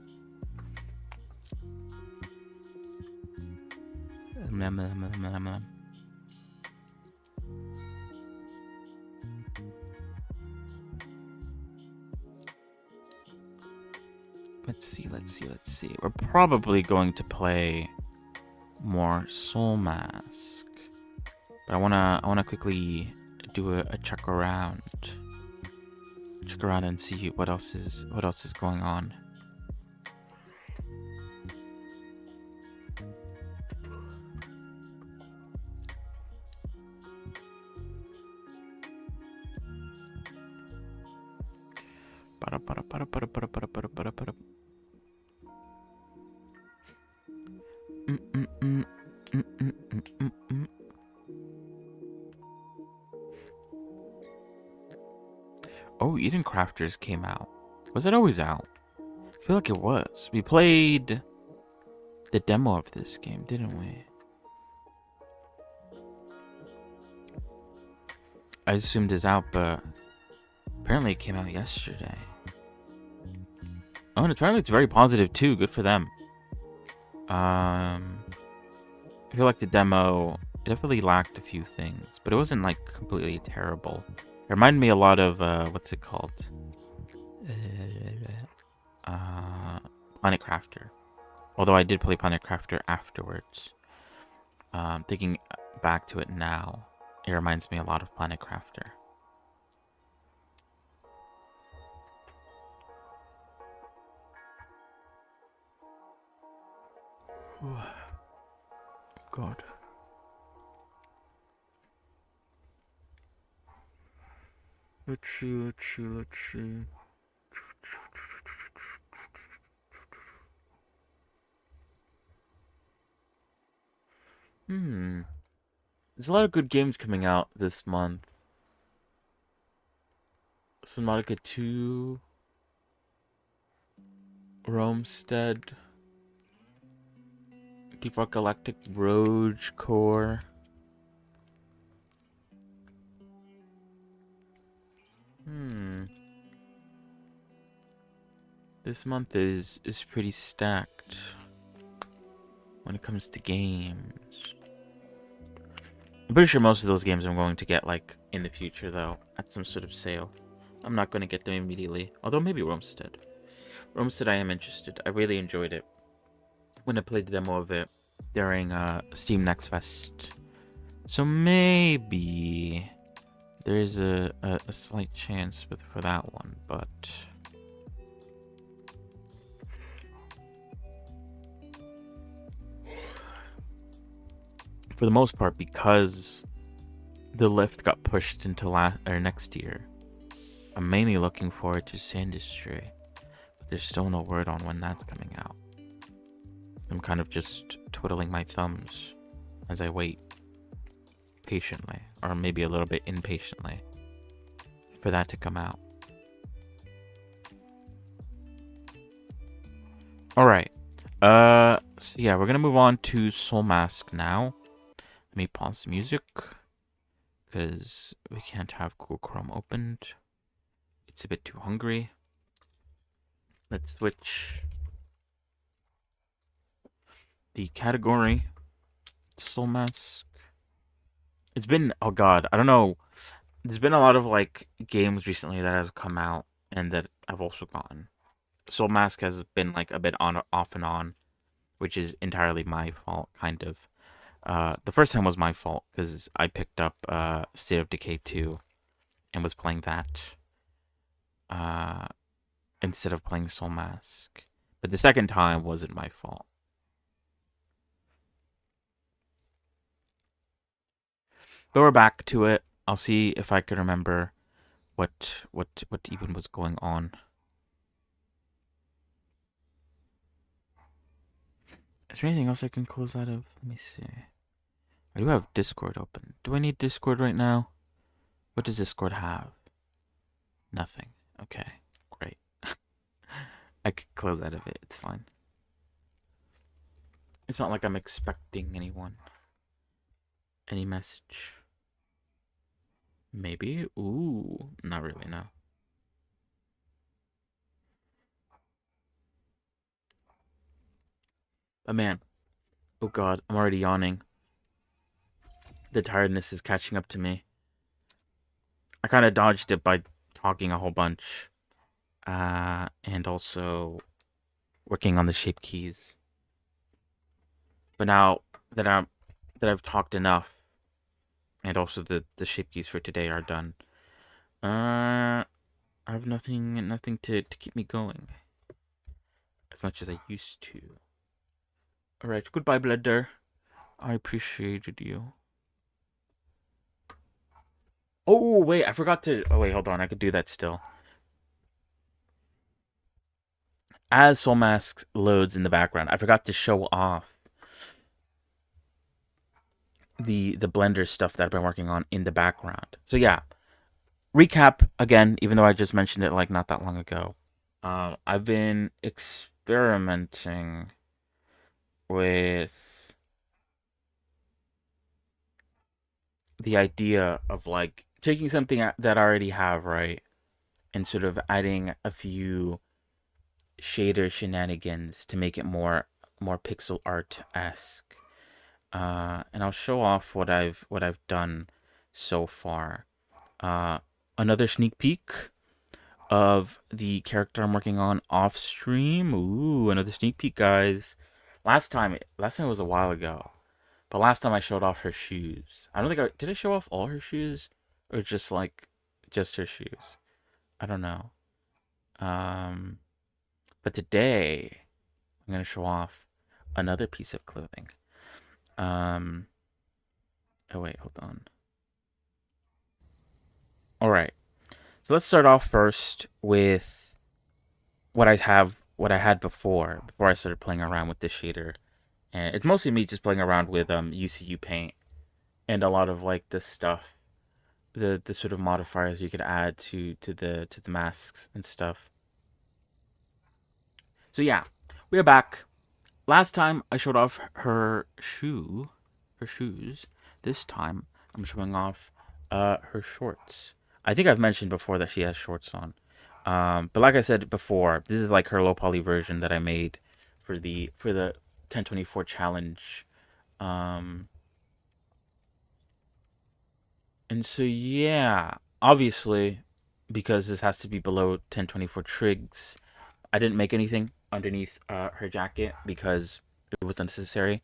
Let's see. We're probably going to play more Soul Mask, but I wanna quickly do a check around and see what else is going on. Oh, Eden Crafters came out. Was it always out? I feel like it was. We played the demo of this game, didn't we? I assumed it's out, but apparently it came out yesterday. Oh, and apparently it's very positive too. Good for them. I feel like the demo, it definitely lacked a few things, but it wasn't like completely terrible. It reminded me a lot of what's it called? Planet Crafter. Although I did play Planet Crafter afterwards. Thinking back to it now, it reminds me a lot of Planet Crafter. God. Let's see. There's a lot of good games coming out this month. Subnautica 2, Romestead, Deep Rock Galactic, Rogue Core. This month is pretty stacked when it comes to games. I'm pretty sure most of those games I'm going to get like in the future though, at some sort of sale. I'm not going to get them immediately, although maybe Romestead. Romestead I am interested. I really enjoyed it when I played the demo of it during Steam Next Fest. So maybe there's a slight chance for that one, but for the most part, because the lift got pushed into next year, I'm mainly looking forward to Sandistry, but there's still no word on when that's coming out. I'm kind of just twiddling my thumbs as I wait patiently, or maybe a little bit impatiently, for that to come out. Alright. So yeah, we're gonna move on to Soul Mask now. Let me pause the music, because we can't have Google Chrome opened. It's a bit too hungry. Let's switch the category. Soul Mask. It's been, oh god, I don't know. There's been a lot of like games recently that have come out and that I've also gotten. Soul Mask has been like a bit on, off and on, which is entirely my fault, kind of. The first time was my fault because I picked up State of Decay 2 and was playing that instead of playing Soul Mask. But the second time wasn't my fault. But we're back to it. I'll see if I can remember what even was going on. Is there anything else I can close out of? Let me see. I do have Discord open. Do I need Discord right now? What does Discord have? Nothing. Okay, great. I could close out of it. It's fine. It's not like I'm expecting anyone. Any message? Maybe? Ooh, not really, no. But man, oh god, I'm already yawning. The tiredness is catching up to me. I kind of dodged it by talking a whole bunch. And also working on the shape keys. But now that I've talked enough, and also the shape keys for today are done, I have nothing to keep me going as much as I used to. Alright, goodbye, Blender. I appreciated you. Oh, wait, I forgot to... Oh, wait, hold on. I could do that still. As Soul Mask loads in the background, I forgot to show off the Blender stuff that I've been working on in the background. So, yeah. Recap, again, even though I just mentioned it, like, not that long ago. I've been experimenting with the idea of like taking something that I already have, right, and sort of adding a few shader shenanigans to make it more pixel art esque. And I'll show off what I've done so far. Uh, Another sneak peek of the character I'm working on off stream. Ooh, another sneak peek, guys. Last time was a while ago, but last time I showed off her shoes. I don't think did I show off all her shoes, or just her shoes. I don't know. Um, but today I'm gonna show off another piece of clothing. Um, oh wait, hold on. All right, so let's start off first with what I had before I started playing around with this shader, and it's mostly me just playing around with UCU Paint and a lot of like the stuff, the sort of modifiers you could add to the masks and stuff. So yeah, we're back. Last time I showed off her shoes. This time I'm showing off her shorts. I think I've mentioned before that she has shorts on. But like I said before, this is like her low poly version that I made for the 1024 challenge. Um, and so yeah, obviously because this has to be below 1024 trigs, I didn't make anything underneath her jacket because it was unnecessary.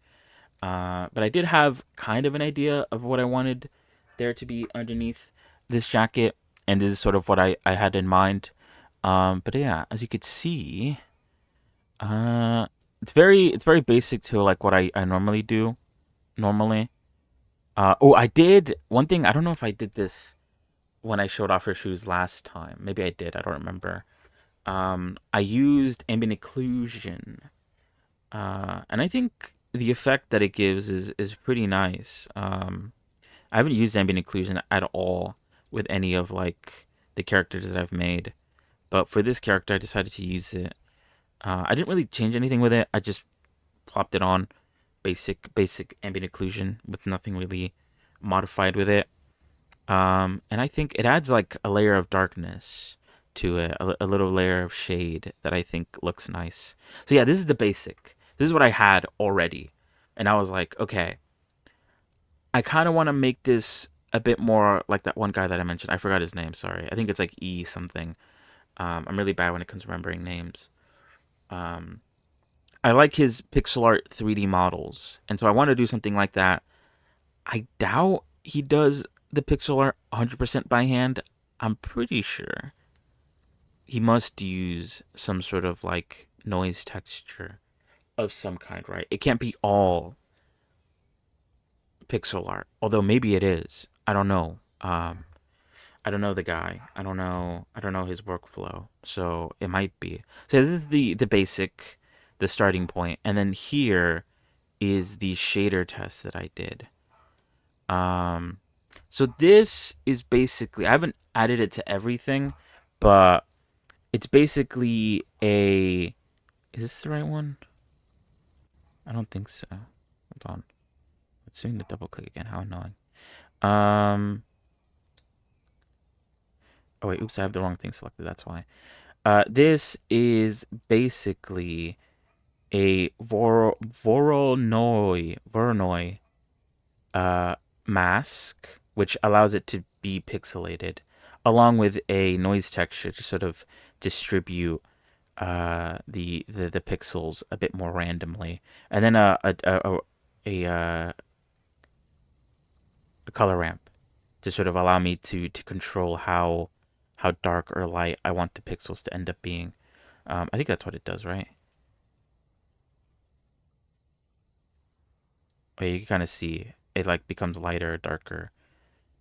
But I did have kind of an idea of what I wanted there to be underneath this jacket, and this is sort of what I had in mind. But yeah, as you could see, uh, it's very basic to like what I normally do normally. Oh, I did one thing. I don't know if I did this when I showed off her shoes last time. Maybe I did. I don't remember. I used ambient occlusion, and I think the effect that it gives is pretty nice. I haven't used ambient occlusion at all with any of like the characters that I've made, but for this character, I decided to use it. I didn't really change anything with it. I just plopped it on basic ambient occlusion with nothing really modified with it. And I think it adds like a layer of darkness to it, a little layer of shade that I think looks nice. So yeah, this is the basic. This is what I had already, and I was like, okay, I kind of want to make this a bit more like that one guy that I mentioned. I forgot his name. Sorry. I think it's like E something. I'm really bad when it comes to remembering names. Um, I like his pixel art 3D models, and so I want to do something like that. I doubt he does the pixel art 100% by hand. I'm pretty sure he must use some sort of like noise texture of some kind, right? It can't be all pixel art, although maybe it is. I don't know. I don't know the guy. I don't know his workflow. So it might be. So this is the basic, the starting point, and then here is the shader test that I did. Um, so this is basically, I haven't added it to everything, but it's basically a. Is this the right one? I don't think so. Hold on. It's doing the double click again. How annoying. Um. Oh wait. Oops. I have the wrong thing selected. That's why. This is basically a Voronoi uh, mask, which allows it to be pixelated, along with a noise texture to sort of distribute the pixels a bit more randomly, and then a a color ramp to sort of allow me to control how dark or light I want the pixels to end up being. I think that's what it does, right? Or you can kind of see it like becomes lighter or darker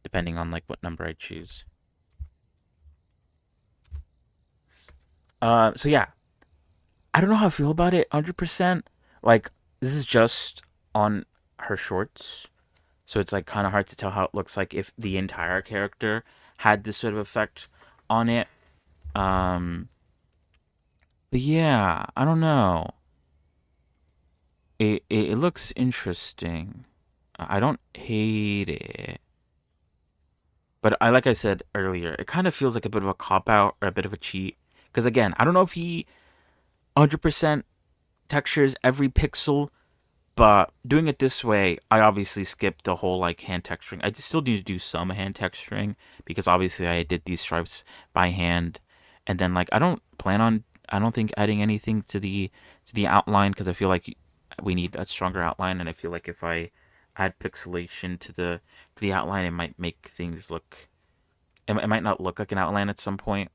depending on like what number I choose. So yeah, I don't know how I feel about it 100%. Like this is just on her shorts, so it's like kind of hard to tell how it looks like if the entire character had this sort of effect on it. Um, but yeah, I don't know. it looks interesting. I don't hate it. But like I said earlier, it kind of feels like a bit of a cop out or a bit of a cheat. Because again, I don't know if he 100% textures every pixel, but doing it this way, I obviously skipped the whole like hand texturing. I still need to do some hand texturing because obviously I did these stripes by hand, and then like I don't think adding anything to the outline because I feel like we need a stronger outline, and I feel like if I add pixelation to the outline, it might make things look it might not look like an outline at some point.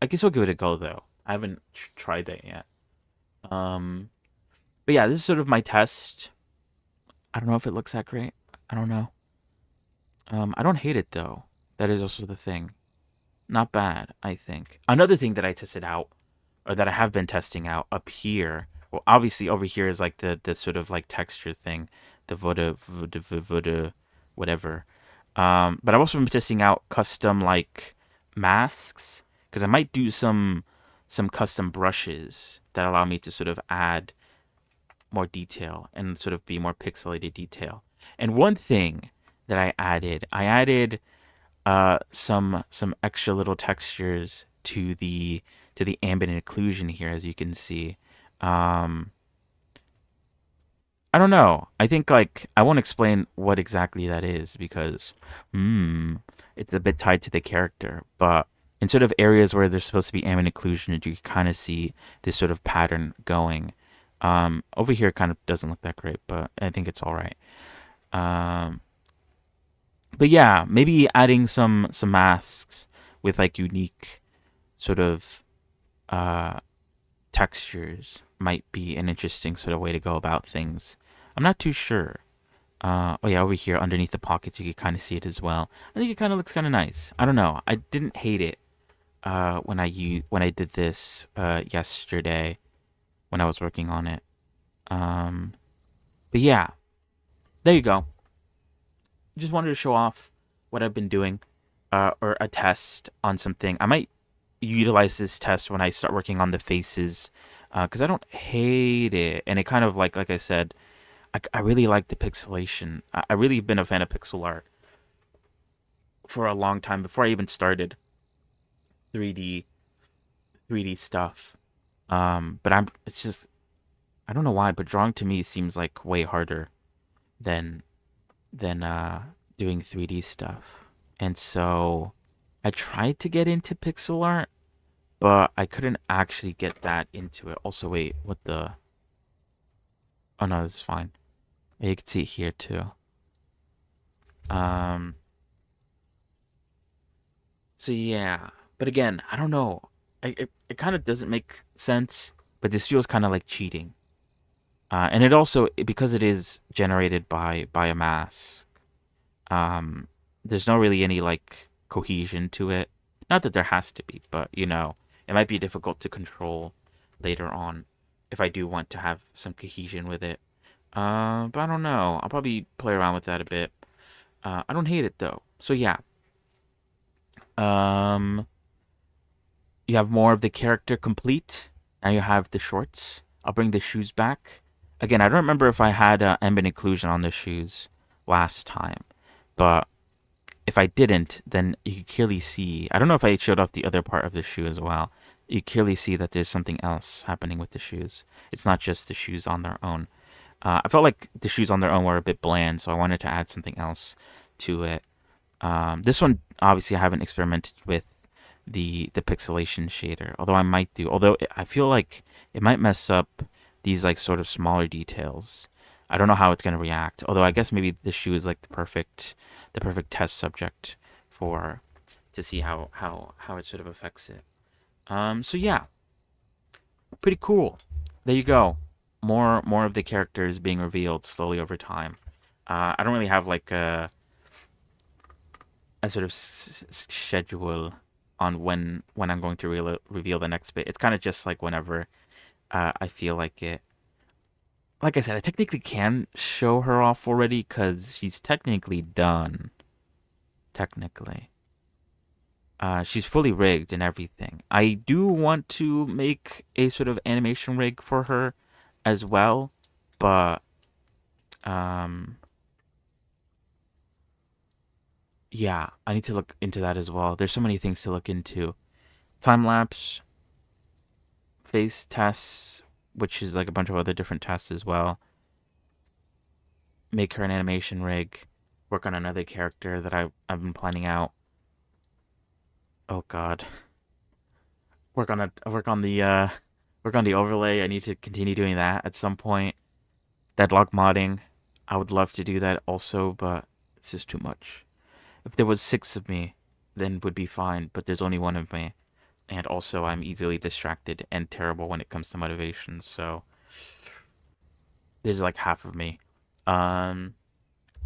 I guess we'll give it a go though. I haven't tried that yet. Um, but yeah, this is sort of my test. I don't know if it looks that great. I don't know. I don't hate it though. That is also the thing. Not bad, I think. Another thing that I tested out, or that I have been testing out up here. Well, obviously over here is like the sort of like texture thing, the voda, whatever. But I've also been testing out custom like masks because I might do some custom brushes that allow me to sort of add more detail and sort of be more pixelated detail. And one thing that I added some extra little textures to the ambient occlusion here, as you can see. Um, I don't know. I think like I won't explain what exactly that is because it's a bit tied to the character. But in sort of areas where there's supposed to be ambient occlusion, you can kind of see this sort of pattern going. Over here, it kind of doesn't look that great, but I think it's all right. Um, but yeah, maybe adding some masks with like unique sort of uh textures might be an interesting sort of way to go about things. I'm not too sure. Oh yeah, over here underneath the pockets, you can kind of see it as well. I think it kind of looks kind of nice. I don't know. I didn't hate it when I did this yesterday when I was working on it. Um, but yeah, there you go. Just wanted to show off what I've been doing, or a test on something. I might utilize this test when I start working on the faces, because I don't hate it, and it kind of like I said, I really like the pixelation. I really been a fan of pixel art for a long time before I even started 3D 3D stuff. But it's just I don't know why, but drawing to me seems like way harder than than doing 3D stuff. And so I tried to get into pixel art, but I couldn't actually get that into it. Also, wait, what the? Oh no, this is fine. You can see it here too. Um, so yeah, but again, I don't know. It kind of doesn't make sense, but this feels kind of like cheating. And it also because it is generated by a mask. Um, there's no really any like cohesion to it. Not that there has to be, but it might be difficult to control later on if I do want to have some cohesion with it. But I don't know. I'll probably play around with that a bit. I don't hate it though. So yeah. Um, you have more of the character complete. Now you have the shorts. I'll bring the shoes back. Again, I don't remember if I had ambient occlusion on the shoes last time, but if I didn't, then you can clearly see. I don't know if I showed off the other part of the shoe as well. You clearly see that there's something else happening with the shoes. It's not just the shoes on their own. I felt like the shoes on their own were a bit bland, so I wanted to add something else to it. This one, obviously, I haven't experimented with the pixelation shader, although I might do. Although I feel like it might mess up these like sort of smaller details. I don't know how it's gonna react. Although I guess maybe the shoe is like the perfect test subject for to see how it sort of affects it. So yeah, pretty cool. There you go. More of the characters being revealed slowly over time. I don't really have like a sort of schedule on when I'm going to reveal the next bit. It's kind of just like whenever I feel like it. Like I said, I technically can show her off already because she's technically done. Technically. She's fully rigged and everything. I do want to make a sort of animation rig for her as well, but Um, yeah, I need to look into that as well. There's so many things to look into. Time lapse, face tests, which is like a bunch of other different tests as well. Make her an animation rig. Work on another character that I've been planning out. Oh God. Work on the overlay. I need to continue doing that at some point. Deadlock modding. I would love to do that also, but it's just too much. If there was 6 of me, then would be fine, but there's only 1 of me. And also I'm easily distracted and terrible when it comes to motivation, so there's like half of me. Um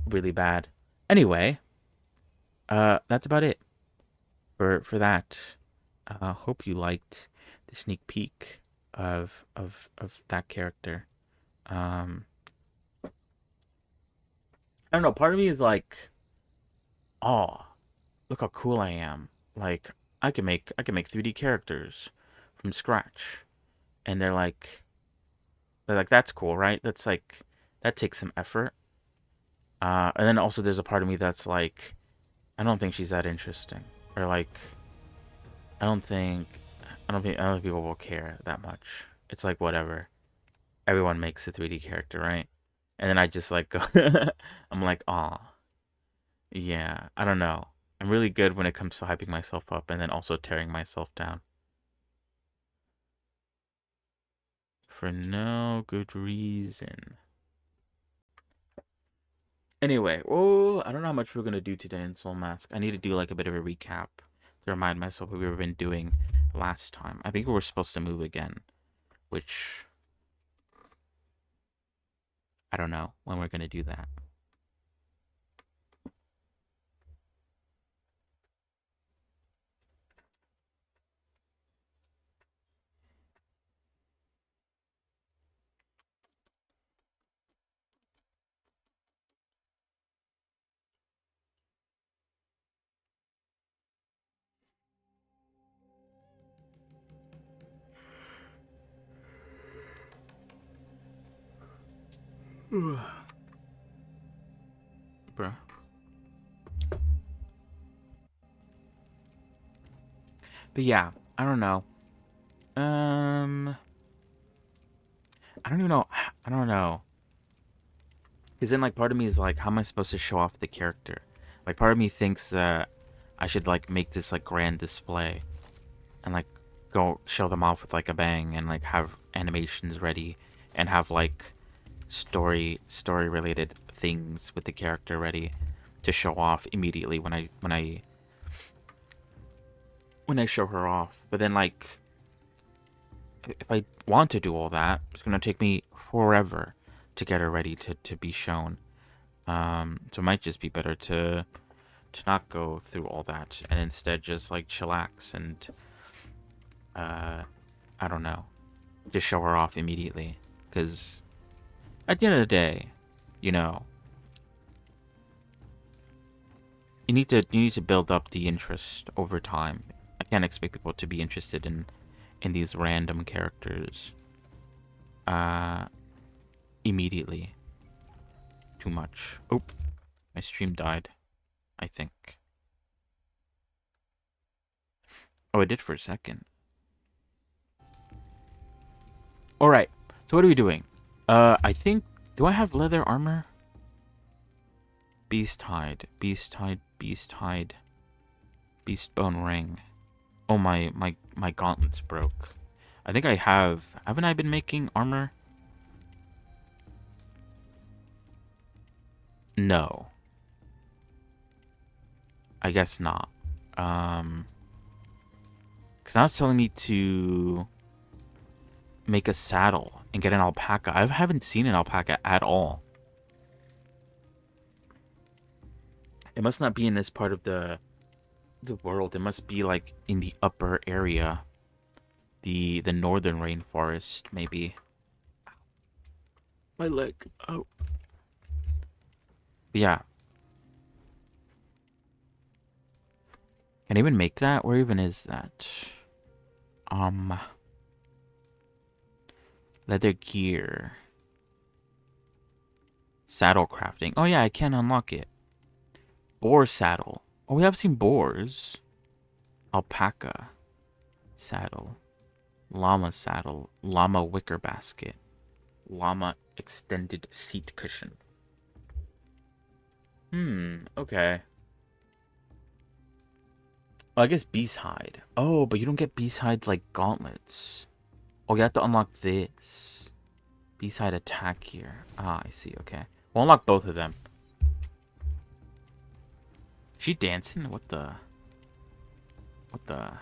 really bad. Anyway, that's about it for that. Hope you liked the sneak peek of that character. Um, I don't know. Part of me is like, oh, look how cool I am. Like I can make 3D characters from scratch, and they're like that's cool, right? That's like that takes some effort. And then also there's a part of me that's like, I don't think she's that interesting, or like I don't think I don't think people will care that much. It's like whatever. Everyone makes a 3D character, right? And then I just like go I'm like, "Aw, yeah, I don't know. I'm really good when it comes to hyping myself up and then also tearing myself down for no good reason." Anyway, oh, I don't know how much we're gonna do today in Soul Mask. I need to do like a bit of a recap to remind myself what we've been doing last time. I think we were supposed to move again, which I don't know when we're gonna do that. Bruh. But yeah, I don't know. Um, I don't even know. I don't know. Because then, like, part of me is like, how am I supposed to show off the character? Like, part of me thinks that I should, like, make this, like, grand display and, like, go show them off with, like, a bang and, like, have animations ready and have, like, story related things with the character ready to show off immediately when I show her off. But then, like, if I want to do all that, it's gonna take me forever to get her ready to be shown. So it might just be better to not go through all that and instead just like chillax and I don't know, just show her off immediately. Because at the end of the day, you know, you need to build up the interest over time. I can't expect people to be interested in these random characters uh immediately. Too much. Oh, my stream died, I think. Oh, it did for a second. Alright, so what are we doing? I think, do I have leather armor? Beast hide, beast hide, beast hide, beast bone ring. Oh, my gauntlets broke. I think I have. Haven't I been making armor? No. I guess not. Because now it's telling me to make a saddle and get an alpaca. I haven't seen an alpaca at all. It must not be in this part of the world. It must be like in the upper area. The northern rainforest, maybe. My leg. Oh. But yeah. Can I even make that? Where even is that? Leather gear. Saddle crafting. Oh yeah, I can unlock it. Boar saddle. Oh, we have seen boars. Alpaca saddle. Llama saddle. Llama wicker basket. Llama extended seat cushion. Okay. Well, I guess beast hide. Oh, but you don't get beast hides like gauntlets. Oh, you have to unlock this. Beast hide attack here. Ah, I see. Okay. We'll unlock both of them. Is she dancing? What the? What the?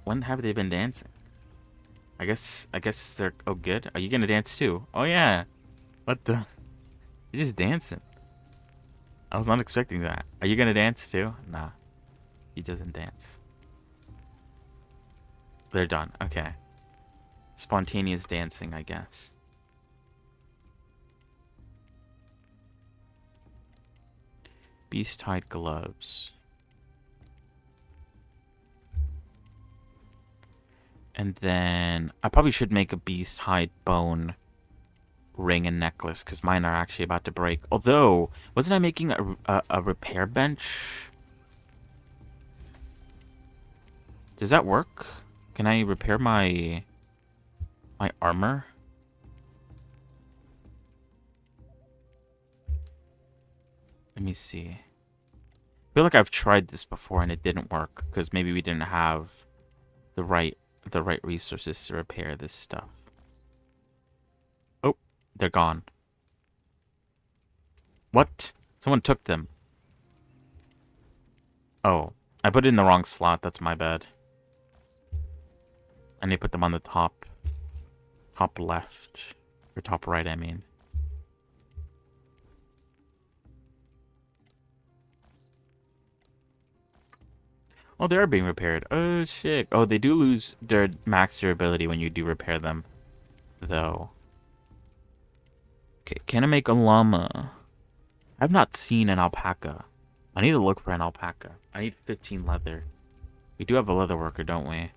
When have they been dancing? I guess they're oh good. Are you gonna dance too? Oh yeah. What the? You're just dancing. I was not expecting that. Are you gonna dance too? Nah. He doesn't dance. They're done. Okay. Spontaneous dancing, I guess. Beast hide gloves. And then I probably should make a beast hide bone ring and necklace because mine are actually about to break. Although, wasn't I making a repair bench? Does that work? Can I repair my armor? Let me see. I feel like I've tried this before and it didn't work because maybe we didn't have the right resources to repair this stuff. Oh, they're gone. What? Someone took them. Oh, I put it in the wrong slot. That's my bad. I need to put them on the top left. Or top right, I mean. Oh, they are being repaired. Oh, shit. Oh, they do lose their max durability when you do repair them, though. Okay, can I make a llama? I've not seen an alpaca. I need to look for an alpaca. I need 15 leather. We do have a leather worker, don't we?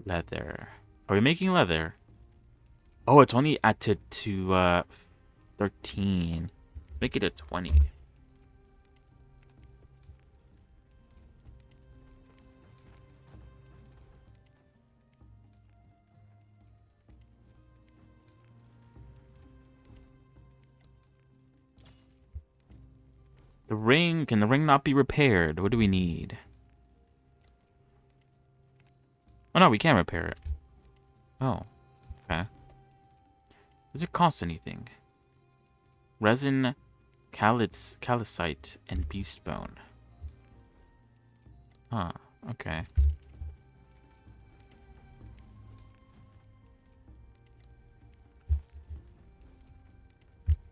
Leather. Are we making leather? Oh, it's only at to 13. Make it a 20. The ring, can the ring not be repaired? What do we need? Oh no, we can repair it. Oh, okay. Does it cost anything? Resin, calcite, and beast bone. Huh, okay.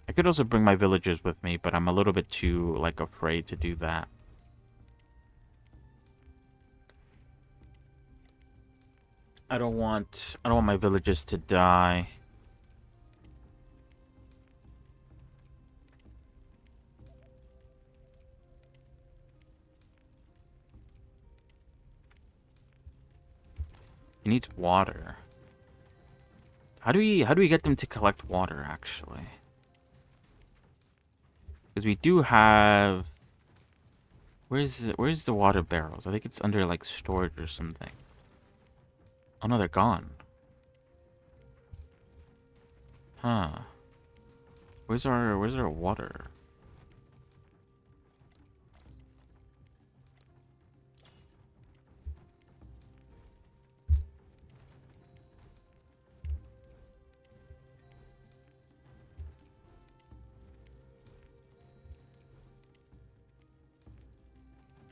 I could also bring my villagers with me, but I'm a little bit too, like, afraid to do that. I don't want my villagers to die. He needs water. How do we get them to collect water, actually? Because we do have... Where's the water barrels? I think it's under, like, storage or something. Oh no, they're gone. Huh. Where's our water?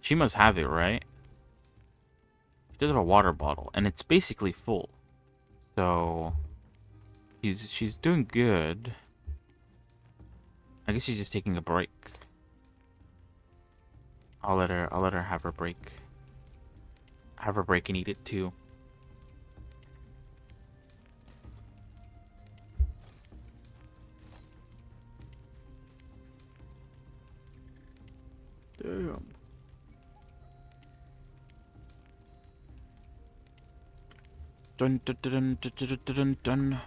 She must have it, right? She does have a water bottle, and it's basically full. So she's doing good. I guess she's just taking a break. I'll let her have her break. Have her break and eat it too. Damn. Dun dun dun dun dun dun dun dun.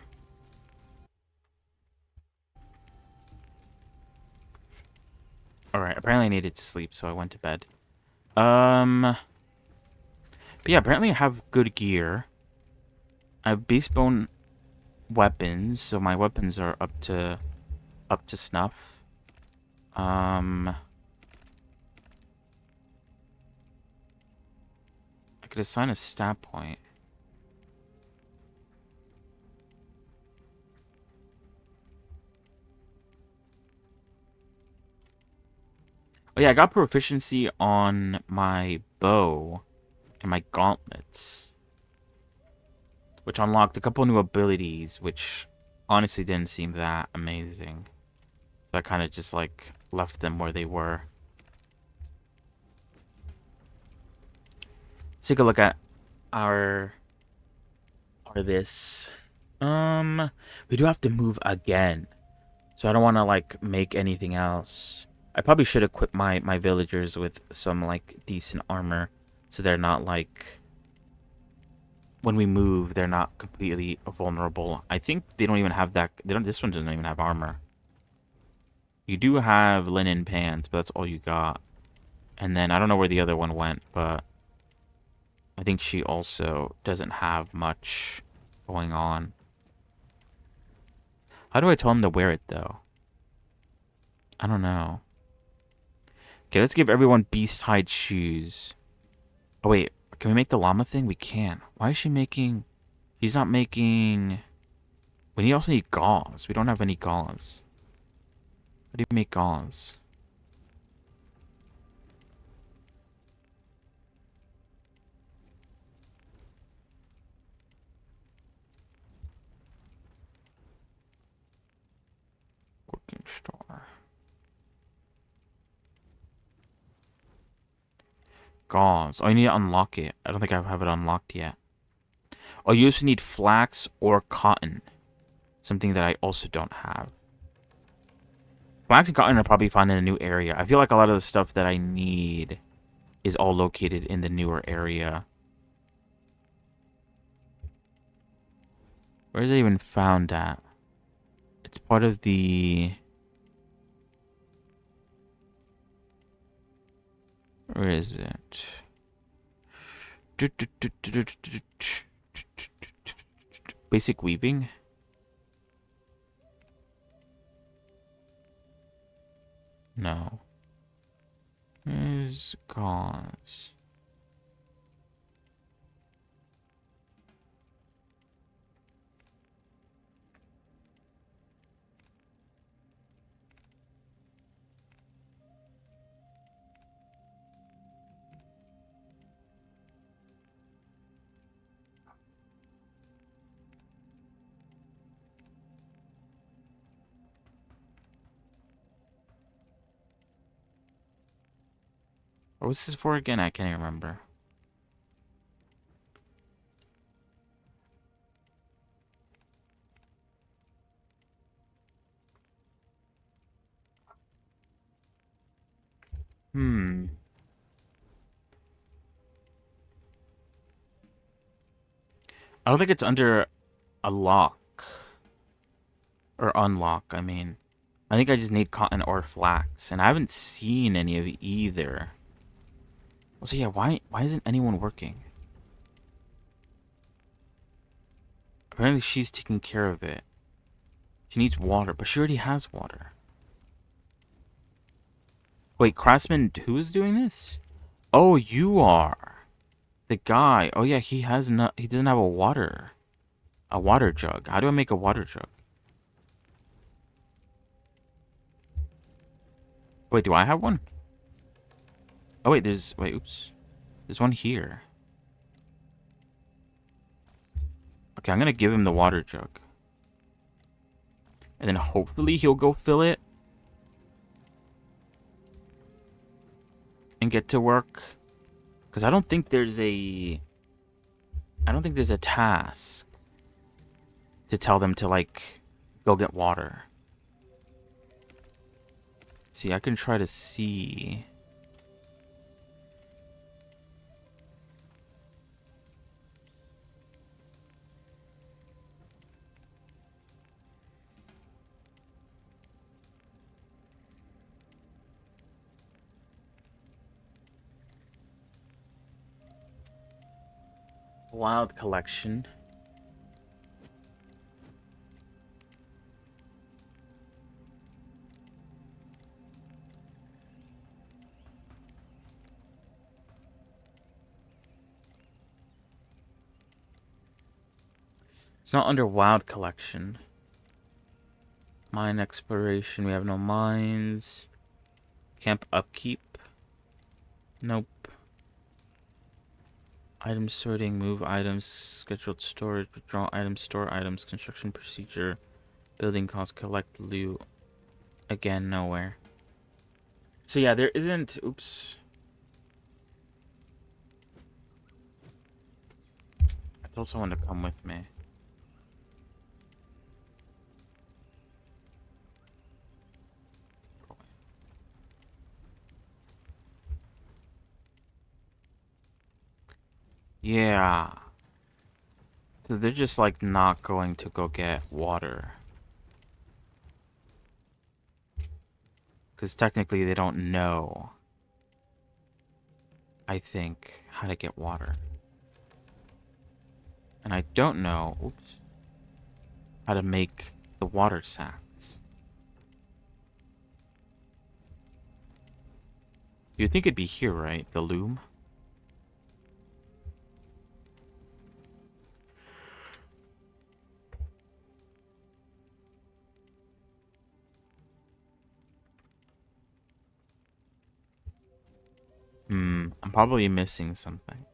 apparently I needed to sleep, so I went to bed. But yeah, apparently I have good gear. I have base bone weapons, so my weapons are up to snuff. I could assign a stat point. Oh yeah, I got proficiency on my bow and my gauntlets, which unlocked a couple new abilities, which honestly didn't seem that amazing. So I kind of just like left them where they were. Let's take a look at our this. We do have to move again, so I don't want to like make anything else. I probably should equip my villagers with some like decent armor, so they're not like, when we move, they're not completely vulnerable. I think they don't even have that. They don't. This one doesn't even have armor. You do have linen pants, but that's all you got. And then I don't know where the other one went, but I think she also doesn't have much going on. How do I tell him to wear it, though? I don't know. Okay, let's give everyone beast-hide shoes. Oh, wait. Can we make the llama thing? We can. Why is she making... She's not making... We also need gauze. We don't have any gauze. How do you make gauze? Working store. Gauze. Oh, you need to unlock it. I don't think I have it unlocked yet. Oh, you also need flax or cotton. Something that I also don't have. Flax and cotton are probably found in a new area. I feel like a lot of the stuff that I need is all located in the newer area. Where is it even found at? It's part of the... Where is it? Basic weaving? No. Where's gauze? What was this for again? I can't even remember. I don't think it's under a lock. Or unlock, I mean. I think I just need cotton or flax. And I haven't seen any of either. So yeah, why isn't anyone working? Apparently she's taking care of it. She needs water, but she already has water. Wait, craftsman, who is doing this? Oh, you are. The guy. Oh yeah, he doesn't have a water jug. How do I make a water jug? Wait, do I have one? Oh wait, oops. There's one here. Okay, I'm gonna give him the water jug. And then hopefully he'll go fill it. And get to work. Because I don't think there's a task to tell them to, like, go get water. See, I can try to see. Wild collection. It's not under wild collection. Mine exploration. We have no mines. Camp upkeep. Nope. Item sorting, move items, scheduled storage, withdraw items, store items, construction procedure, building costs, collect loot. Again, nowhere. So yeah, there isn't... Oops. I told someone to come with me. Yeah. So they're just like not going to go get water. Because technically they don't know, I think, how to get water. And I don't know, oops, how to make the water sacks. You'd think it'd be here, right? The loom? I'm probably missing something.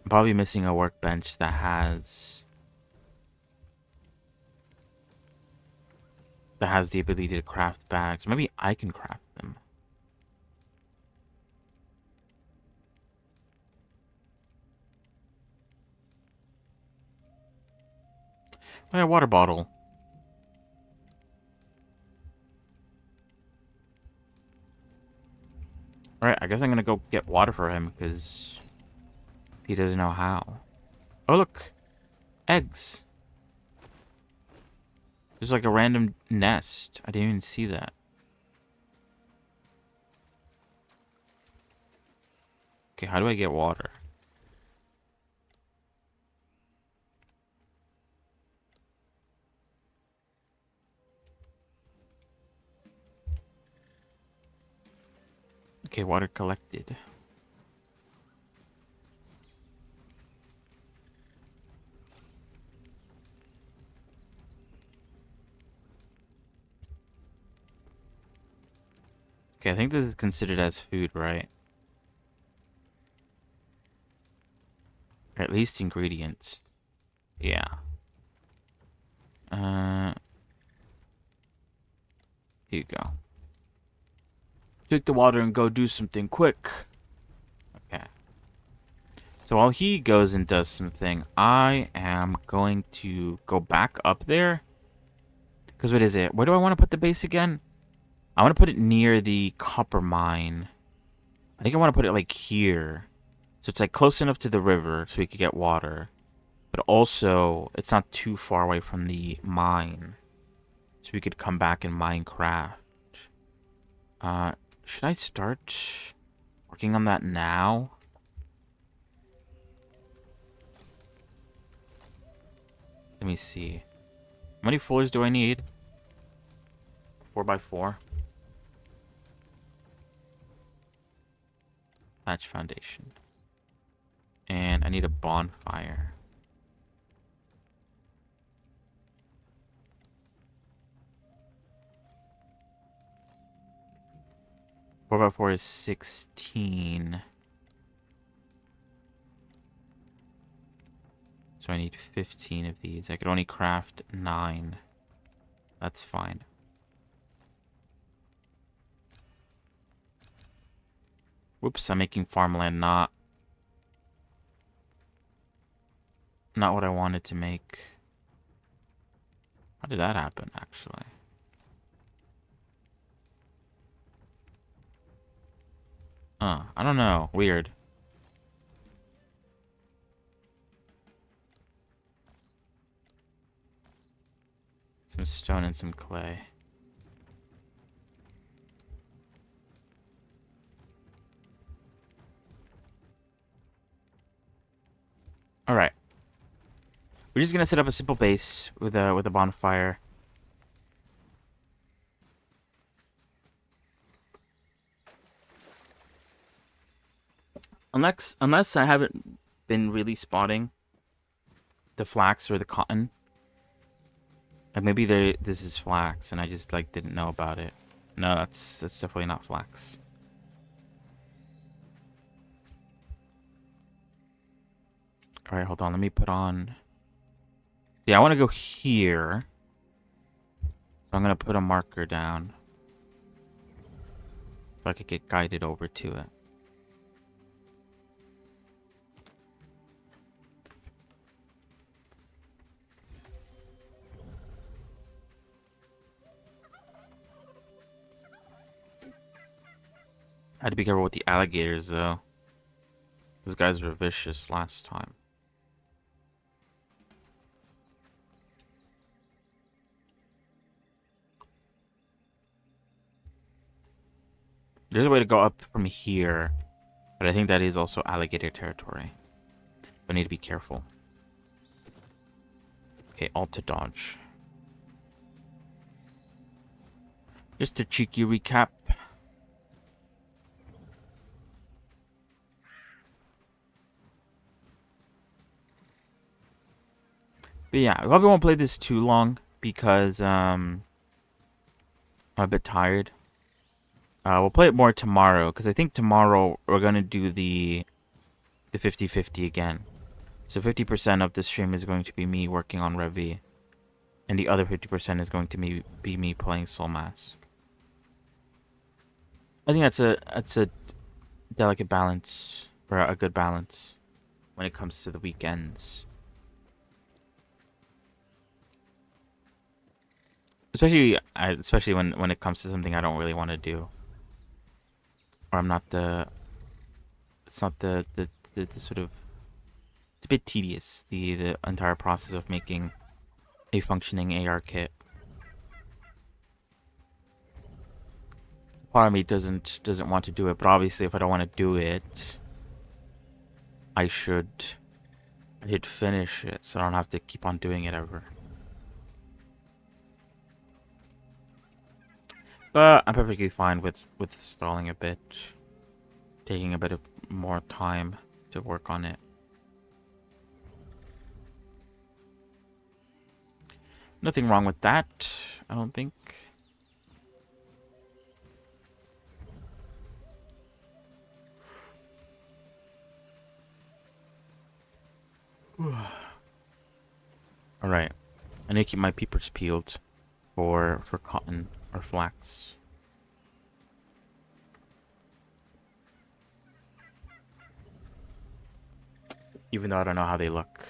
I'm probably missing a workbench that has the ability to craft bags. Maybe I can craft them. Oh yeah, water bottle. Alright, I guess I'm gonna go get water for him because he doesn't know how. Oh look! Eggs! There's like a random nest. I didn't even see that. Okay, how do I get water? Okay, water collected. Okay, I think this is considered as food, right? Or at least ingredients. Yeah. Here you go. Take the water and go do something quick. Okay. So while he goes and does something, I am going to go back up there. Because what is it? Where do I want to put the base again? I want to put it near the copper mine. I think I want to put it like here. So it's like close enough to the river so we could get water. But also, it's not too far away from the mine. So we could come back and Minecraft. Should I start working on that now? Let me see. How many floors do I need? 4x4. Thatch foundation. And I need a bonfire. Four by four is 16. So I need 15 of these. I could only craft 9. That's fine. Whoops, I'm making farmland not what I wanted to make. How did that happen, actually? I don't know. Weird. Some stone and some clay. All right. We're just gonna set up a simple base with a bonfire. Unless I haven't been really spotting the flax or the cotton. Like maybe this is flax and I just like didn't know about it. No, that's definitely not flax. All right, hold on. Let me put on. Yeah, I want to go here. So I'm gonna put a marker down so I could get guided over to it. I had to be careful with the alligators though. Those guys were vicious last time. There's a way to go up from here, but I think that is also alligator territory. I need to be careful. Okay, alt to dodge. Just a cheeky recap. But yeah, I probably won't play this too long because I'm a bit tired. We'll play it more tomorrow because I think tomorrow we're gonna do the 50-50 again. So 50% of the stream is going to be me working on Revy, and the other 50% is going to be me playing Soul Mass. I think that's a delicate balance, or a good balance when it comes to the weekends. Especially when it comes to something I don't really want to do, or I'm not the. It's not the sort of. It's a bit tedious, the entire process of making a functioning AR kit. Part of me doesn't want to do it, but obviously if I don't want to do it, I should finish it so I don't have to keep on doing it ever. But I'm perfectly fine with stalling a bit, taking a bit of more time to work on it. Nothing wrong with that, I don't think. Alright. I need to keep my peepers peeled for cotton or flax. Even though I don't know how they look.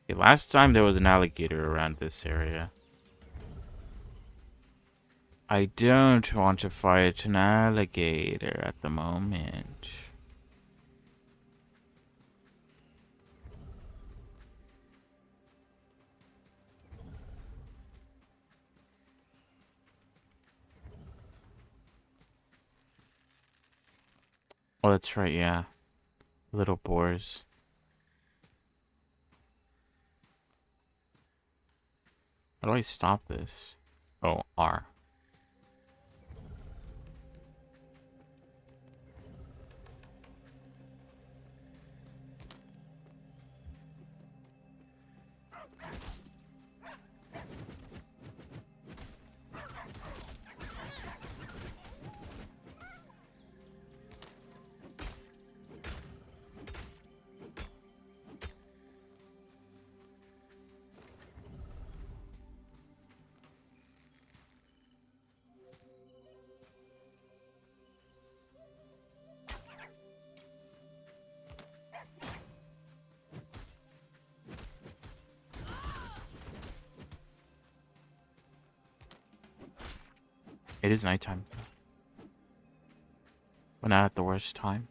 Okay, last time there was an alligator around this area. I don't want to fight an alligator at the moment. Oh, that's right, yeah. Little boars. How do I stop this? Oh, R. It is nighttime. But not at the worst time.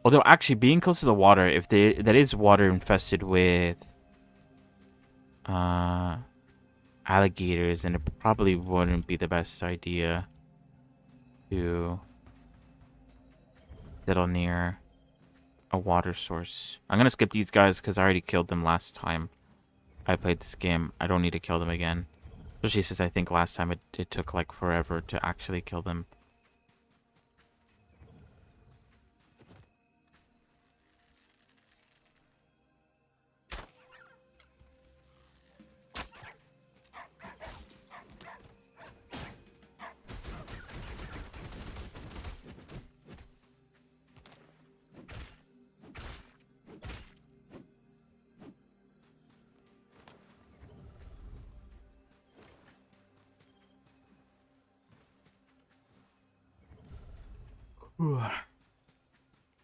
Although actually being close to the water, if that is water infested with alligators, then it probably wouldn't be the best idea to settle near a water source. I'm gonna skip these guys because I already killed them last time I played this game. I don't need to kill them again. Especially since I think last time it took like forever to actually kill them.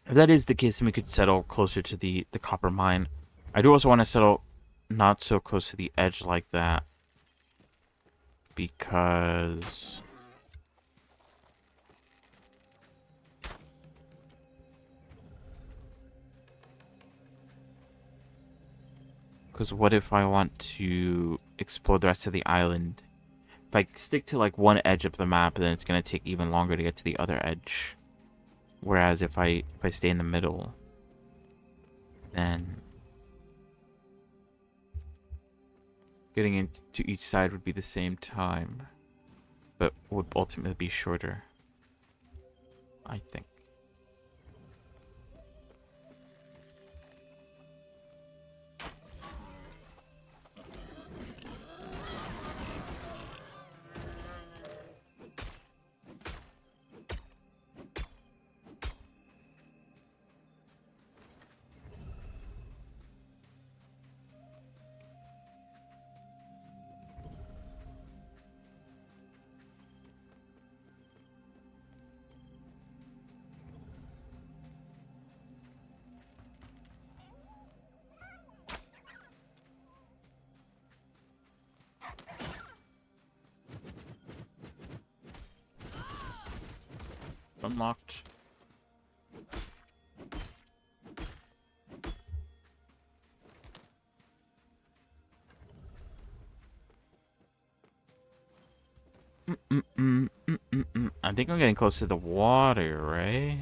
If that is the case, then we could settle closer to the copper mine. I do also want to settle not so close to the edge like that. Because... what if I want to explore the rest of the island? If I stick to like one edge of the map, then it's going to take even longer to get to the other edge. Whereas if I stay in the middle, then getting into each side would be the same time, but would ultimately be shorter, I think. Unlocked. I think I'm getting close to the water, right?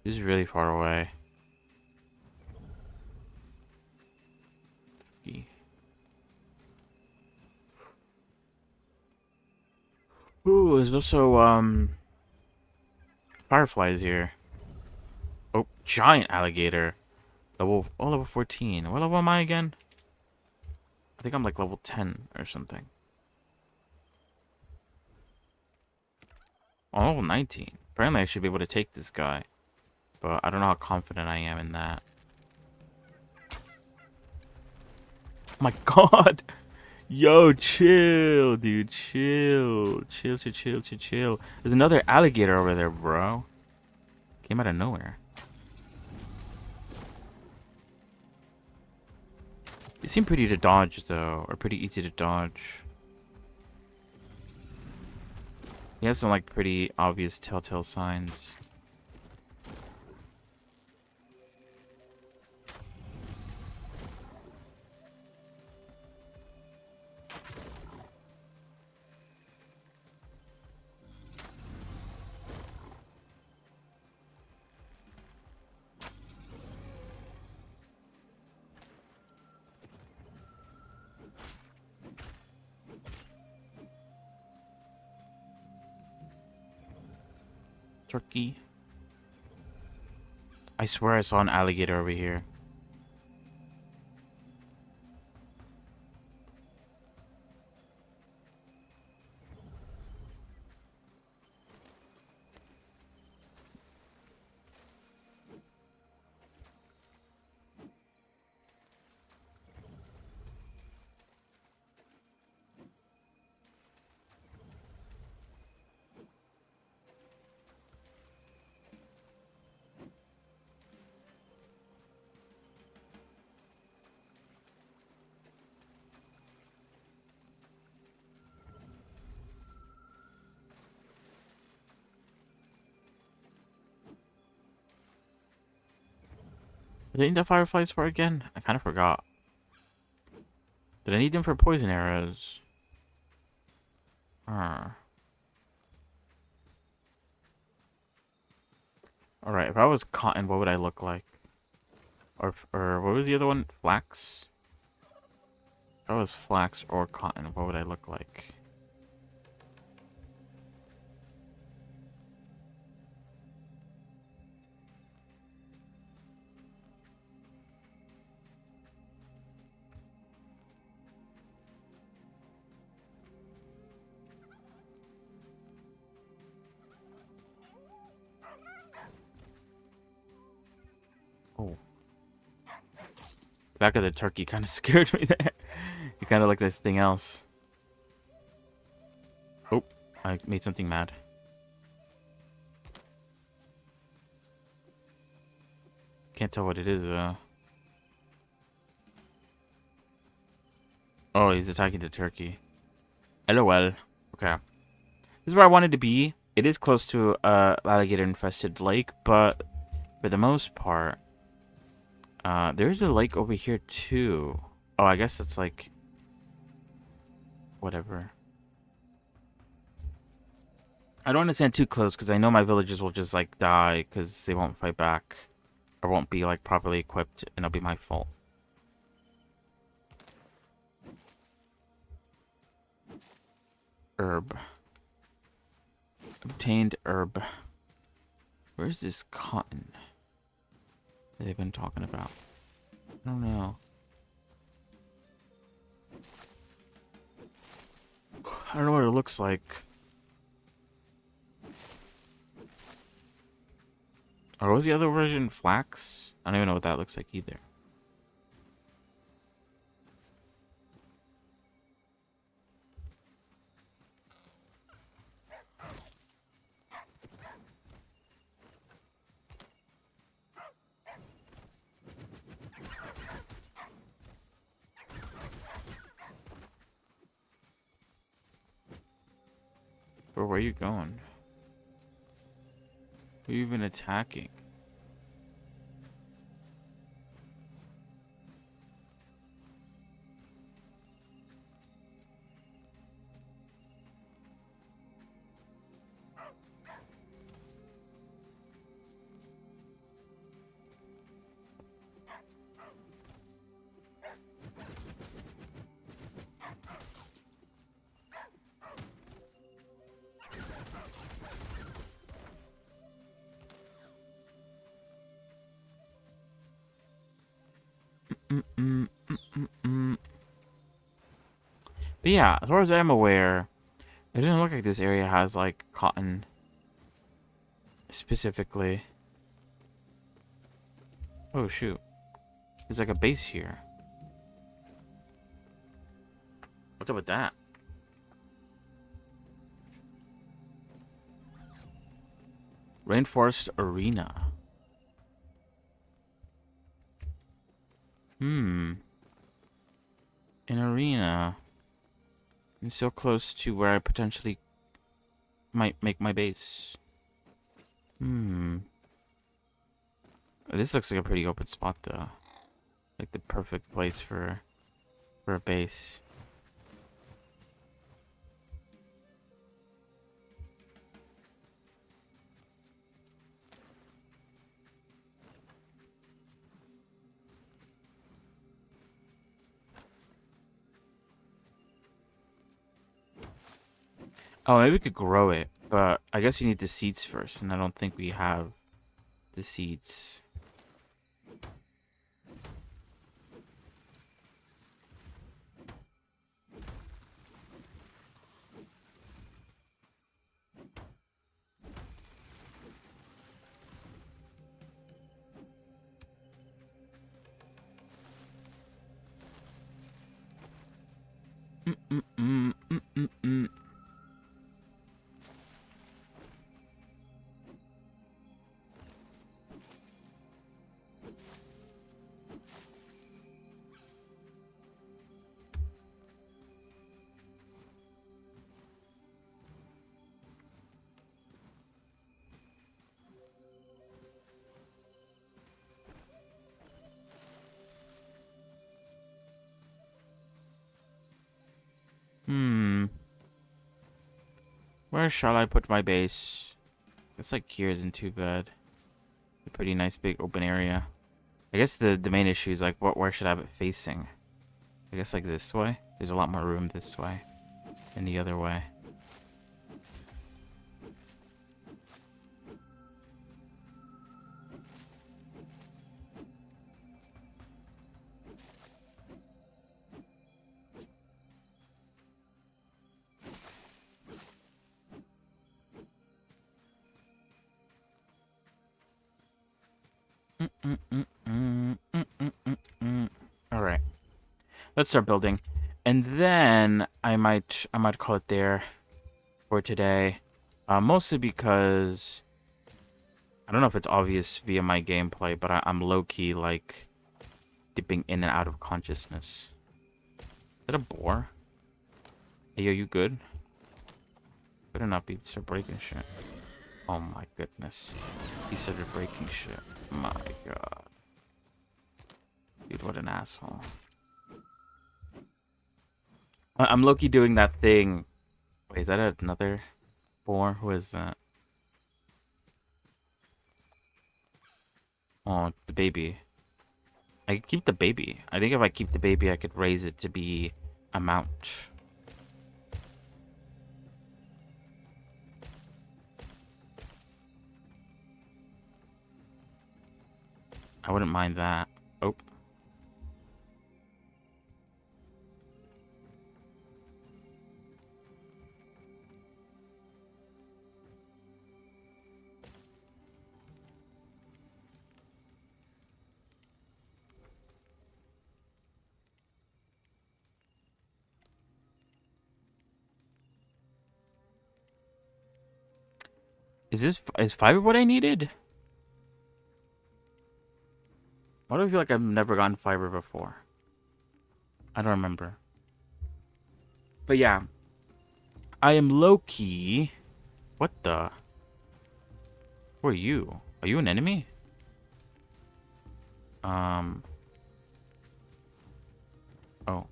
This is really far away. Ooh, there's also fireflies here. Oh, giant alligator. Level 14. What level am I again? I think I'm like level 10 or something. Oh, level 19. Apparently I should be able to take this guy. But I don't know how confident I am in that. Oh my god! Yo, chill, dude. Chill. Chill, chill, chill, chill, chill. There's another alligator over there, bro. Came out of nowhere. They seem pretty to dodge, though. Or pretty easy to dodge. He has some, like, pretty obvious telltale signs. Turkey. I swear I saw an alligator over here. Did I need the fireflies for again? I kind of forgot. Did I need them for poison arrows? Alright, if I was cotton, what would I look like? Or what was the other one? Flax? If I was flax or cotton, what would I look like? Oh. The back of the turkey kind of scared me there. It kind of like this thing else. Oh, I made something mad. Can't tell what it is, Oh, he's attacking the turkey. LOL. Okay. This is where I wanted to be. It is close to a alligator-infested lake, but for the most part, there's a lake over here too. Oh, I guess it's like whatever. I don't want to stand too close because I know my villagers will just like die because they won't fight back or won't be like properly equipped, and it'll be my fault. Herb. Obtained herb. Where's this cotton that they've been talking about? I don't know. I don't know what it looks like. Or was the other version flax? I don't even know what that looks like either. Bro, where are you going? Who are you even attacking? But yeah, as far as I'm aware, it doesn't look like this area has like cotton specifically. Oh shoot. There's like a base here. What's up with that? Rainforest Arena. An arena. It's so close to where I potentially might make my base. This looks like a pretty open spot though. Like the perfect place for a base. Oh, maybe we could grow it, but I guess you need the seeds first, and I don't think we have the seeds. Where shall I put my base? Guess like here isn't too bad. A pretty nice big open area. I guess the main issue is like where should I have it facing? I guess like this way. There's a lot more room this way than the other way. All right, let's start building, and then I might call it there for today. Mostly because I don't know if it's obvious via my gameplay, but I'm low key like dipping in and out of consciousness. Is that a boar? Hey, yo, you good? Better not be start breaking shit. Oh my goodness, he started breaking shit. My god. Dude, what an asshole. I'm low-key doing that thing. Wait, is that another boar? Who is that? Oh, it's the baby. I could keep the baby. I think if I keep the baby, I could raise it to be a mount. I wouldn't mind that. Oh. Is fiber what I needed? Why do I feel like I've never gotten fiber before? I don't remember. But yeah. I am low-key. What the? Who are you? Are you an enemy? Oh. I'm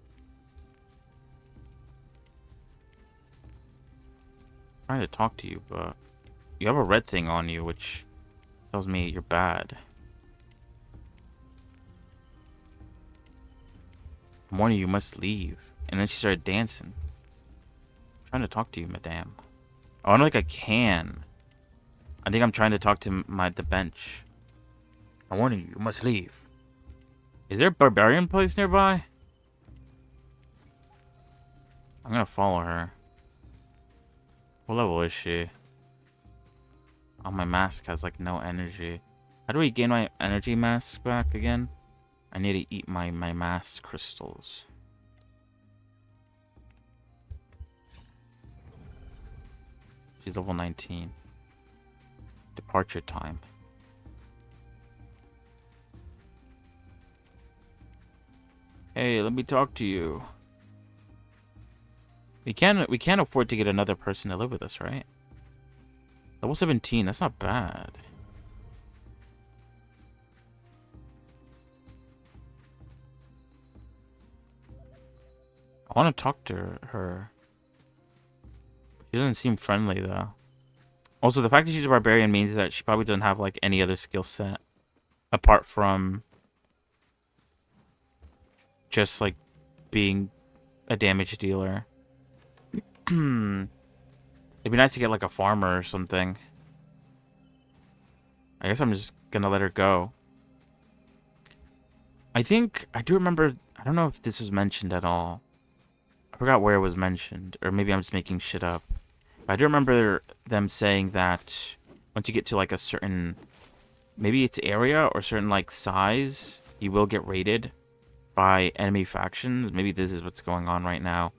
trying to talk to you, but you have a red thing on you, which tells me you're bad. Morning, you must leave. And then she started dancing. I'm trying to talk to you, madame. Oh, I don't think I can. I think I'm trying to talk to the bench. I'm warning you, you must leave. Is there a barbarian place nearby? I'm gonna follow her. What level is she? Oh, my mask has like no energy. How do we gain my energy mask back again? I need to eat my mask crystals. She's level 19. Departure time. Hey, let me talk to you. We can't afford to get another person to live with us, right? Level 17, that's not bad. I want to talk to her. She doesn't seem friendly, though. Also, the fact that she's a barbarian means that she probably doesn't have, like, any other skill set. Apart from just, like, being a damage dealer. It'd be nice to get, like, a farmer or something. I guess I'm just gonna let her go. I do remember, I don't know if this was mentioned at all. I forgot where it was mentioned, or maybe I'm just making shit up. But I do remember them saying that once you get to like a certain, maybe it's area or certain like size, you will get raided by enemy factions. Maybe this is what's going on right now.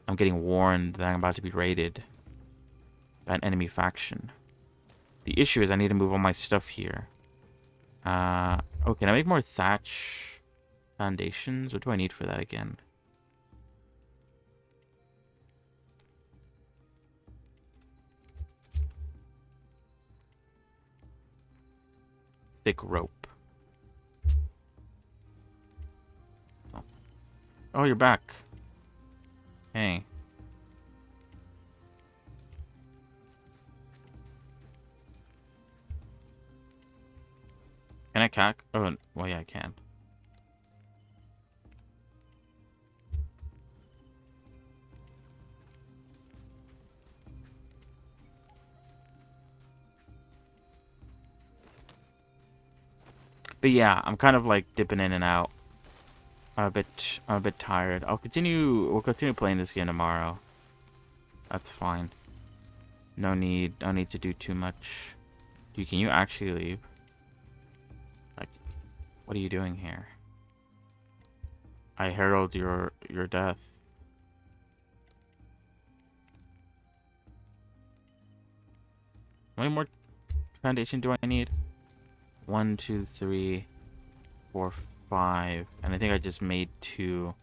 I'm getting warned that I'm about to be raided by an enemy faction. The issue is I need to move all my stuff here. Oh, can I make more thatch foundations? What do I need for that again? Thick rope. Oh, you're back. Hey. I cack? Oh, well, yeah, I can. But yeah, I'm kind of like dipping in and out. I'm a bit tired. We'll continue playing this game tomorrow. That's fine. No need to do too much. Dude, can you actually leave? Like, what are you doing here? I herald your death. How many more foundation do I need? 1, 2, 3, 4, 5. And I think I just made 2.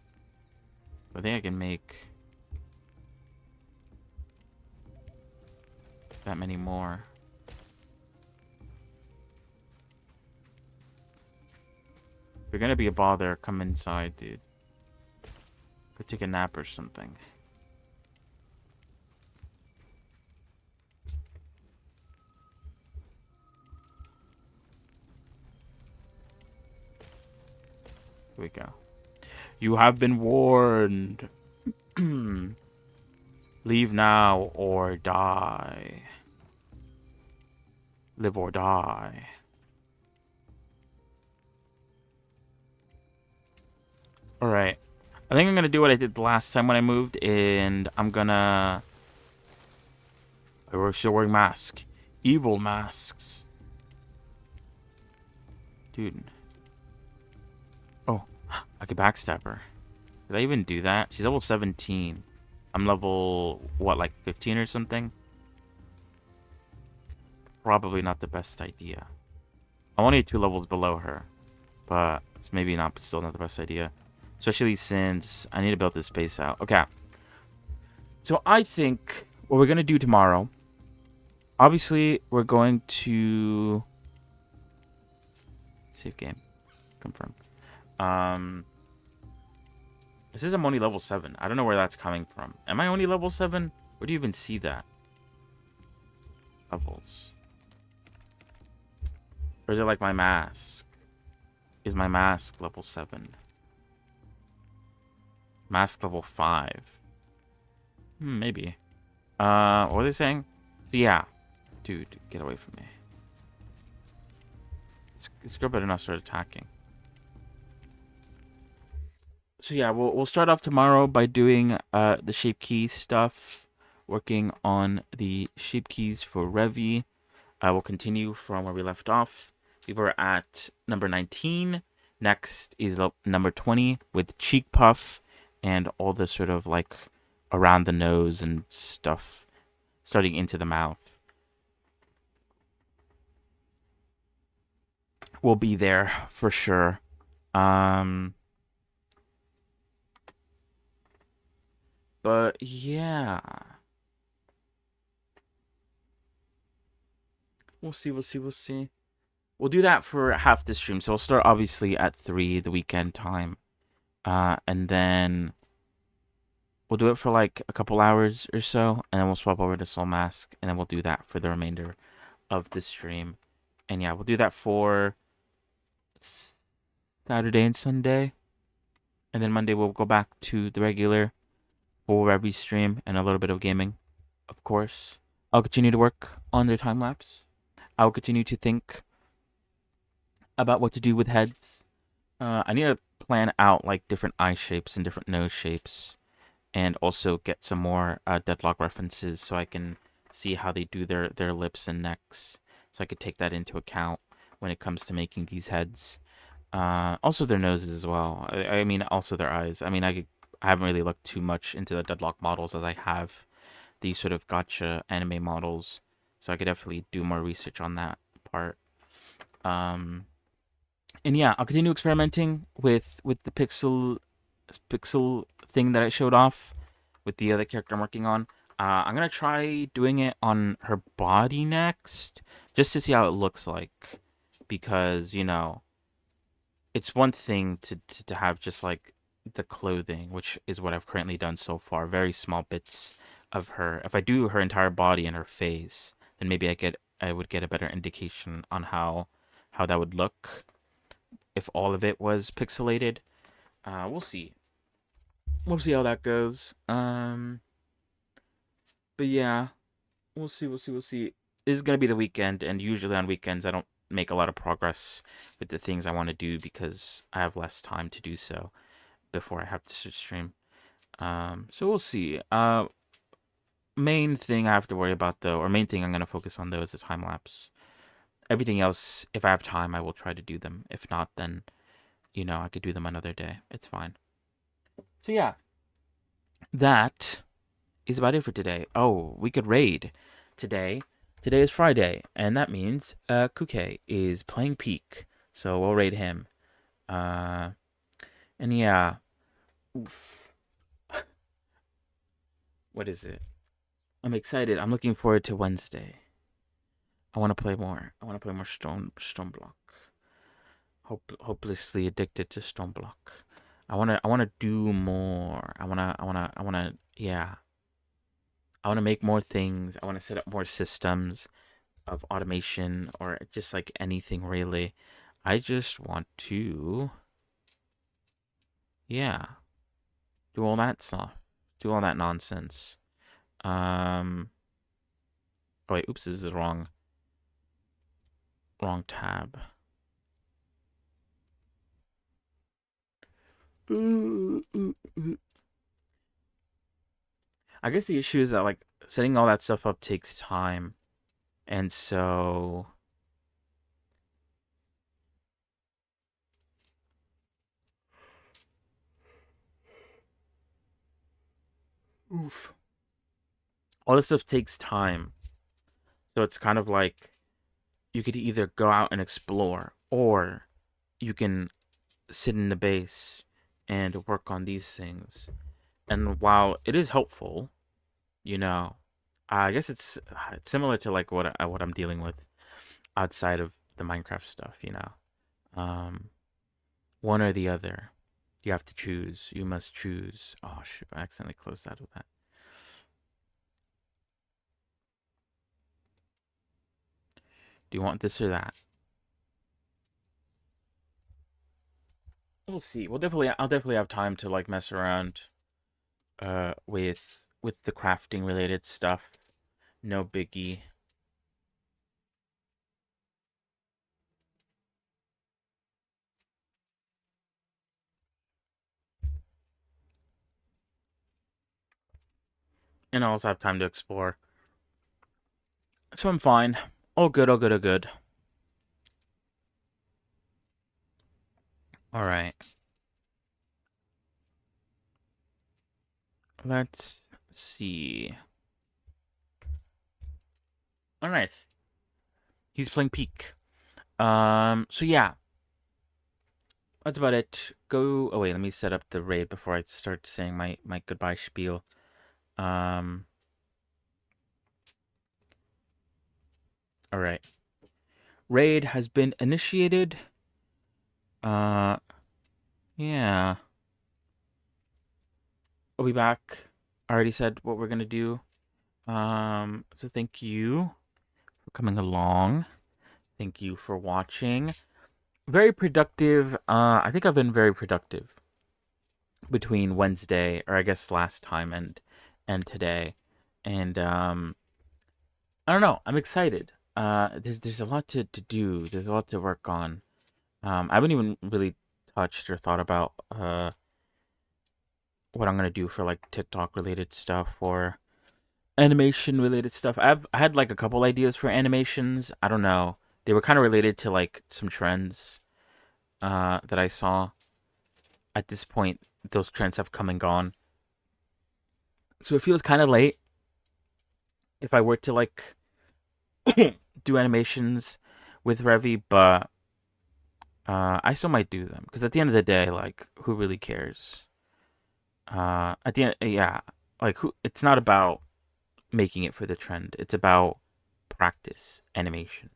I think I can make that many more. If you're gonna be a bother, come inside, dude. Go take a nap or something. Here we go. You have been warned. Leave now or die. Live or die. Alright. I think I'm gonna do what I did the last time when I moved, and I'm gonna... We're still wearing masks. Evil masks. Dude. Oh, I could backstab her. Did I even do that? She's level 17. I'm level, what, like 15 or something? Probably not the best idea. I'm only 2 levels below her. But it's maybe not, but still not the best idea. Especially since I need to build this base out. Okay. So I think what we're going to do tomorrow... Obviously, we're going to... Save game. Confirm. This is I'm only level 7. I don't know where that's coming from. Am I only level 7? Where do you even see that? Levels. Or is it like my mask? Is my mask level 7? Mask level 5. Maybe. What were they saying? So yeah. Dude, get away from me. This girl better not start attacking. So yeah, we'll start off tomorrow by doing the shape keys stuff. Working on the shape keys for Revy. We'll continue from where we left off. We were at number 19. Next is number 20 with cheek puff and all the sort of like around the nose and stuff starting into the mouth. We'll be there for sure. But yeah. We'll see. We'll do that for half the stream. So we'll start obviously at 3 the weekend time. And then we'll do it for like a couple hours or so, and then we'll swap over to Soul Mask, and then we'll do that for the remainder of the stream. And yeah, we'll do that for Saturday and Sunday. And then Monday we'll go back to the regular full Revy stream and a little bit of gaming, of course. I'll continue to work on the time lapse. I'll continue to think about what to do with heads. I need to plan out like different eye shapes and different nose shapes, and also get some more Deadlock references so I can see how they do their lips and necks, so I could take that into account when it comes to making these heads. Also their noses as well. I mean, also their eyes. I mean, I haven't really looked too much into the Deadlock models as I have these sort of gotcha anime models, so I could definitely do more research on that part. And yeah, I'll continue experimenting with the pixel thing that I showed off with the other character I'm working on. I'm gonna try doing it on her body next, just to see how it looks like, because you know, it's one thing to have just like the clothing, which is what I've currently done so far, very small bits of her. If I do her entire body and her face, then maybe I would get a better indication on how how that would look if all of it was pixelated. We'll see. We'll see how that goes. But yeah, we'll see. We'll see. This is gonna be the weekend, and usually on weekends I don't make a lot of progress with the things I want to do because I have less time to do so before I have to stream. So we'll see. Main thing I have to worry about though, or main thing I'm gonna focus on though, is the time lapse. Everything else, if I have time, I will try to do them. If not, then I could do them another day. It's fine. So yeah, that is about it for today. Oh, we could raid today. Today is Friday, and that means Kuke is playing Peak, so we'll raid him. And yeah, oof. What is it? I'm excited. I'm looking forward to Wednesday. I want to play more. I want to play more Stormblock. Hopelessly addicted to Stormblock. I wanna do more. Yeah. I wanna make more things. I wanna set up more systems of automation or just like anything really. I just want to, yeah, do all that stuff. Do all that nonsense. Oh wait, oops, this is the wrong tab. I guess the issue is that like setting all that stuff up takes time. And so oof. All this stuff takes time. So it's kind of like you could either go out and explore or you can sit in the base and work on these things. And while it is helpful, I guess it's similar to like what I'm dealing with outside of the Minecraft stuff. Um, one or the other. You have to choose. You must choose. Oh shoot! I accidentally closed that with that. Do you want this or that? We'll see. I'll definitely have time to like mess around with the crafting related stuff. No biggie. And I'll also have time to explore. So I'm fine. All good, all good, all good. Alright. Let's see. Alright. He's playing Peak. So yeah. That's about it. Oh wait, let me set up the raid before I start saying my goodbye spiel. Alright. Raid has been initiated. Yeah. I'll be back. I already said what we're gonna do. So thank you for coming along. Thank you for watching. Very productive. I think I've been very productive between Wednesday, or I guess last time, and today. And I don't know. I'm excited. There's a lot to do. There's a lot to work on. I haven't even really touched or thought about what I'm gonna do for like TikTok related stuff or animation related stuff. I had like a couple ideas for animations. I don't know. They were kind of related to like some trends that I saw. At this point, those trends have come and gone. So it feels kind of late if I were to like do animations with Revy, but I still might do them because at the end of the day, like, who really cares? At the end, yeah, like, who? It's not about making it for the trend. It's about practice animation,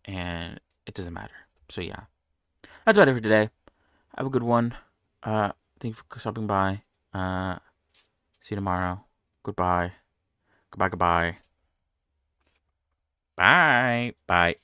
and it doesn't matter. So yeah, that's about it for today. Have a good one. Thank you for stopping by. See you tomorrow. Goodbye. Goodbye. Goodbye. Bye. Bye.